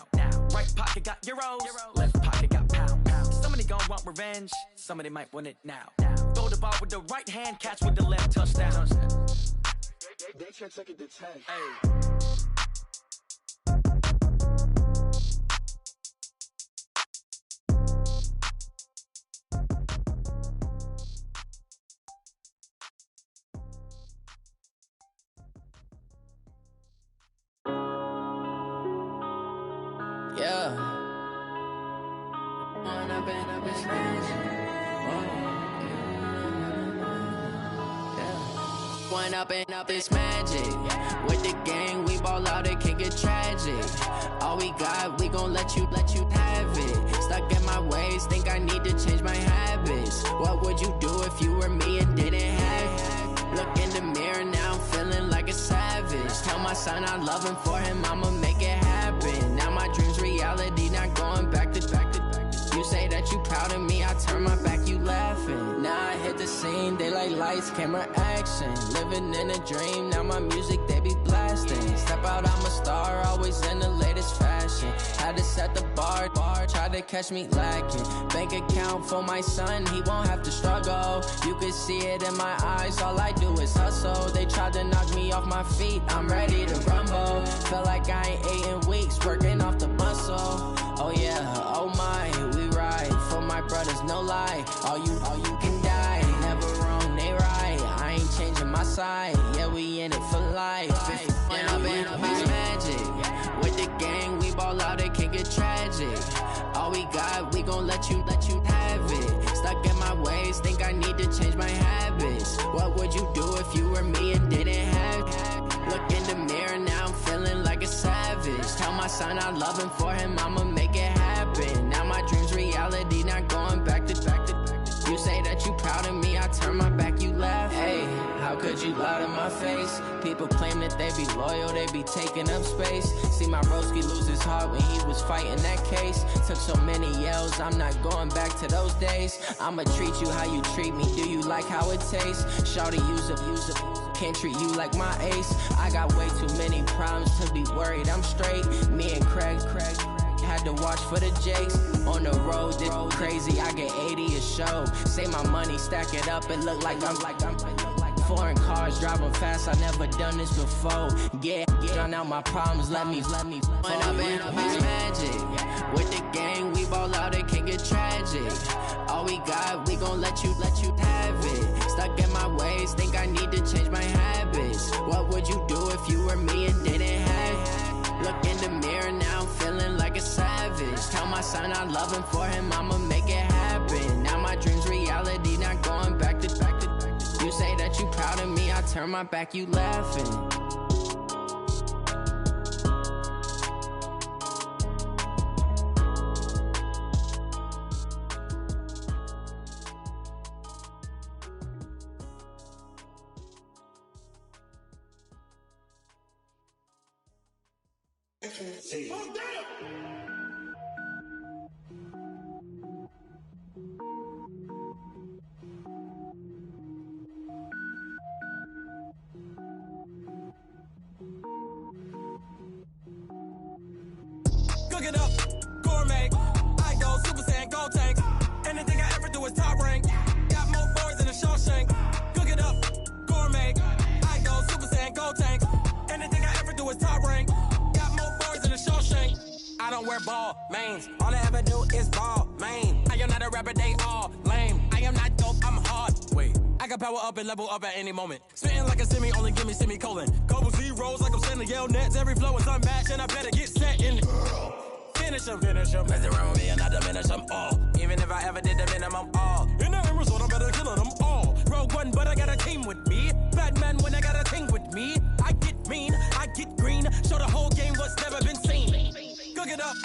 Right pocket got euros. Left pocket got pound. Somebody gonna want revenge. Somebody might want it now. Throw the ball with the right hand, catch with the left, touchdown. They check second to 10. Hey. Yeah. One up and up is magic. With the gang, we ball out, it can get tragic. All we got, we gon' let you have it. Stuck in my ways, think I need to change my habits. What would you do if you were me and didn't have it? Look in the mirror, now I'm feeling like a savage. Tell my son I love him, for him I'ma make it happen. Now my dream's reality, not going back to. You say that you proud of me, I turn my back, you laughing. Now I hit the scene, they like lights, camera, action. Living in a dream, now my music, they be blasting. Step out, I'm a star, always in the latest fashion. Had to set the bar, try to catch me lacking. Bank account for my son, he won't have to struggle. You can see it in my eyes, all I do is hustle. They tried to knock me off my feet, I'm ready to rumble. Feel like I ain't ate in weeks, working off the muscle. Oh yeah, oh my, we ride for my brothers, no lie. All you can die, never wrong, they right. I ain't changing my side, yeah, we in it for life. When up and up is magic. With the gang, we ball out, it can get tragic. All we got, we gon' let you have it. Stuck in my ways, think I need to change my habits. What would you do if you were me and didn't have it? Look in the mirror, now I'm feeling like a savage. Tell my son I love him, for him I'ma make it happen. Now my dream's reality, not going back to. You say that you proud of me, I turn my back, you laugh. Hey, how could you lie to my face? People claim that they be loyal, they be taking up space. See my broski lose his heart when he was fighting that case. Took so many yells, I'm not going back to those days. I'ma treat you how you treat me, do you like how it tastes? Shawty, use up, can't treat you like my ace. I got way too many problems to be worried, I'm straight. Me and Craig had to watch for the Jakes. On the road, this crazy, I get 80 a show. Say my money, stack it up, it look like I'm foreign cars, driving fast, I never done this before. Get drown out my problems, let me When I been up is magic. With the gang, we ball out, it can get tragic. All we got, we gon' let you have it. Stuck in my ways, think I need to change my habits. What would you do if you were me and didn't have it? Look in the mirror, now I'm feeling like a savage. Tell my son I love him, for him I'ma make it happen. Now my dream's reality, not going back to You say that you proud of me, I turn my back, you laughing. Cook it up, gourmet. I go Super Saiyan, gold tank. Anything I ever do is top rank. Got more boys than a Shawshank. Cook it up, gourmet. I go Super Saiyan, gold tank. Anything I ever do is top rank. Got more boys than a Shawshank. I don't wear ball mains. All I ever do is ball main. I am not a rapper, they all lame. I am not dope, I'm hard. Wait, I can power up and level up at any moment. Spitting like a semi, only give me semicolon. Couple zeros like I'm sending yell nets. Every flow is unmatched and I better get set in. Finish them. Mess around with me and I diminish them all. Even if I ever did the minimum all. In the end result, I better kill them all. Rogue One, but I got a team with me. Batman when I got a thing with me. I get mean, I get green. Show the whole game what's never been seen. Cook it up,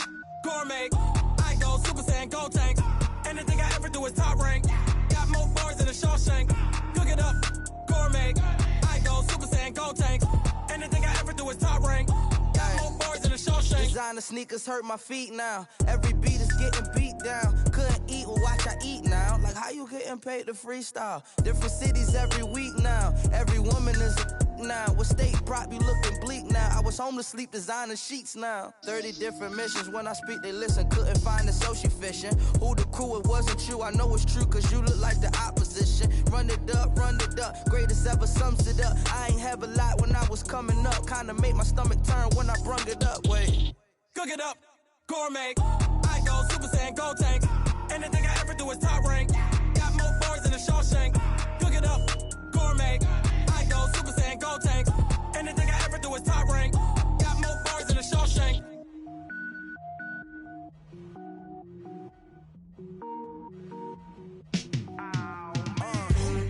gourmet. I go Super Saiyan, gold tank. Anything I ever do is top rank. Got more bars than a Shawshank. Cook it up, gourmet. I go Super Saiyan, gold tank. Anything I ever do is top rank. Got more bars than a Shawshank. Designer sneakers hurt my feet now. Every beat is getting beat down. Couldn't eat, well watch I eat now. Like how you getting paid to freestyle? Different cities every week now. Every woman is a now. What state prop you looking bleak now? I was home to sleep, designer sheets now. 30 different missions, when I speak they listen. Couldn't find it, so she fishing. Who the crew, it wasn't you. I know it's true, cause you look like the opposition. Run it up, greatest ever sums it up. I ain't have a lot when I was coming up. Kinda made my stomach turn when I brung it up. Wait. Cook it up, gourmet. I go Super Saiyan, gold tank. Anything I ever do is top rank. Got more bars than a Shawshank. Cook it up, gourmet. I go Super Saiyan, gold tank. Anything I ever do is top rank. Got more bars than a Shawshank.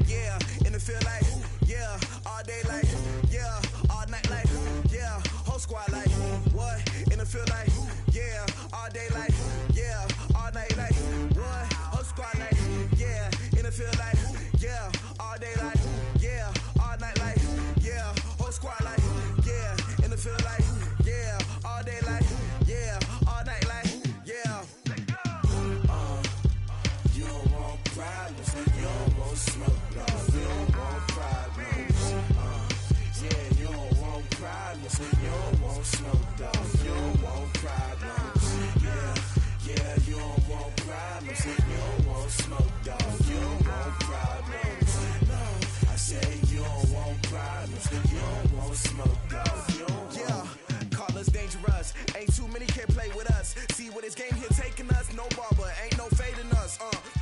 Yeah, in the field like, yeah, all day like, yeah, all night like, yeah, whole squad like, what? In the field like, yeah, all day like, yeah, all night like, what? Whole squad like, yeah, in the field like, yeah, all day like, yeah, all night like, yeah, whole squad like, yeah, in the field like, yeah, all day like, yeah, all night like, yeah. You don't want problems, you don't want smoke, no, you don't want problems. Yeah, you don't want problems, you don't want smoke, dog, you don't want problems. Yeah, you don't want problems, you don't want smoke, dog, you don't want problems. No, I say you don't want problems, you don't want smoke, dog, you don't want. Yeah, call us dangerous, ain't too many can play with us. See where this game here taking us, no barber, ain't no fading us.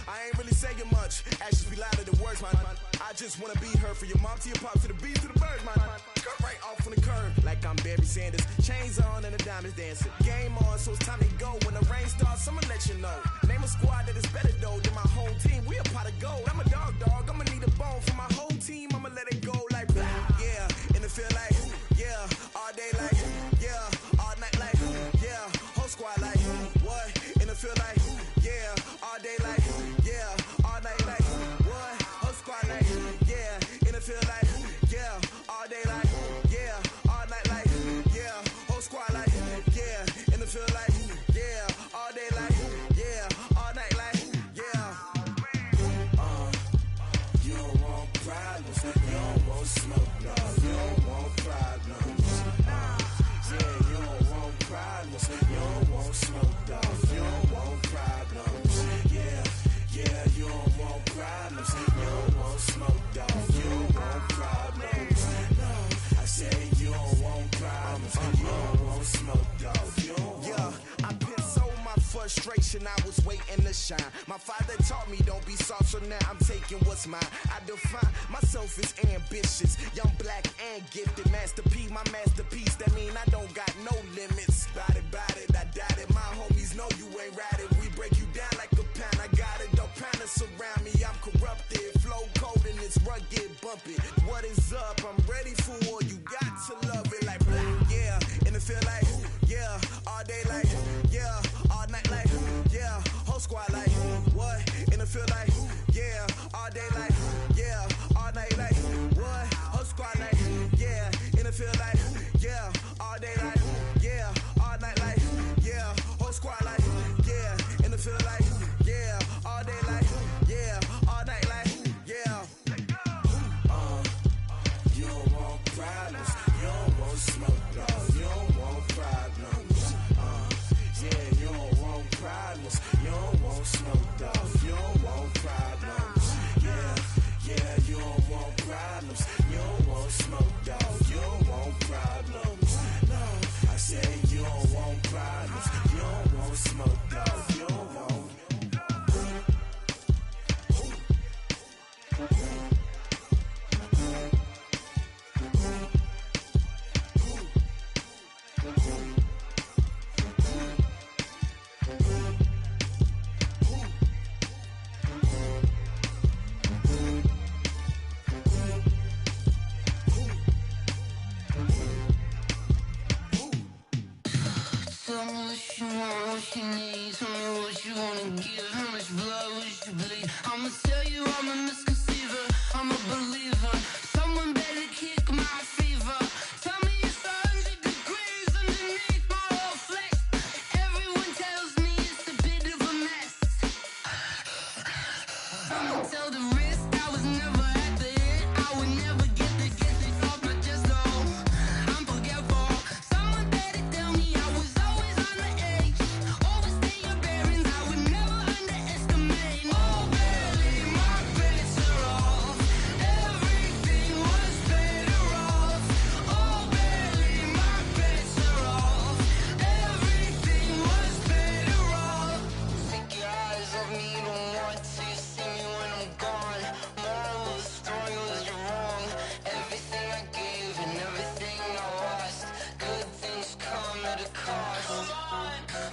I ain't really saying much, actions be louder than words, man. I just wanna be heard from your mom to your pop to the beat to the birds, man. Cut right off on the curb, like I'm Barry Sanders. Chains on and the diamonds dancing. Game on, so it's time to go. When the rain starts, I'ma let you know. Name a squad that is better though than my whole team. We a pot of gold. I'm a dog, I'ma need a bone for my whole team. I'ma let it go like, yeah, in the field like, yeah, all day like, yeah, all night like, yeah, whole squad like, what? In the field like, yeah, all day like, yeah, all night like, what? Whole squad like, yeah, in the field like, yeah, all day like, yeah, all night like, yeah, whole squad like, yeah, in the field like, yeah, all day like, yeah, all night like. frustration, I was waiting to shine. My father taught me don't be soft, so now I'm taking what's mine. I define myself as ambitious, young, black, and gifted. Master P, my masterpiece, that mean I don't got no limits. Bout it, I doubt it. My homies know you ain't ratted. We break you down like a pound. I got it, don't panic surround me. I'm corrupted, flow cold and it's rugged, bumpy. What is up? I'm ready for war. You got to love it like black, yeah. And it feel like, yeah. All day like, yeah. All night like, yeah. Whole squad like, what? And it feel like, yeah. All day like, yeah. All night like, what? Whole squad like, yeah. And it feel like, yeah. All day like, yeah. All night like, yeah. Whole squad like, yeah. And it feel like, yeah. All day like, yeah. All night like, yeah. You don't want problems. You don't want smoke, no. You don't want problems. Yeah, you don't want problems. You don't want smoke, dog. You don't want problems. Yeah, you don't want problems. You don't want smoke, dog. You don't want problems. No, I said you don't want problems. You don't want smoke, dog. You don't want. Tell me what you want, what you need. Tell me what you wanna give. How much blood would you bleed? I'ma tell you I'm a misconceiver. I'm a believer. Someone better kick my fever. Tell me it's 100 degrees underneath my whole flesh. Everyone tells me it's a bit of a mess. I'ma tell the risk I was never at the hit. I would never get it off my chest though. I'm forgetful. Someone better tell me I was always on the edge. Overstay your bearings, I would never underestimate. Oh, barely, my bets are off. Everything was better off. Oh, barely, my bets are off. Everything was better off. Take your eyes off me, you don't want to see me when I'm gone. Moral of the story was you're wrong. Everything I gave and everything I lost. Good things come at a cost.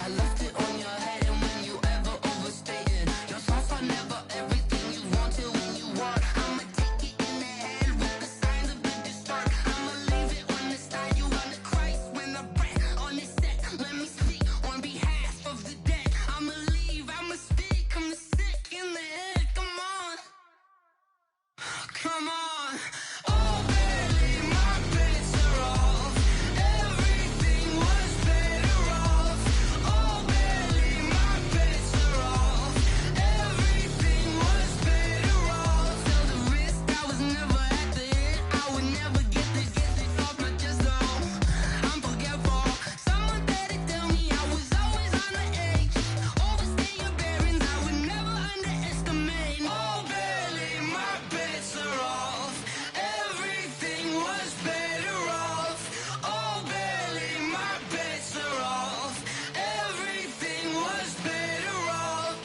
I left it on your head, and when you ever overstated, your thoughts are never everything you wanted when you want. I'ma take it in the head with the signs of the distort. I'ma leave it on the side. You on the Christ when I breath on this set. Let me speak on behalf of the dead. I'ma leave, I'ma speak. I'm sick in the head. Come on, come on. Oh, barely, my bets are off. Everything was better off. Oh, barely, my bets are off. Everything was better off. Tell the risk I was never at the hit. I would never get it off my chest though. I'm forgetful. Someone better tell me I was always on the edge. Overstay your bearings, I would never underestimate. Oh, barely, my bets are off. Everything was better off. Oh, barely, my bets are off. Everything was better off.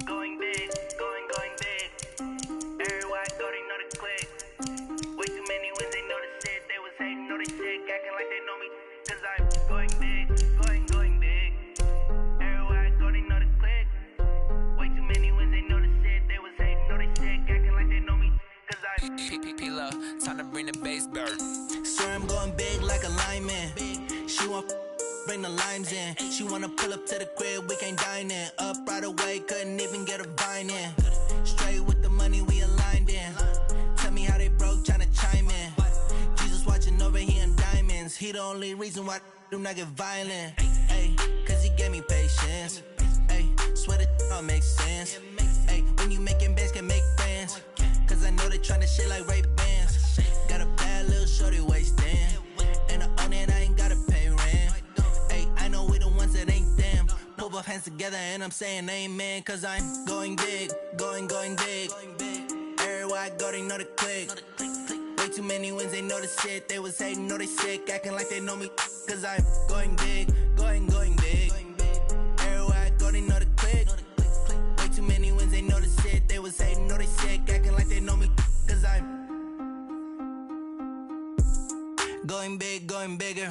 Going big, going big. Everywhere I go, they know the click. Way too many wins, they know the shit. They was hating, know they sick, acting like they know me. Cause I'm going big, going big. Everywhere I go, they know the click. Way too many wins, they know the shit. They was hating, know they sick, acting like they know me. Cause I'm P-Lo, time to bring the bass bird. Swear I'm going big like a lineman. She want bring the limes in. She wanna pull up to the crib, we can't dine in. Up right away, couldn't even get a vine in. Straight with the money we aligned in. Tell me how they broke, tryna chime in. Jesus watching over here in diamonds. He the only reason why I do not get violent. Ay, cause he gave me patience. Ay, swear that all makes sense. Ay, when you making bands, can make friends. Cause I know they tryna shit like Ray-Bans. Got a bad little shorty wasting. And I own it, I ain't gotta pay rent. Ay, I know we the ones that ain't them. Pull both hands together and I'm saying amen. Cause I'm going big, going big. Everywhere I go, they know the click. Way too many wins, they know the shit. They was hating, know they sick, acting like they know me. Cause I'm going big, going big. Everywhere I go, they know the click. Way too many wins, they know the shit. They was hating, know they sick, acting like they know me. Cause I'm going big, going bigger.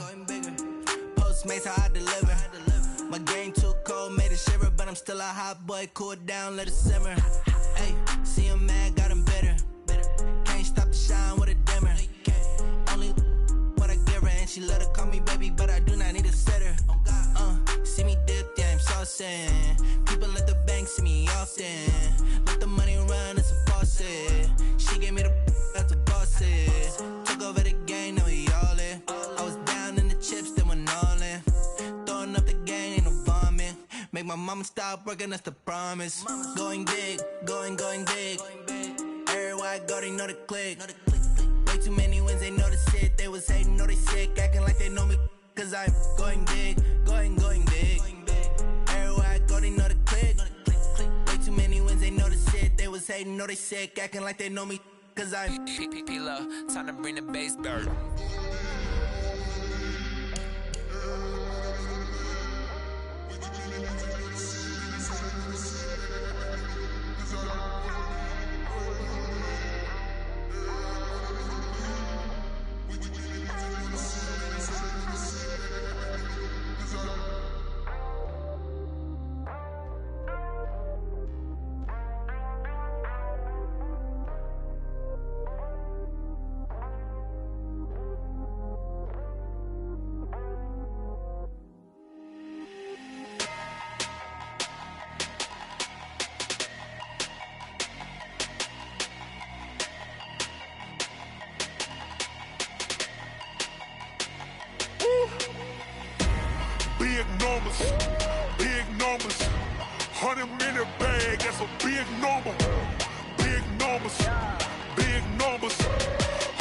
Postmates, how I deliver. My game too cold, made it shiver. But I'm still a hot boy, cool it down, let it simmer. Hey, see him mad, got him bitter. Can't stop the shine with a dimmer. Only what I give her, and she let her call me baby, but I do not need a sitter. See me dip, yeah, I'm saucing. People at the bank see me often. Let the money run, it's a faucet. She gave me the that's a boss it. Took over the game, now we all in. I was down in the chips, then went all in. Throwing up the gang, ain't no vomit. Make my mama stop working, that's the promise. Going big, going big. Everywhere I go, they know the click. Way too many wins, they know the shit. They was hating, know they sick, acting like they know me. Cause I'm going big, going big. Everywhere I go, they know the click. Way too many wins, they know the shit. They was hating, know they sick, acting like they know me. Cause I'm P-P-P-Love, time to bring the bass dirt. Big numbers, 100-minute bag, that's a big number. Big numbers,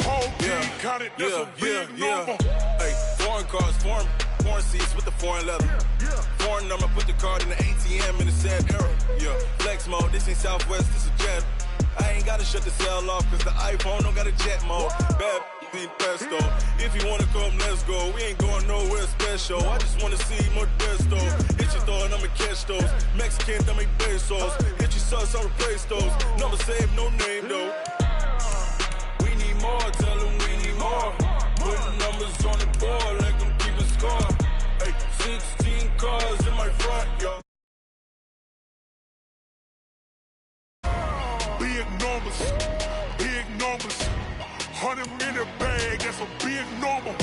whole team counted, that's a big number. Hey, foreign cars, foreign seats with the foreign leather. Foreign number, put the card in the ATM in the sad era. Yeah, flex mode, this ain't Southwest, this is jet. I ain't gotta shut the cell off, cause the iPhone don't got a jet mode. Bad ain't pesto. If you wanna come, let's go. We ain't going nowhere special. I just wanna see more desto. Hit your thought, I'ma catch those. Mexican, that make pesos. Hit your sus, I'll replace those. Number save, no name though. We need more, tell them we need more. Putting numbers on the board, like them keep a score. Hey, 16 cars in my front, y'all. Big numbers, 100-minute bag, that's a big number.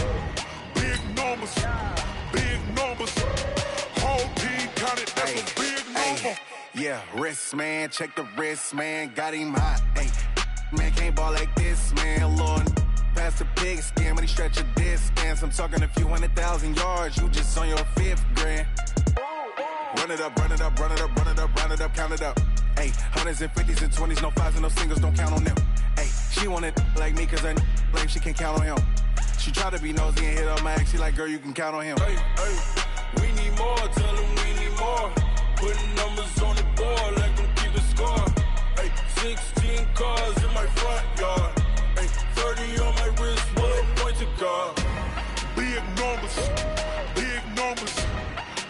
Big numbers, whole team counted, that's a big number. Yeah, wrist man, check the wrist man, got him hot. Hey, man can't ball like this, man. Lord, past the pig skin, but he stretch a distance. I'm talking a few 100,000 yards, you just on your 5th grand. Run it up, count it up. Hey, 100s and 50s and 20s, no 5s and no singles, don't count on them. Hey, she want it like me, cause her like she can count on him. She try to be nosy and hit on my ex, she like, girl, you can count on him. Hey, we need more, tell them we need more. Putting numbers on the board, like them keep a score. Hey, 16 cars in my front yard. Hey, 30 on my wrist, one pointed car. Big numbers,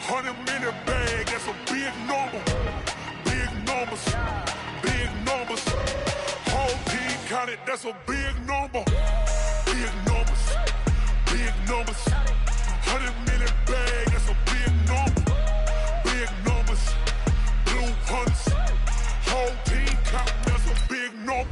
100-minute bag, that's a big number. Big numbers, whole team counted, that's a big number. Big numbers, 100-minute bag, that's a big number. Big numbers, blue hunts, whole team counting, that's a big number.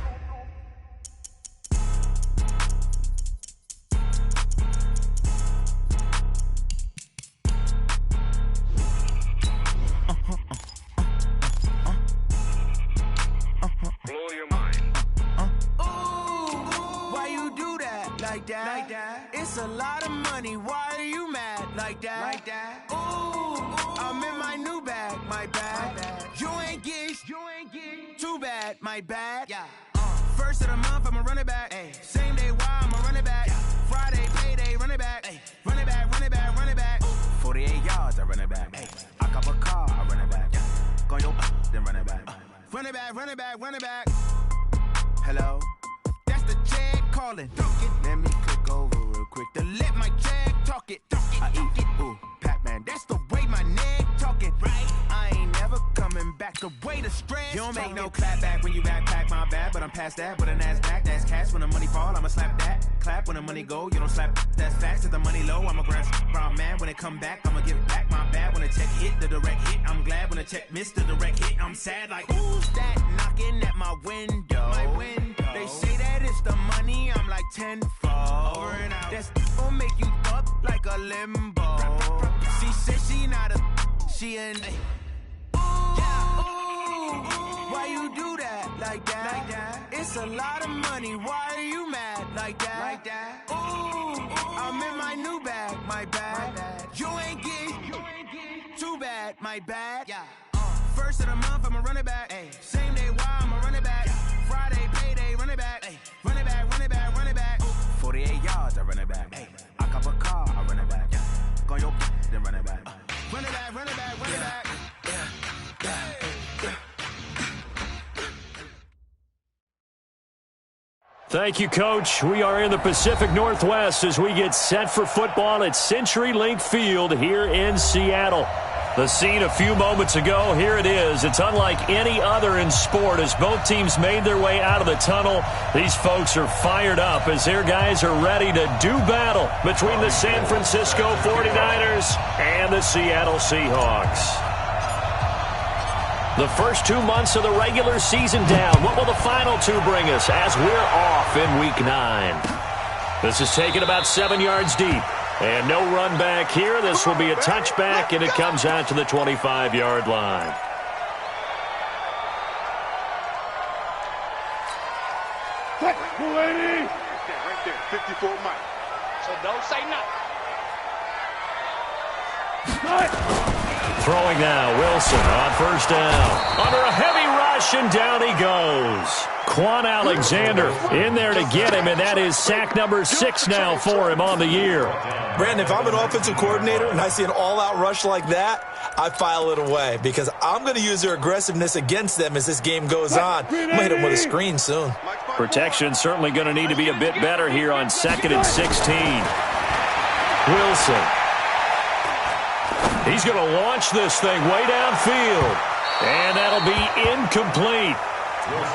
Blow your mind. Why you do that? Like that? It's a lot of money. Why are you mad? Like that? Ooh, I'm in my new bag. My bad. You ain't getting too bad. My bad. Yeah. First of the month, I'ma run it back. Ay. Same day, why I'ma run it back. Yeah. Friday, payday, run it back. Ay. Run it back. 48 yards, I run it back. Ay. I cop a car, I run it back. Yeah. Go your then run it back. Run it back. Hello? That's the check. calling. Let me click over real quick to let my jag talk it. I eat, ooh, Pac-Man, that's the way my neck talking. Right, I ain't never coming back the way the stress. You don't make no clap back when you backpack, my bad, but I'm past that with a NASDAQ. That's cash when the money fall, I'ma slap that. Clap when the money go, you don't slap. That's facts. If the money low, I'ma grab brown man. When it come back, I'ma give it back. My bad when the check hit, the direct hit. I'm glad when the check missed the direct hit. I'm sad like, who's that knocking at my window? My window. They say that it's the money, I'm like tenfold. Over and out. That's gon' make you up like a limbo. She said she not a, she an. Why you do that like that? Like that? It's a lot of money. Why are you mad like that? Like that? Ooh, I'm in my new bag, my bad. You ain't getting too bad, my bad. Yeah. First of the month, I'ma run it back. Ay. Same day, why I'ma run it back. Friday, payday, run it back. Ay. Run it back, run it back, run it back. 48 yards, I run it back. Ay. I cop a car, I run it back. Go your then run it back. Run it back, run it back, run it back. Thank you, Coach. We are in the Pacific Northwest as we get set for football at CenturyLink Field here in Seattle. The scene a few moments ago, here it is. It's unlike any other in sport as both teams made their way out of the tunnel. These folks are fired up as their guys are ready to do battle between the San Francisco 49ers and the Seattle Seahawks. The first 2 months of the regular season down. What will the final two bring us as we're off in Week 9? This is taken about 7 yards deep. And no run back here. This will be a touchback, and it comes out to the 25-yard line. Right there, 54 miles. So don't say nothing. Throwing now, Wilson on first down. Under a heavy rush, and down he goes. Quan Alexander in there to get him, and that is sack number 6 now for him on the year. Brandon, if I'm an offensive coordinator and I see an all-out rush like that, I file it away because I'm going to use their aggressiveness against them as this game goes on. I'm going to hit them with a screen soon. Protection certainly going to need to be a bit better here on 2nd and 16. Wilson. He's going to launch this thing way downfield. And that'll be incomplete.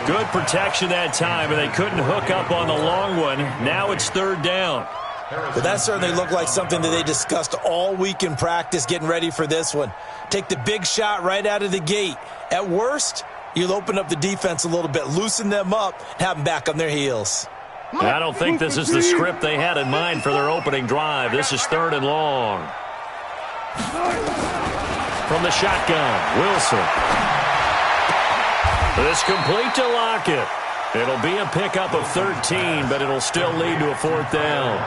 Good protection that time, and they couldn't hook up on the long one. Now it's 3rd down. But that certainly looked like something that they discussed all week in practice getting ready for this one. Take the big shot right out of the gate. At worst, you'll open up the defense a little bit, loosen them up, have them back on their heels. I don't think this is the script they had in mind for their opening drive. This is 3rd and long. From the shotgun, Wilson. This complete to Lockett. It'll be a pickup of 13, but it'll still lead to a 4th down.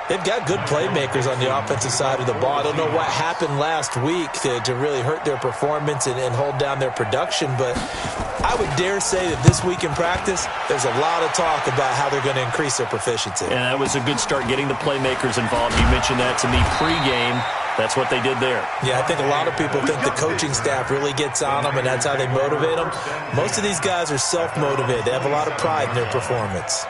They've got good playmakers on the offensive side of the ball. I don't know what happened last week to really hurt their performance and hold down their production, but I would dare say that this week in practice, there's a lot of talk about how they're going to increase their proficiency. And that was a good start getting the playmakers involved. You mentioned that to me pregame. That's what they did there. Yeah, I think a lot of people think the coaching staff really gets on them, and that's how they motivate them. Most of these guys are self-motivated. They have a lot of pride in their performance.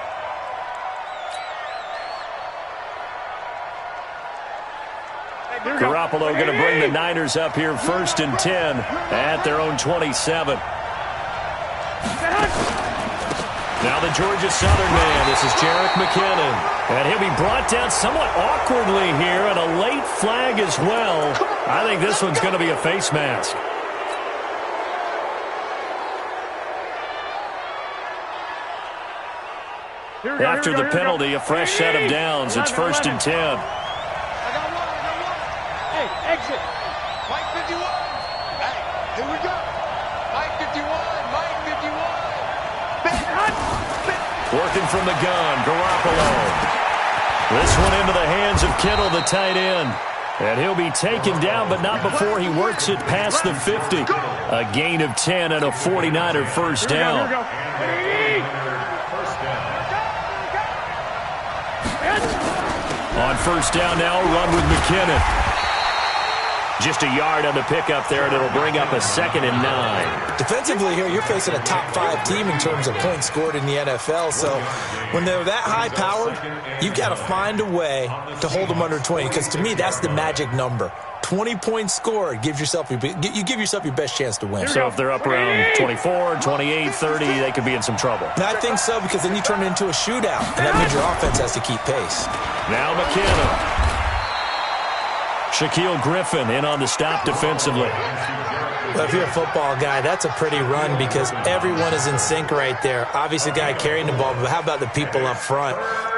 Garoppolo going to bring the Niners up here 1st and 10 at their own 27. Now the Georgia Southern man. This is Jerick McKinnon. And he'll be brought down somewhat awkwardly here, and a late flag as well. I think this one's going to be a face mask. After the penalty, a fresh set of downs. It's 1st and 10. Hey, exit. Mike 51. Hey, here we go. Mike 51. Mike 51. Working from the gun, Garoppolo. This one into the hands of Kittle, the tight end. And he'll be taken down, but not before he works it past the 50. A gain of 10 and a 49er first down. On first down now, run with McKinnon. Just a yard on the pickup there, and it'll bring up a 2nd and 9. Defensively here, you're facing a top 5 team in terms of points scored in the NFL. So when they're that high-powered, you've got to find a way to hold them under 20. Because to me, that's the magic number. 20 points scored gives yourself you give yourself your best chance to win. So if they're up around 24, 28, 30, they could be in some trouble. And I think so, because then you turn it into a shootout, and that means your offense has to keep pace. Now McKinnon. Shaquille Griffin in on the stop defensively. Well, if you're a football guy, that's a pretty run because everyone is in sync right there. Obviously, the guy carrying the ball, but how about the people up front?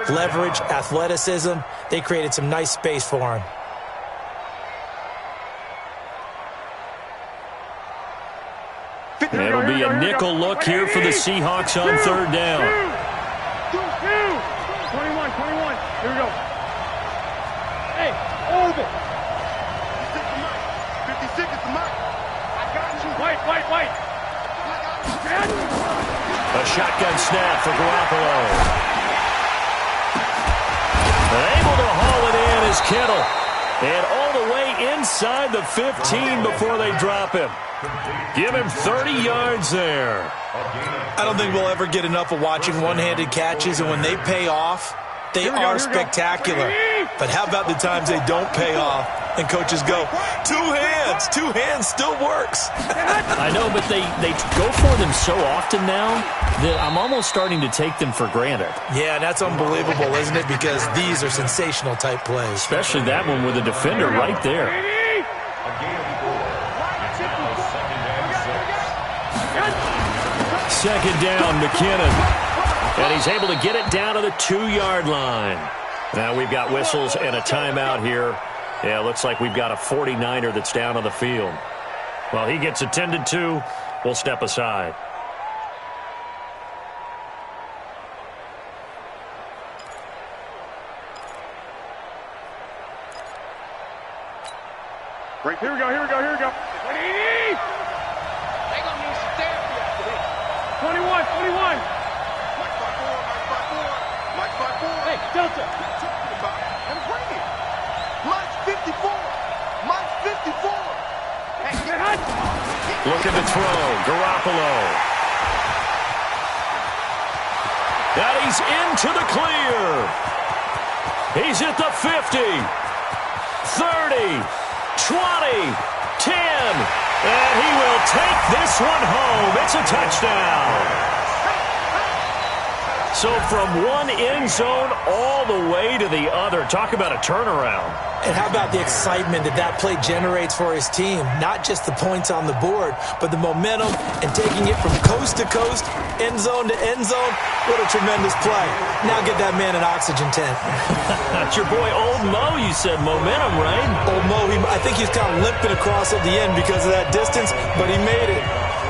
Leverage, athleticism, they created some nice space for him. It'll be a nickel look here for the Seahawks on 3rd down. 21. Here we go. Hey, hold it. 56 is the mark. I got you. White. A shotgun snap for Garoppolo. Able to haul it in is Kittle. And all the way inside the 15 before they drop him. Give him 30 yards there. I don't think we'll ever get enough of watching one-handed catches, and when they pay off, they are spectacular. But how about the times they don't pay off and coaches go, two hands still works. I know, but they go for them so often now that I'm almost starting to take them for granted. Yeah, that's unbelievable, isn't it? Because these are sensational type plays. Especially that one with the defender right there. Second down, McKinnon. And he's able to get it down to the 2-yard line. Now we've got whistles and a timeout here. Yeah, it looks like we've got a 49er that's down on the field. Well, he gets attended to. We'll step aside. Right, here we go. 20! They gonna need some therapy after this. 21. Mike 5-4. Hey, Delta. And bring it. Mike's 54. Hey, looking to throw. Garoppolo. And he's into the clear. He's at the 50. 30. 20. 10. And he will take this one home. It's a touchdown. So from one end zone all the way to the other. Talk about a turnaround. And how about the excitement that play generates for his team? Not just the points on the board, but the momentum and taking it from coast to coast, end zone to end zone. What a tremendous play. Now get that man an oxygen tent. That's your boy Old Mo, you said. Momentum, right? Old Mo, I think he's kind of limping across at the end because of that distance, but he made it.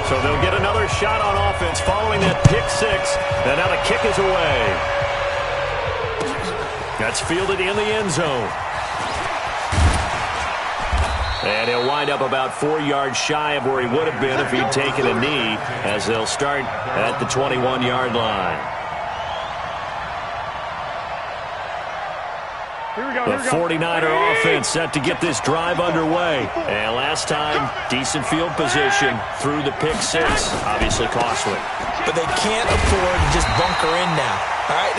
So they'll get another shot on offense following that pick six. And now the kick is away. That's fielded in the end zone. And he'll wind up about 4 yards shy of where he would have been if he'd taken a knee, as they'll start at the 21-yard line. The 49er offense set to get this drive underway. And last time, decent field position through the pick six. Obviously costly. But they can't afford to just bunker in now. All right,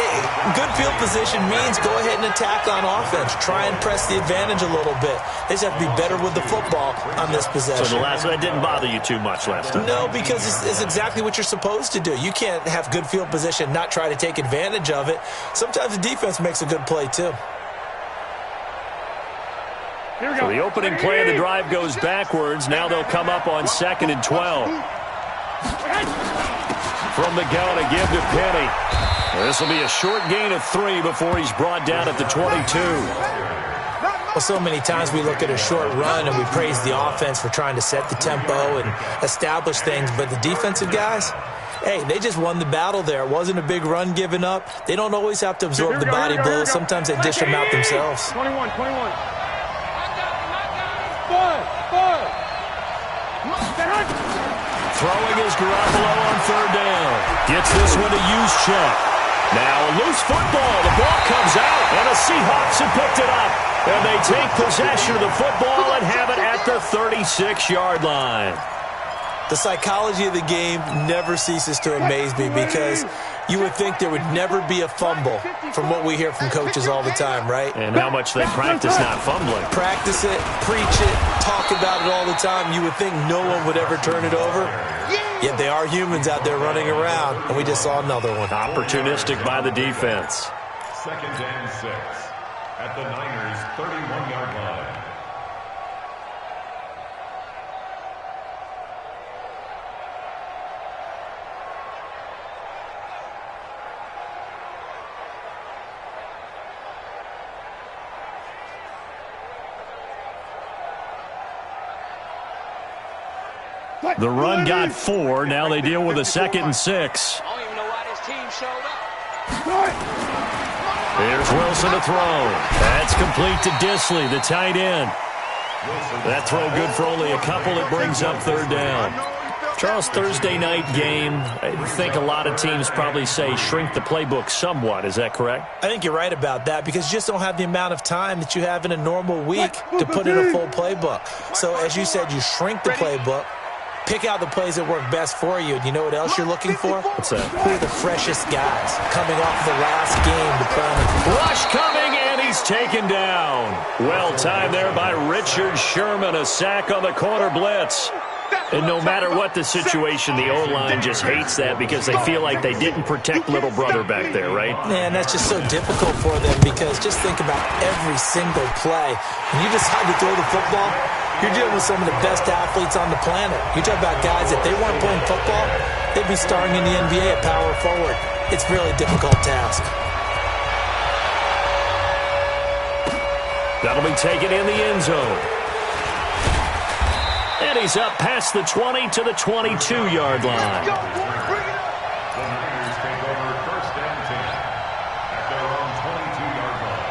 good field position means go ahead and attack on offense. Try and press the advantage a little bit. They just have to be better with the football on this possession. So the last one didn't bother you too much last time? No, because it's exactly what you're supposed to do. You can't have good field position, not try to take advantage of it. Sometimes the defense makes a good play, too. So the opening play of the drive goes backwards. Now they'll come up on 2nd and 12. From the gun to give to Penny. This will be a short gain of 3 before he's brought down at the 22. Well, so many times we look at a short run and we praise the offense for trying to set the tempo and establish things. But the defensive guys, hey, they just won the battle there. It wasn't a big run given up. They don't always have to absorb the body blows. Sometimes they dish them out themselves. 21. Throwing is Garoppolo on 3rd down. Gets this one to Juszczyk. Now a loose football. The ball comes out, and the Seahawks have picked it up. And they take possession of the football and have it at the 36-yard line. The psychology of the game never ceases to amaze me because you would think there would never be a fumble from what we hear from coaches all the time, right? And how much they practice not fumbling. Practice it, preach it, talk about it all the time. You would think no one would ever turn it over. Yet they are humans out there running around, and we just saw another one. Opportunistic by the defense. 2nd and 6 at the Niners' 31-yard line. The run got 4. Now they deal with a 2nd and 6. I don't even know why this team showed up. Here's Wilson to throw. That's complete to Disley, the tight end. That throw good for only a couple. It brings up 3rd down. Charles, Thursday night game, I think a lot of teams probably say shrink the playbook somewhat. Is that correct? I think you're right about that because you just don't have the amount of time that you have in a normal week to put in a full playbook. So as you said, you shrink the playbook. Pick out the plays that work best for you. And you know what else you're looking for? What's that? Who are the freshest guys coming off the last game to play on the rush coming, and he's taken down. Well timed there by Richard Sherman. A sack on the corner blitz. And no matter what the situation, the O-line just hates that because they feel like they didn't protect little brother back there, right? Man, that's just so difficult for them because just think about every single play. When you decide to throw the football, you're dealing with some of the best athletes on the planet. You talk about guys, if they weren't playing football, they'd be starring in the NBA at power forward. It's a really difficult task. That'll be taken in the end zone. And he's up past the 20 to the 22-yard line. The Niners take over 1st and 10 at their own 22-yard line.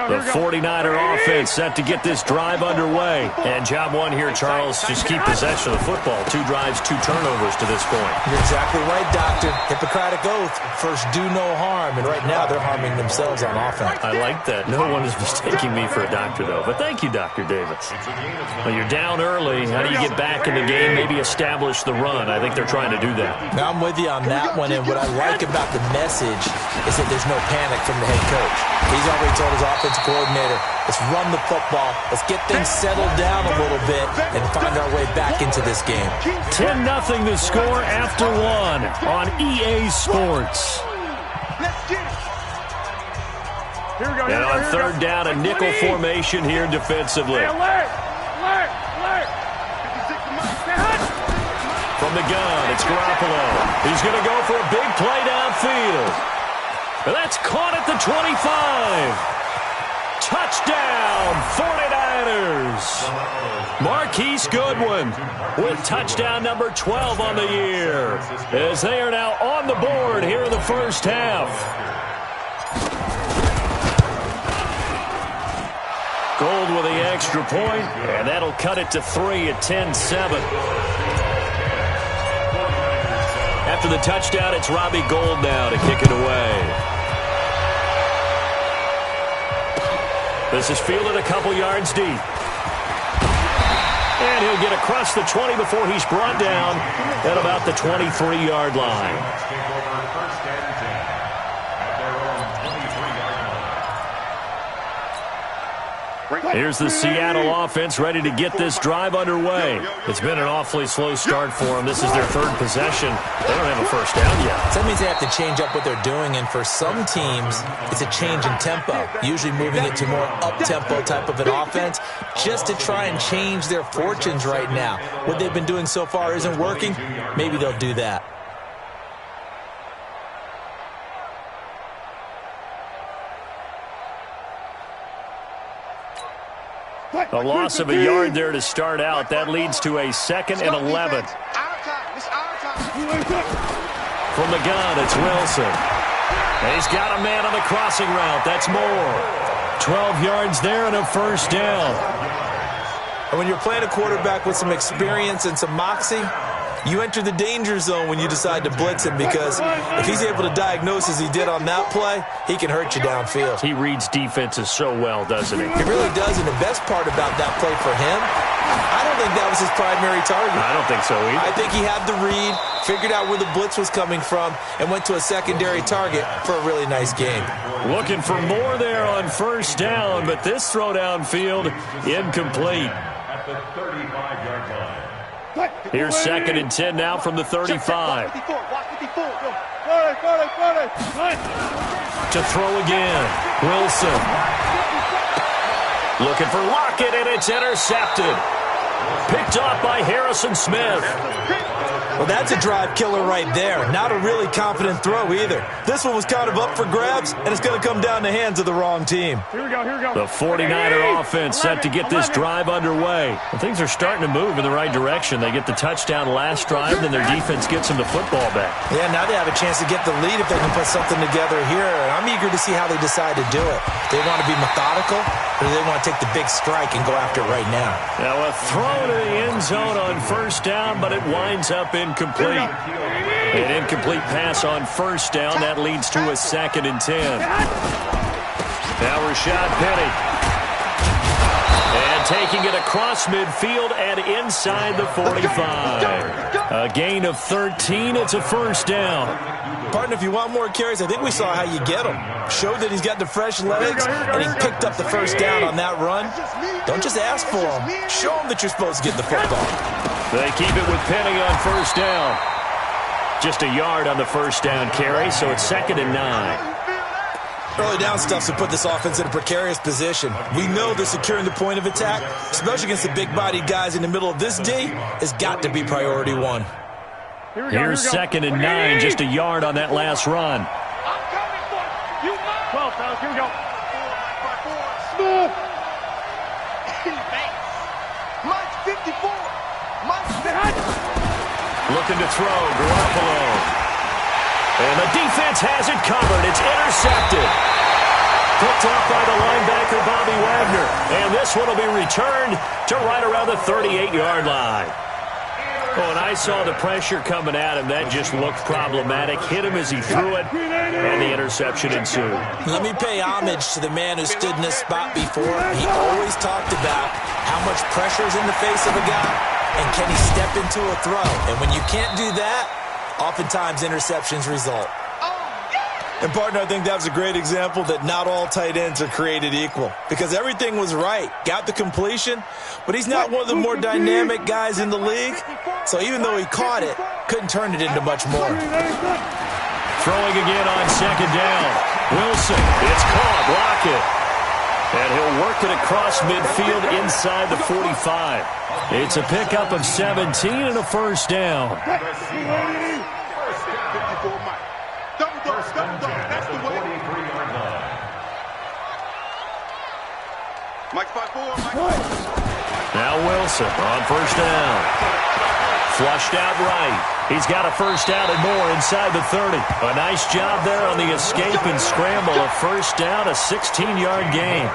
The 49er offense set to get this drive underway. And job one here, Charles, just keep possession of the football. 2 drives, 2 turnovers to this point. You're exactly right, Doctor. Hippocratic oath. First, do no harm. And right now, they're harming themselves on offense. I like that. No one is mistaking me for a doctor, though. But thank you, Dr. Davis. Well, you're down early. How do you get back in the game, maybe establish the run? I think they're trying to do that. Now, I'm with you on that one. And what I like about the message is that there's no panic from the head coach. He's already told his offensive coordinator, let's run the football, let's get things settled down a little bit, and find our way back into this game. 10-0 the score after 1 on EA Sports. And on 3rd down, a nickel formation here defensively. From the gun, it's Garoppolo. He's going to go for a big play downfield. And that's caught at the 25. Touchdown, 49ers. Marquise Goodwin with touchdown number 12 on the year as they are now on the board here in the first half. Gold with the extra point, and that'll cut it to 3 at 10-7. After the touchdown, it's Robbie Gould now to kick it away. This is fielded a couple yards deep. And he'll get across the 20 before he's brought down at about the 23-yard line. Here's the Seattle offense ready to get this drive underway. It's been an awfully slow start for them. This is their 3rd possession. They don't have a first down yet. So that means they have to change up what they're doing, and for some teams, it's a change in tempo, usually moving it to more up-tempo type of an offense just to try and change their fortunes right now. What they've been doing so far isn't working. Maybe they'll do that. A loss of a yard there to start out. That leads to a 2nd and 11. From the gun, it's Wilson. And he's got a man on the crossing route. That's more. 12 yards there and a first down. And when you're playing a quarterback with some experience and some moxie, You enter the danger zone when you decide to blitz him, because if he's able to diagnose as he did on that play, he can hurt you downfield. He reads defenses so well, doesn't he? He really does, and the best part about that play for him, I don't think that was his primary target. I don't think so either. I think he had the read, figured out where the blitz was coming from, and went to a secondary target for a really nice game. Looking for more there on first down, but this throw downfield incomplete. At the 35-yard line. Here's 2nd and 10 now from the 35. To throw again, Wilson. Looking for Lockett, and it's intercepted. Picked off by Harrison Smith. Well, that's a drive killer right there. Not a really confident throw either. This one was kind of up for grabs, and it's going to come down the hands of the wrong team. Here we go, here we go. The 49er offense set to get this drive underway. Well, things are starting to move in the right direction. They get the touchdown last drive, then their defense gets them the football back. Yeah, now they have a chance to get the lead if they can put something together here. And I'm eager to see how they decide to do it. They want to be methodical, or do they want to take the big strike and go after it right now? Now a throw to the end zone on first down, but it winds up incomplete. An incomplete pass on first down. That leads to a 2nd and 10. Now Rashad Penny. And taking it across midfield and inside the 45. A gain of 13. It's a first down. Partner, if you want more carries, I think we saw how you get him. Showed that he's got the fresh legs, and he picked up the first down on that run. Don't just ask for him. Show him that you're supposed to get the football. They keep it with Penny on first down. Just a yard on the first down carry, so it's 2nd and 9. Early down stuffs will put this offense in a precarious position. We know that securing the point of attack, especially against the big-bodied guys in the middle of this D, has got to be priority one. Here's 2nd and 9, just a yard on that last run. 12, fellas, here we go. Smooth. Mike 54. Looking to throw, Garoppolo. And the defense has it covered. It's intercepted. Picked off by the linebacker, Bobby Wagner. And this one will be returned to right around the 38-yard line. Oh, and I saw the pressure coming at him. That just looked problematic. Hit him as he threw it, and the interception ensued. Let me pay homage to the man who stood in this spot before. He always talked about how much pressure is in the face of a guy, and can he step into a throw. And when you can't do that, oftentimes interceptions result. And, partner, I think that was a great example that not all tight ends are created equal, because everything was right. Got the completion, but he's not one of the more dynamic guys in the league. So even though he caught it, couldn't turn it into much more. Throwing again on 2nd down. Wilson, it's caught. Lockett. And he'll work it across midfield inside the 45. It's a pickup of 17 and a first down. Mike 5-4. Now Wilson on first down. Flushed out right. He's got a first down and more inside the 30. A nice job there on the escape and scramble. A first down, a 16-yard gain.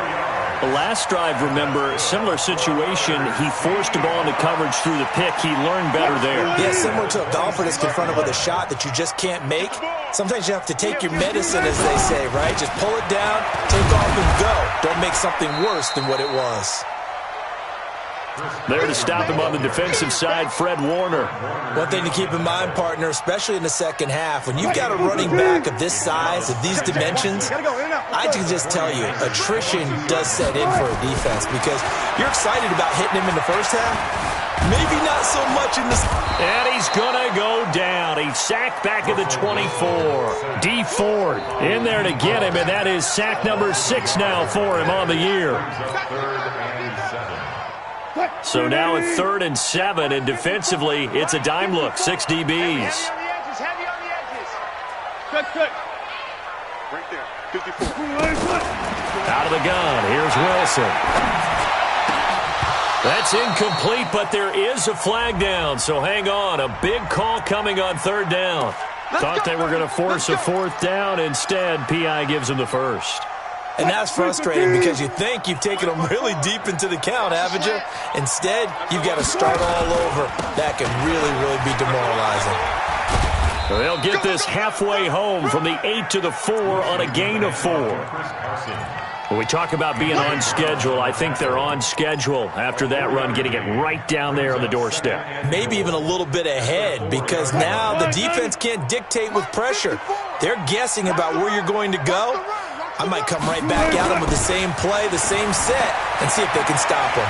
The last drive, remember, similar situation. He forced the ball into coverage through the pick. He learned better there. Yeah, similar to a golfer that's confronted with a shot that you just can't make. Sometimes you have to take your medicine, as they say, right? Just pull it down, take off, and go. Don't make something worse than what it was. There to stop him on the defensive side, Fred Warner. One thing to keep in mind, partner, especially in the second half, when you've got a running back of this size, of these dimensions, I can just tell you, attrition does set in for a defense, because you're excited about hitting him in the first half. Maybe not so much in the... And he's going to go down. He's sacked back at the 24. D. Ford in there to get him, and that is sack number 6 now for him on the year. So now at 3rd and 7, and defensively, it's a dime look. 6 DBs. Heavy on the edges. Good. Right there. 54. Out of the gun. Here's Wilson. That's incomplete, but there is a flag down, so hang on. A big call coming on 3rd down. Thought they were going to force a 4th down. Instead, P.I. gives him the first. And that's frustrating because you think you've taken them really deep into the count, haven't you? Instead, you've got to start all over. That can really, really be demoralizing. They'll get this halfway home from the 8 to the 4 on a gain of 4. When we talk about being on schedule, I think they're on schedule after that run, getting it right down there on the doorstep. Maybe even a little bit ahead because now the defense can't dictate with pressure. They're guessing about where you're going to go. I might come right back at them with the same play, the same set, and see if they can stop them.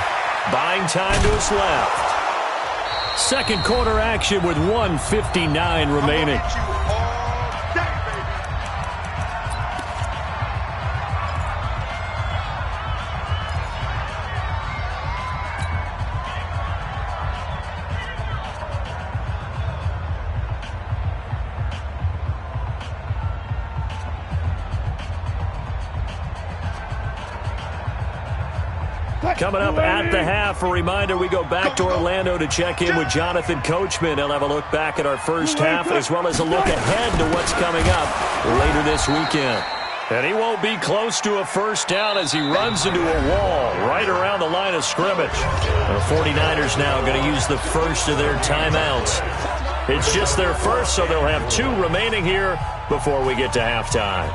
Buying time to his left. Second quarter action with 1:59 remaining. Coming up at the half, a reminder, we go back to Orlando to check in with Jonathan Coachman. He'll have a look back at our first half as well as a look ahead to what's coming up later this weekend. And he won't be close to a first down as he runs into a wall right around the line of scrimmage. The 49ers now going to use the first of their timeouts. It's just their first, so they'll have 2 remaining here before we get to halftime.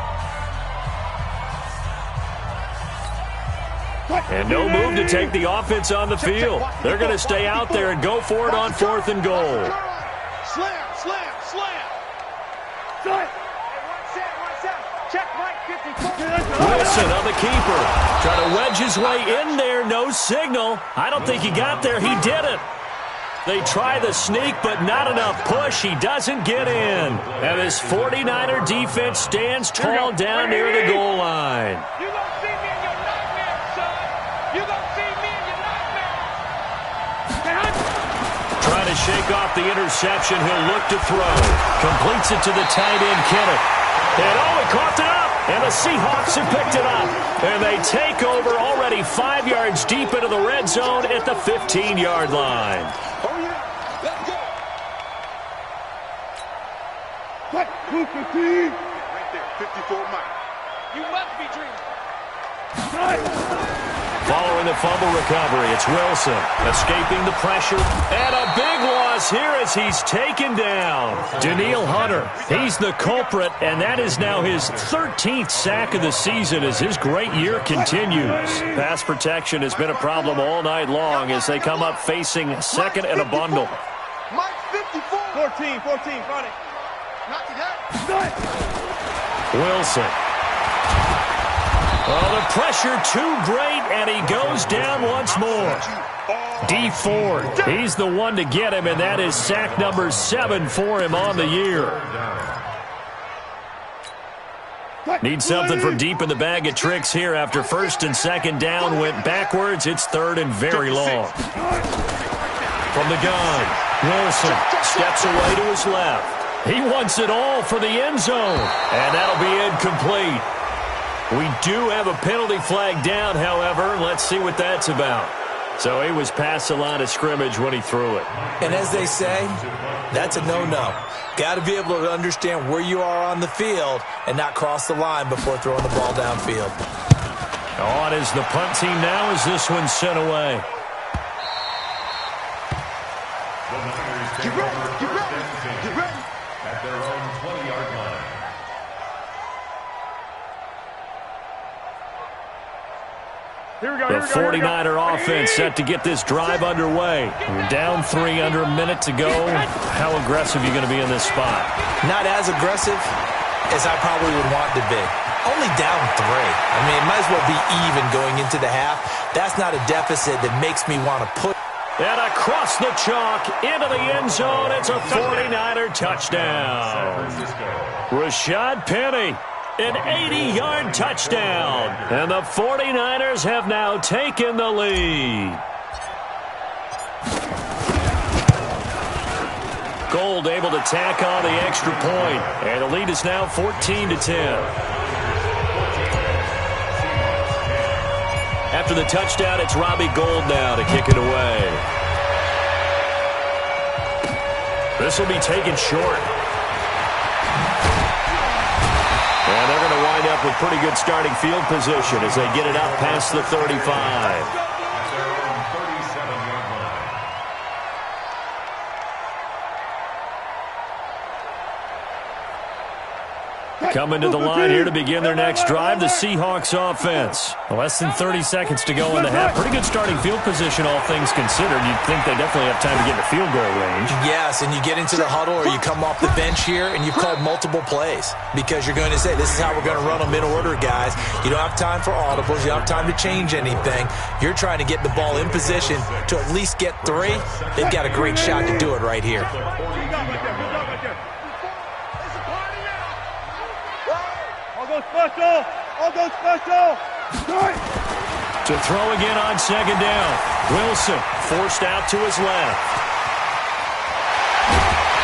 And no move to take the offense on the field. They're going to stay out there and go for it on 4th and goal. Slam, slam, slam. Check right 54. Wilson on the keeper. Trying to wedge his way in there. No signal. I don't think he got there. He didn't. They try the sneak, but not enough push. He doesn't get in. And this 49er defense stands tall down near the goal line. Trying to shake off the interception. He'll look to throw. Completes it to the tight end, Kenneth. And he caught it up. And the Seahawks have picked it up. And they take over already 5 yards deep into the red zone at the 15-yard line. Right there, 54 Mike. You must be dreaming. Following the fumble recovery, it's Wilson escaping the pressure. And a big loss here as he's taken down. Danielle Hunter, he's the culprit, and that is now his 13th sack of the season as his great year continues. Pass protection has been a problem all night long as they come up facing second and a bundle. Mike 54. 14, front it. Not today. Wilson. Oh, the pressure too great, and he goes down once more. D. Ford, he's the one to get him, and that is sack number 7 for him on the year. Need something from deep in the bag of tricks here after first and second down went backwards. It's third and very long. From the gun, Wilson steps away to his left. He wants it all for the end zone, and that'll be incomplete. We do have a penalty flag down, however. Let's see what that's about. So he was past the line of scrimmage when he threw it. And as they say, that's a no-no. Got to be able to understand where you are on the field and not cross the line before throwing the ball downfield. On is the punt team now as this one's sent away. Get ready, get ready, get ready. At their own 20-yard line. The 49er offense set to get this drive underway. We're down 3 under a minute to go. How aggressive are you going to be in this spot? Not as aggressive as I probably would want to be. Only down 3. I mean, it might as well be even going into the half. That's not a deficit that makes me want to put. And across the chalk into the end zone. It's a 49er touchdown. Rashad Penny. An 80-yard touchdown. And the 49ers have now taken the lead. Gold able to tack on the extra point. And the lead is now 14-10. After the touchdown, it's Robbie Gould now to kick it away. This will be taken short. And they're going to wind up up with pretty good starting field position as they get it up past the 35. Coming to the line here to begin their next drive, the Seahawks offense. Less than 30 seconds to go in the half. Pretty good starting field position, all things considered. You'd think they definitely have time to get in the field goal range. Yes, and you get into the huddle or you come off the bench here and you've called multiple plays because you're going to say, this is how we're going to run them in order, guys. You don't have time for audibles. You don't have time to change anything. You're trying to get the ball in position to at least get 3. They've got a great shot to do it right here. Special! I'll go special! To throw again on second down. Wilson forced out to his left.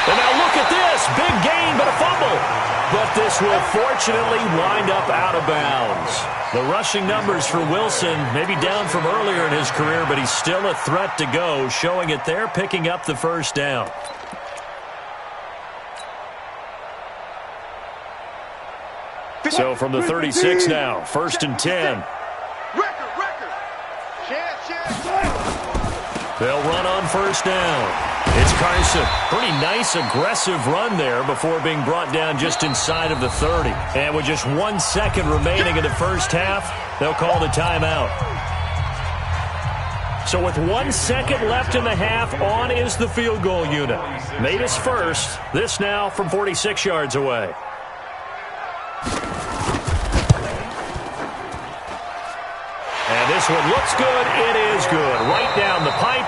And now look at this. Big gain, but a fumble. But this will fortunately wind up out of bounds. The rushing numbers for Wilson maybe down from earlier in his career, but he's still a threat to go, showing it there, picking up the first down. So from the 36 now, 1st and 10. They'll run on first down. It's Carson. Pretty nice, aggressive run there before being brought down just inside of the 30. And with just 1 second remaining in the first half, they'll call the timeout. So with 1 second left in the half, on is the field goal unit. Made his first. This now from 46 yards away. And this one looks good. It is good. Right down the pipe.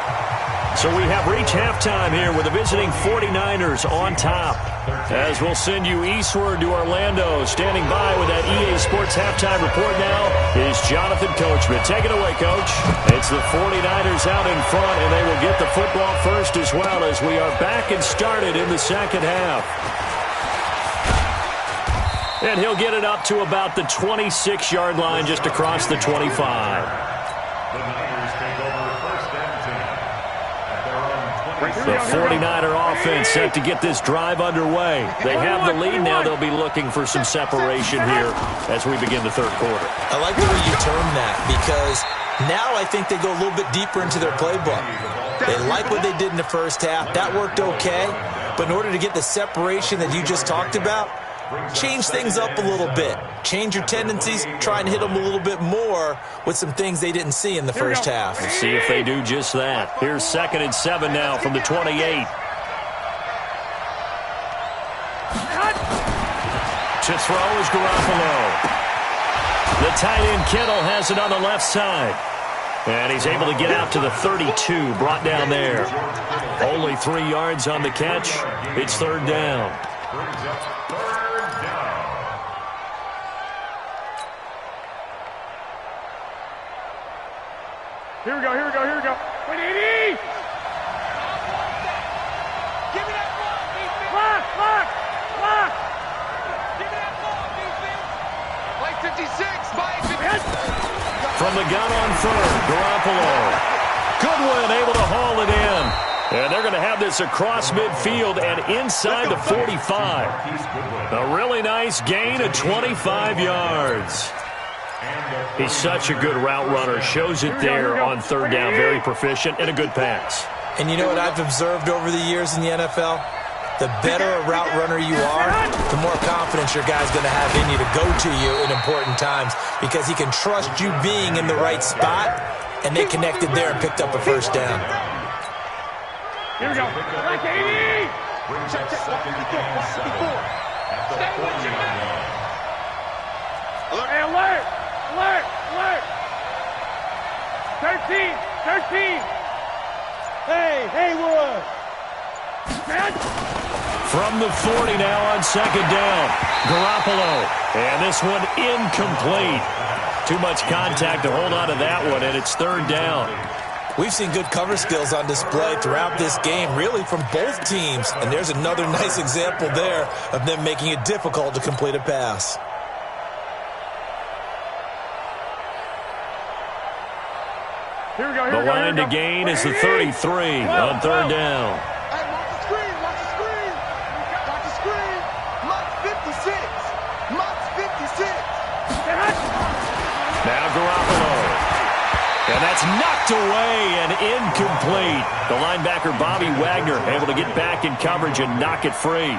So we have reached halftime here with the visiting 49ers on top. As we'll send you eastward to Orlando. Standing by with that EA Sports halftime report now is Jonathan Coachman. Take it away, Coach. It's the 49ers out in front, and they will get the football first as well as we are back and started in the second half. And he'll get it up to about the 26-yard line just across the 25. The Niners take over 1st and 10. The 49er offense set to get this drive underway. They have the lead now. They'll be looking for some separation here as we begin the third quarter. I like the way you term that because now I think they go a little bit deeper into their playbook. They like what they did in the first half. That worked okay. But in order to get the separation that you just talked about, change things up a little bit. Change your tendencies. Try and hit them a little bit more with some things they didn't see in the first half. Let's see if they do just that. Here's 2nd and 7 now from the 28. To throw is Garoppolo. The tight end Kittle has it on the left side. And he's able to get out to the 32, brought down there. Only 3 yards on the catch. It's 3rd down. Here we go, here we go, here we go. Wait, 80! Give me that ball, defense! Lock! Give me that ball, defense! Like 56, Mike! From the gun on 3rd, Garoppolo. Goodwin able to haul it in. And they're going to have this across midfield and inside the 45. A really nice gain of 25 yards. He's such a good route runner. Shows it there on 3rd down. Very proficient and a good pass. And you know what I've observed over the years in the NFL? The better a route runner you are, the more confidence your guy's going to have in you to go to you in important times because he can trust you being in the right spot, and they connected there and picked up a first down. Here we go. Like 80! Check. 54. Stay with your man. Hey, alert! 13! Hey, Haywood! From the 40 now on 2nd down. Garoppolo. And this one incomplete. Too much contact to hold on to that one, and it's 3rd down. We've seen good cover skills on display throughout this game, really from both teams. And there's another nice example there of them making it difficult to complete a pass. The line to gain is the 33 on 3rd down. Hey, watch the screen! Watch the screen! Mock's 56! And that's knocked away and incomplete. The linebacker, Bobby Wagner, able to get back in coverage and knock it free.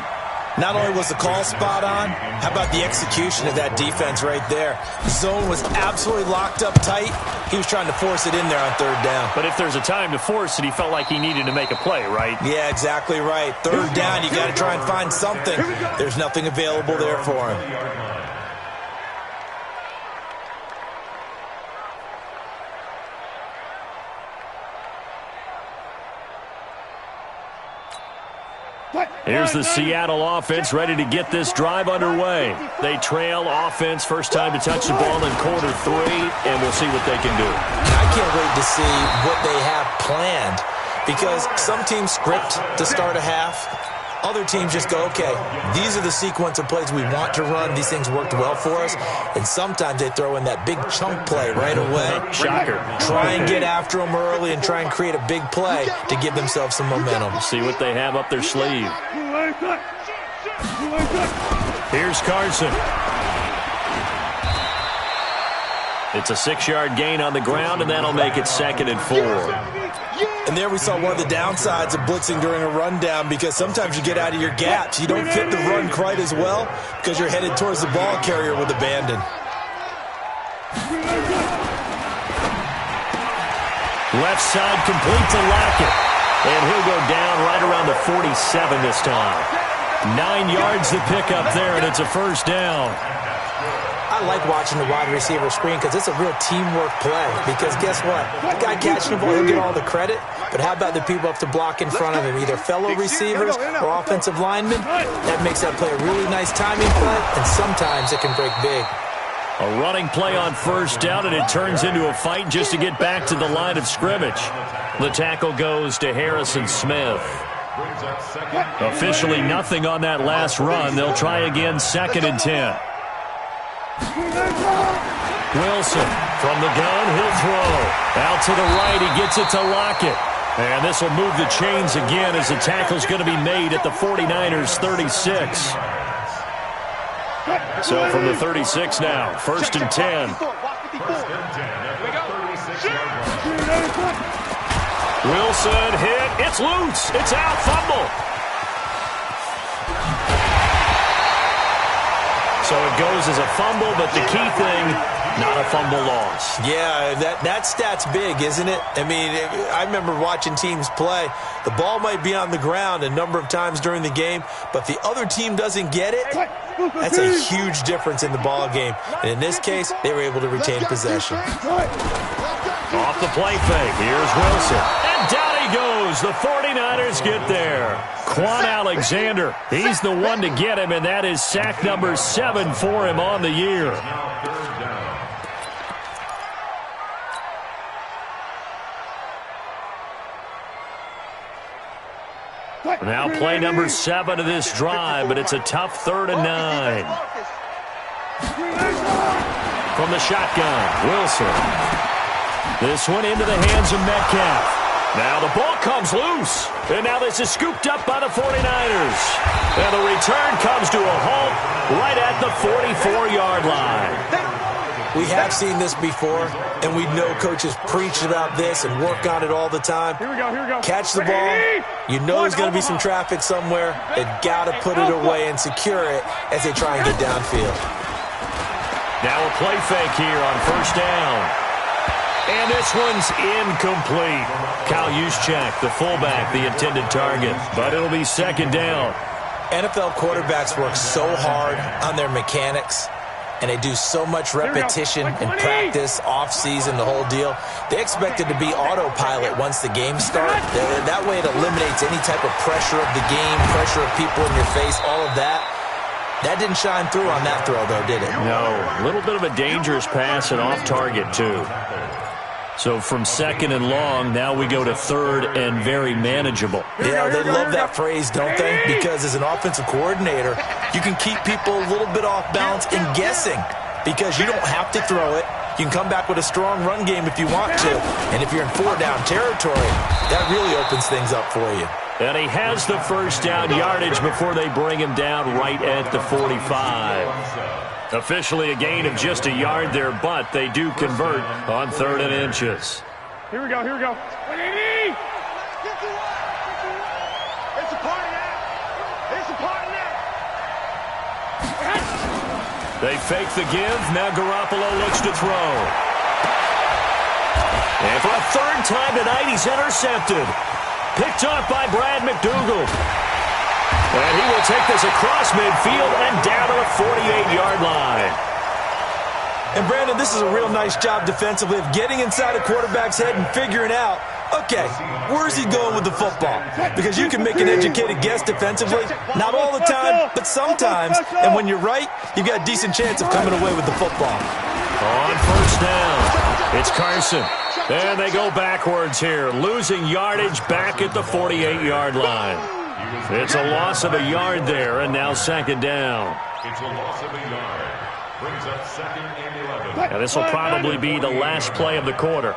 Not only was the call spot on, how about the execution of that defense right there? The zone was absolutely locked up tight. He was trying to force it in there on third down. But if there's a time to force it, he felt like he needed to make a play, right? Yeah, exactly right. Third down, you got to try and find something. There's nothing available there for him. Here's the Seattle offense ready to get this drive underway. They trail offense, first time to touch the ball in quarter 3, and we'll see what they can do. I can't wait to see what they have planned, because some teams script to start a half. Other teams just go, okay, these are the sequence of plays we want to run. These things worked well for us. And sometimes they throw in that big chunk play right away. Shocker. Try and get after them early and try and create a big play to give themselves some momentum. See what they have up their sleeve. Here's Carson. It's a 6-yard gain on the ground, and that'll make it 2nd and 4. And there we saw one of the downsides of blitzing during a rundown, because sometimes you get out of your gaps. You don't fit the run quite as well because you're headed towards the ball carrier with abandon. Left side complete to Lockett. And he'll go down right around the 47 this time. 9 yards to pick up there, and it's a first down. I like watching the wide receiver screen because it's a real teamwork play. Because guess what? That guy catching the ball, he'll get all the credit. But how about the people up to block in front of him? Either fellow receivers or offensive linemen. That makes that play a really nice timing play, and sometimes it can break big. A running play on first down, and it turns into a fight just to get back to the line of scrimmage. The tackle goes to Harrison Smith. Officially nothing on that last run. They'll try again, 2nd and 10. Wilson from the gun, he'll throw. Out to the right, he gets it to Lockett. And this will move the chains again as the tackle's going to be made at the 49ers' 36. So from the 36 now, 1st and 10. Wilson hit, it's loose, it's out, fumble. So it goes as a fumble, but the key thing, not a fumble loss. Yeah, that stat's big, isn't it? I mean, I remember watching teams play. The ball might be on the ground a number of times during the game, but if the other team doesn't get it, that's a huge difference in the ball game. And in this case, they were able to retain possession. Off the play fake, here's Wilson. And down he goes. The 49ers get there. Quan Alexander, he's the one to get him, and that is sack number 7 for him on the year. Now play number 7 of this drive, but it's a tough 3rd and 9. From the shotgun, Wilson. This one into the hands of Metcalf. Now the ball comes loose, and now this is scooped up by the 49ers. And the return comes to a halt right at the 44-yard line. We have seen this before, and we know coaches preach about this and work on it all the time. Here we go. Catch the ball. You know there's going to be some traffic somewhere. They've got to put it away and secure it as they try and get downfield. Now a play fake here on first down. And this one's incomplete. Kyle Juszczyk, the fullback, the intended target. But it'll be 2nd down. NFL quarterbacks work so hard on their mechanics, and they do so much repetition and practice, off-season, the whole deal. They expect it to be autopilot once the game starts. That way it eliminates any type of pressure of the game, pressure of people in your face, all of that. That didn't shine through on that throw, though, did it? No. A little bit of a dangerous pass and off target, too. So from 2nd and long, now we go to 3rd and very manageable. Yeah, they love that phrase, don't they? Because as an offensive coordinator, you can keep people a little bit off balance and guessing because you don't have to throw it. You can come back with a strong run game if you want to. And if you're in 4-down territory, that really opens things up for you. And he has the first down yardage before they bring him down right at the 45. Officially a gain of just a yard there, but they do convert on 3rd and inches. Here we go, here we go. It's a party now. It's a party now. They fake the give. Now Garoppolo looks to throw. And for a 3rd time tonight, he's intercepted. Picked off by Brad McDougal. And he will take this across midfield and down to the 48-yard line. And, Brandon, this is a real nice job defensively of getting inside a quarterback's head and figuring out, okay, where's he going with the football? Because you can make an educated guess defensively. Not all the time, but sometimes. And when you're right, you've got a decent chance of coming away with the football. On 1st down, it's Carson. And they go backwards here, losing yardage back at the 48-yard line. It's a loss of a yard there, and now 2nd down. It's a loss of a yard. Brings up 2nd and 11. And this will probably be the last play of the quarter.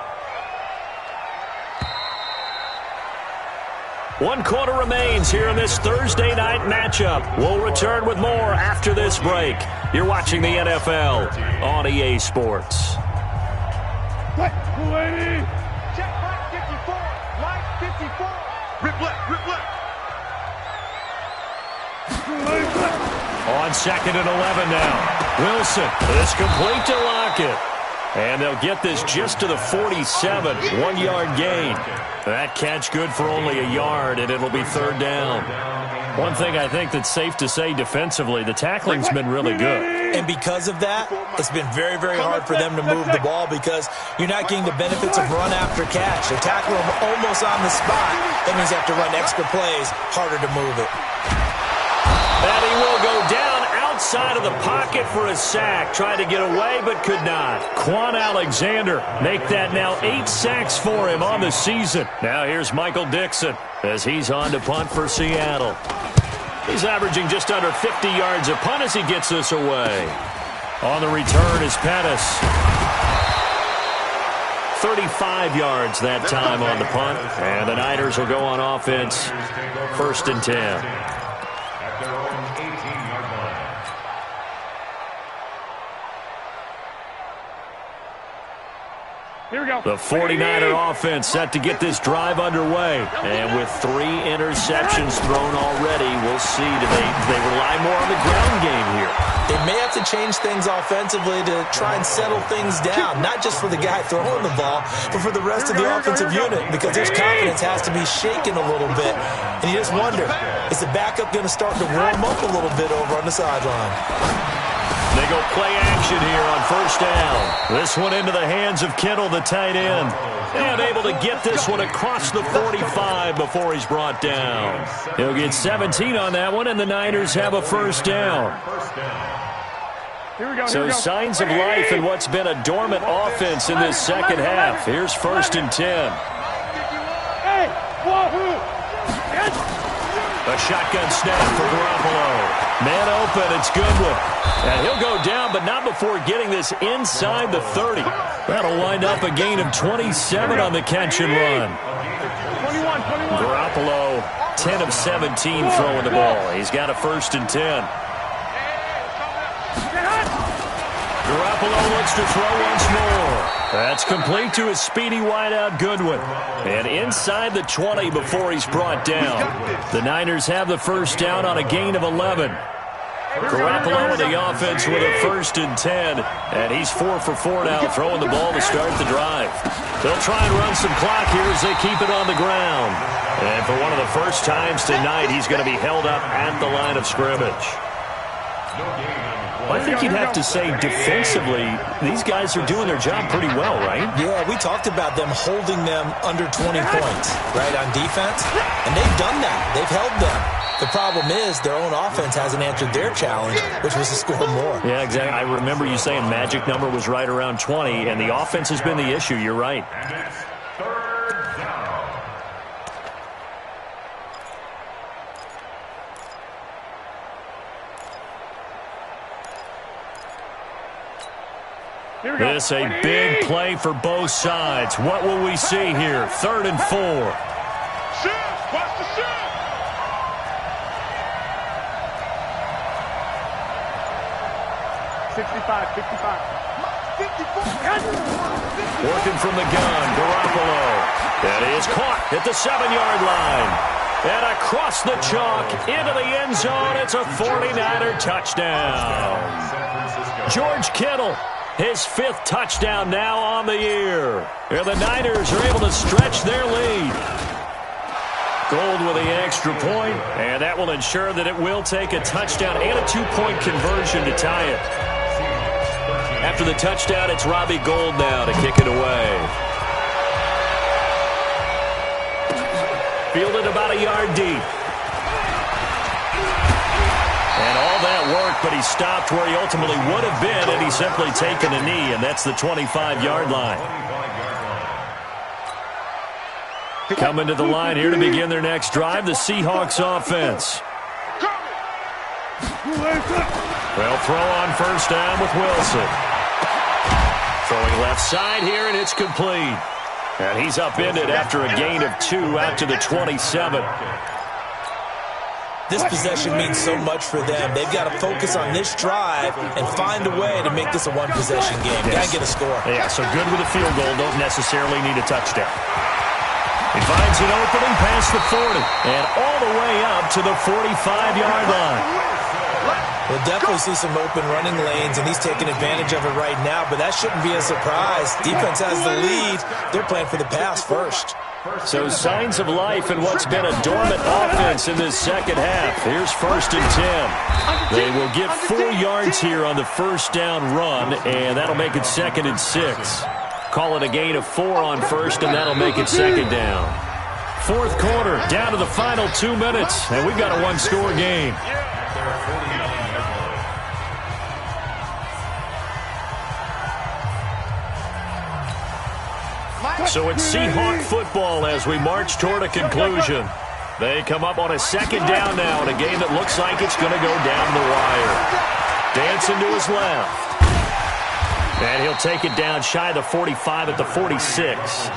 1 quarter remains here in this Thursday night matchup. We'll return with more after this break. You're watching the NFL on EA Sports. Check Mike 54. Mike 54. Rip left, rip left. On 2nd and 11 now. Wilson is complete to Lockett. And they'll get this just to the 47. 1-yard gain. That catch good for only a yard, and it'll be 3rd down. One thing I think that's safe to say defensively, the tackling's been really good. And because of that, it's been very, very hard for them to move the ball because you're not getting the benefits of run after catch. They tackle them almost on the spot. That means they have to run extra plays, harder to move it. And he will go down outside of the pocket for a sack. Tried to get away, but could not. Quan Alexander make that now 8 sacks for him on the season. Now here's Michael Dixon as he's on to punt for Seattle. He's averaging just under 50 yards a punt as he gets this away. On the return is Pettis. 35 yards that time on the punt. And the Niners will go on offense. 1st and 10. Here we go. The 49er offense set to get this drive underway. And with 3 interceptions thrown already, we'll see. Do they rely more on the ground game here? They may have to change things offensively to try and settle things down, not just for the guy throwing the ball, but for the rest of the offensive unit, because their confidence has to be shaken a little bit. And you just wonder, is the backup going to start to warm up a little bit over on the sideline? They go play action here on 1st down. This one into the hands of Kittle, the tight end. And able to get this one across the 45 before he's brought down. He'll get 17 on that one, and the Niners have a 1st down. So signs of life in what's been a dormant offense in this 2nd half. Here's 1st and 10. A shotgun snap for Garoppolo. Man open, it's Goodwin. And he'll go down, but not before getting this inside the 30. That'll wind up a gain of 27 on the catch and run. Garoppolo, 10 of 17 throwing the ball. He's got a 1st and 10. Garoppolo looks to throw once more. That's complete to his speedy wideout Goodwin. And inside the 20 before he's brought down. The Niners have the 1st down on a gain of 11. Garoppolo in the offense with a 1st and 10. And he's 4 for 4 now, throwing the ball to start the drive. They'll try and run some clock here as they keep it on the ground. And for one of the first times tonight, he's going to be held up at the line of scrimmage. I think you'd have to say defensively, these guys are doing their job pretty well, right? Yeah, we talked about them holding them under 20 points, right, on defense. And they've done that. They've held them. The problem is their own offense hasn't answered their challenge, which was to score more. Yeah, exactly. I remember you saying magic number was right around 20, and the offense has been the issue. You're right. This a big play for both sides. What will we see here? 3rd and 4. Watch the shoot. 65, 55. 54. Working from the gun, Garoppolo. That is caught at the 7-yard line. And across the chalk, into the end zone, it's a 49er touchdown. George Kittle, his 5th touchdown now on the year. And the Niners are able to stretch their lead. Gold with the extra point, and that will ensure that it will take a touchdown and a 2-point conversion to tie it. After the touchdown, it's Robbie Gould now to kick it away. Fielded about a yard deep. And all that work, but he stopped where he ultimately would have been had he simply taken a knee, and that's the 25-yard line. Coming to the line here to begin their next drive, the Seahawks offense. They'll throw on first down with Wilson. Throwing left side here, and it's complete. And he's upended after a gain of 2 out to the 27. This possession means so much for them. They've got to focus on this drive and find a way to make this a one-possession game. Got to get a score. Yeah, so good with a field goal. Don't necessarily need a touchdown. He finds an opening past the 40 and all the way up to the 45-yard line. We'll definitely see some open running lanes, and he's taking advantage of it right now, but that shouldn't be a surprise. Defense has the lead. They're playing for the pass first. So signs of life in what's been a dormant offense in this second half. Here's 1st and 10. They will get 4 yards here on the first down run, and that'll make it 2nd and 6. Call it a gain of 4 on first, and that'll make it 2nd down. 4th quarter, down to the final 2 minutes, and we've got a 1-score game. So it's Seahawk football as we march toward a conclusion. They come up on a 2nd down now in a game that looks like it's going to go down the wire. Dancing to his left. And he'll take it down shy of the 45 at the 46.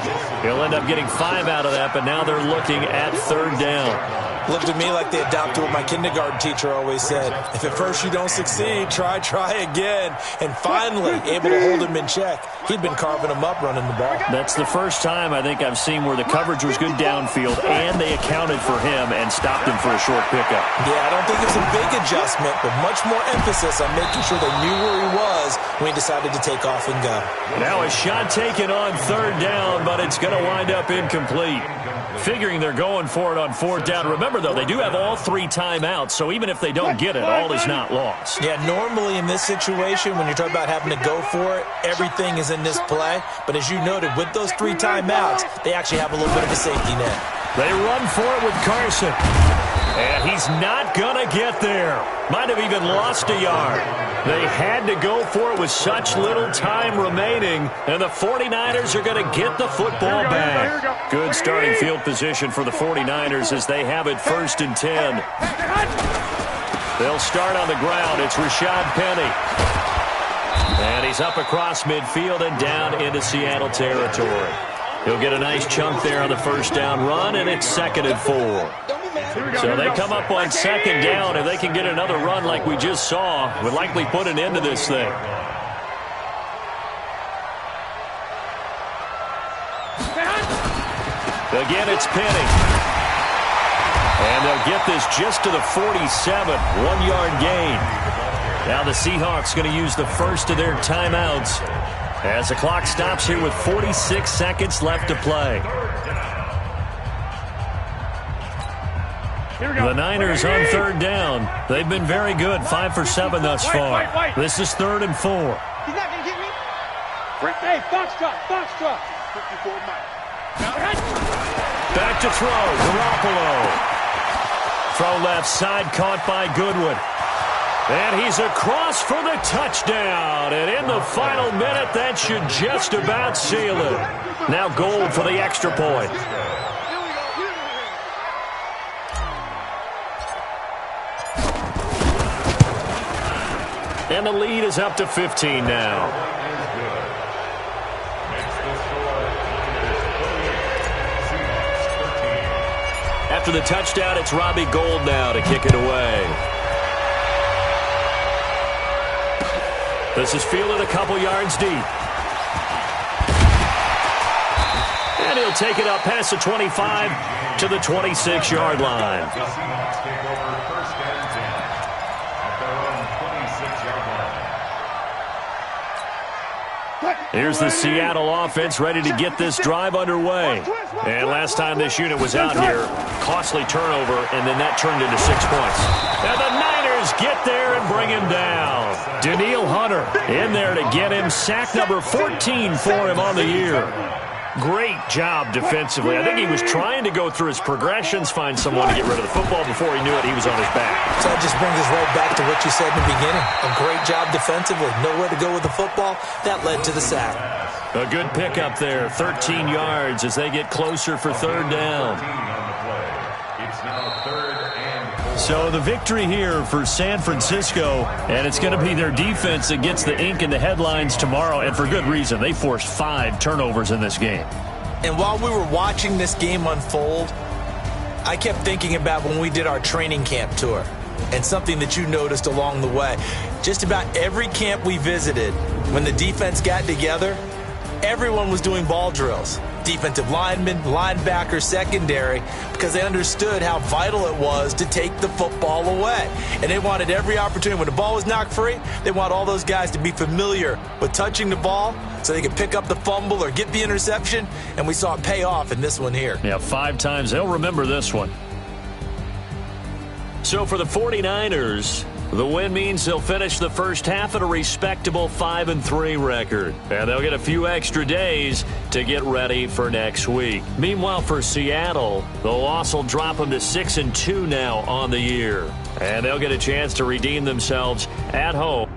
He'll end up getting 5 out of that, but now they're looking at 3rd down. Looked at me like they adopted what my kindergarten teacher always said. If at first you don't succeed, try again. And finally, able to hold him in check. He'd been carving him up running the ball. That's the first time I think I've seen where the coverage was good downfield and they accounted for him and stopped him for a short pickup. Yeah, I don't think it was a big adjustment, but much more emphasis on making sure they knew where he was when he decided to take off and go. Now a shot taken on 3rd down, but it's going to wind up incomplete. Figuring they're going for it on 4th down. Remember, though, they do have all 3 timeouts, so even if they don't get it, all is not lost. Yeah, normally in this situation, when you're talking about having to go for it, everything is in this play. But as you noted, with those 3 timeouts, they actually have a little bit of a safety net. They run for it with Carson. And he's not going to get there. Might have even lost a yard. They had to go for it with such little time remaining, and the 49ers are going to get the football back. Good starting field position for the 49ers as they have it 1st and 10. They'll start on the ground. It's Rashad Penny. And he's up across midfield and down into Seattle territory. He'll get a nice chunk there on the first down run, and it's 2nd and 4. So they come up on 2nd down. If they can get another run like we just saw, would likely put an end to this thing. Again, it's Penny. And they'll get this just to the 47, 1-yard gain. Now the Seahawks going to use the first of their timeouts as the clock stops here with 46 seconds left to play. The Niners on 3rd down. They've been very good, 5 for 7 thus far. This is 3rd and 4. He's not going to get me. Hey, Foxtrot. 54 miles. Back to throw, Garoppolo. Throw left side, caught by Goodwin. And he's across for the touchdown. And in the final minute, that should just about seal it. Now Gould for the extra point. And the lead is up to 15 now. After the touchdown, it's Robbie Gould now to kick it away. This is fielded a couple yards deep. And he'll take it up past the 25 to the 26-yard line. The Seahawks take over first and 10 at their own 26-yard line. Here's the Seattle offense ready to get this drive underway. And last time this unit was out here, costly turnover, and then that turned into 6 points. And the Niners get there and bring him down. Danielle Hunter in there to get him. Sack number 14 for him on the year. Great job defensively. I think he was trying to go through his progressions, find someone to get rid of the football. Before he knew it, he was on his back. So that just brings us right back to what you said in the beginning. A great job defensively. Nowhere to go with the football. That led to the sack. A good pickup there. 13 yards as they get closer for third down. It's now third and 4. So the victory here for San Francisco, and it's going to be their defense that gets the ink in the headlines tomorrow, and for good reason. They forced 5 turnovers in this game. And while we were watching this game unfold, I kept thinking about when we did our training camp tour and something that you noticed along the way. Just about every camp we visited, when the defense got together, everyone was doing ball drills. Defensive linemen, linebackers, secondary, because they understood how vital it was to take the football away. And they wanted every opportunity. When the ball was knocked free, they want all those guys to be familiar with touching the ball so they could pick up the fumble or get the interception. And we saw it pay off in this one here. Yeah, 5 times. They'll remember this one. So for the 49ers, the win means they'll finish the first half at a respectable 5-3 record. And they'll get a few extra days to get ready for next week. Meanwhile, for Seattle, the loss will drop them to 6-2 now on the year. And they'll get a chance to redeem themselves at home.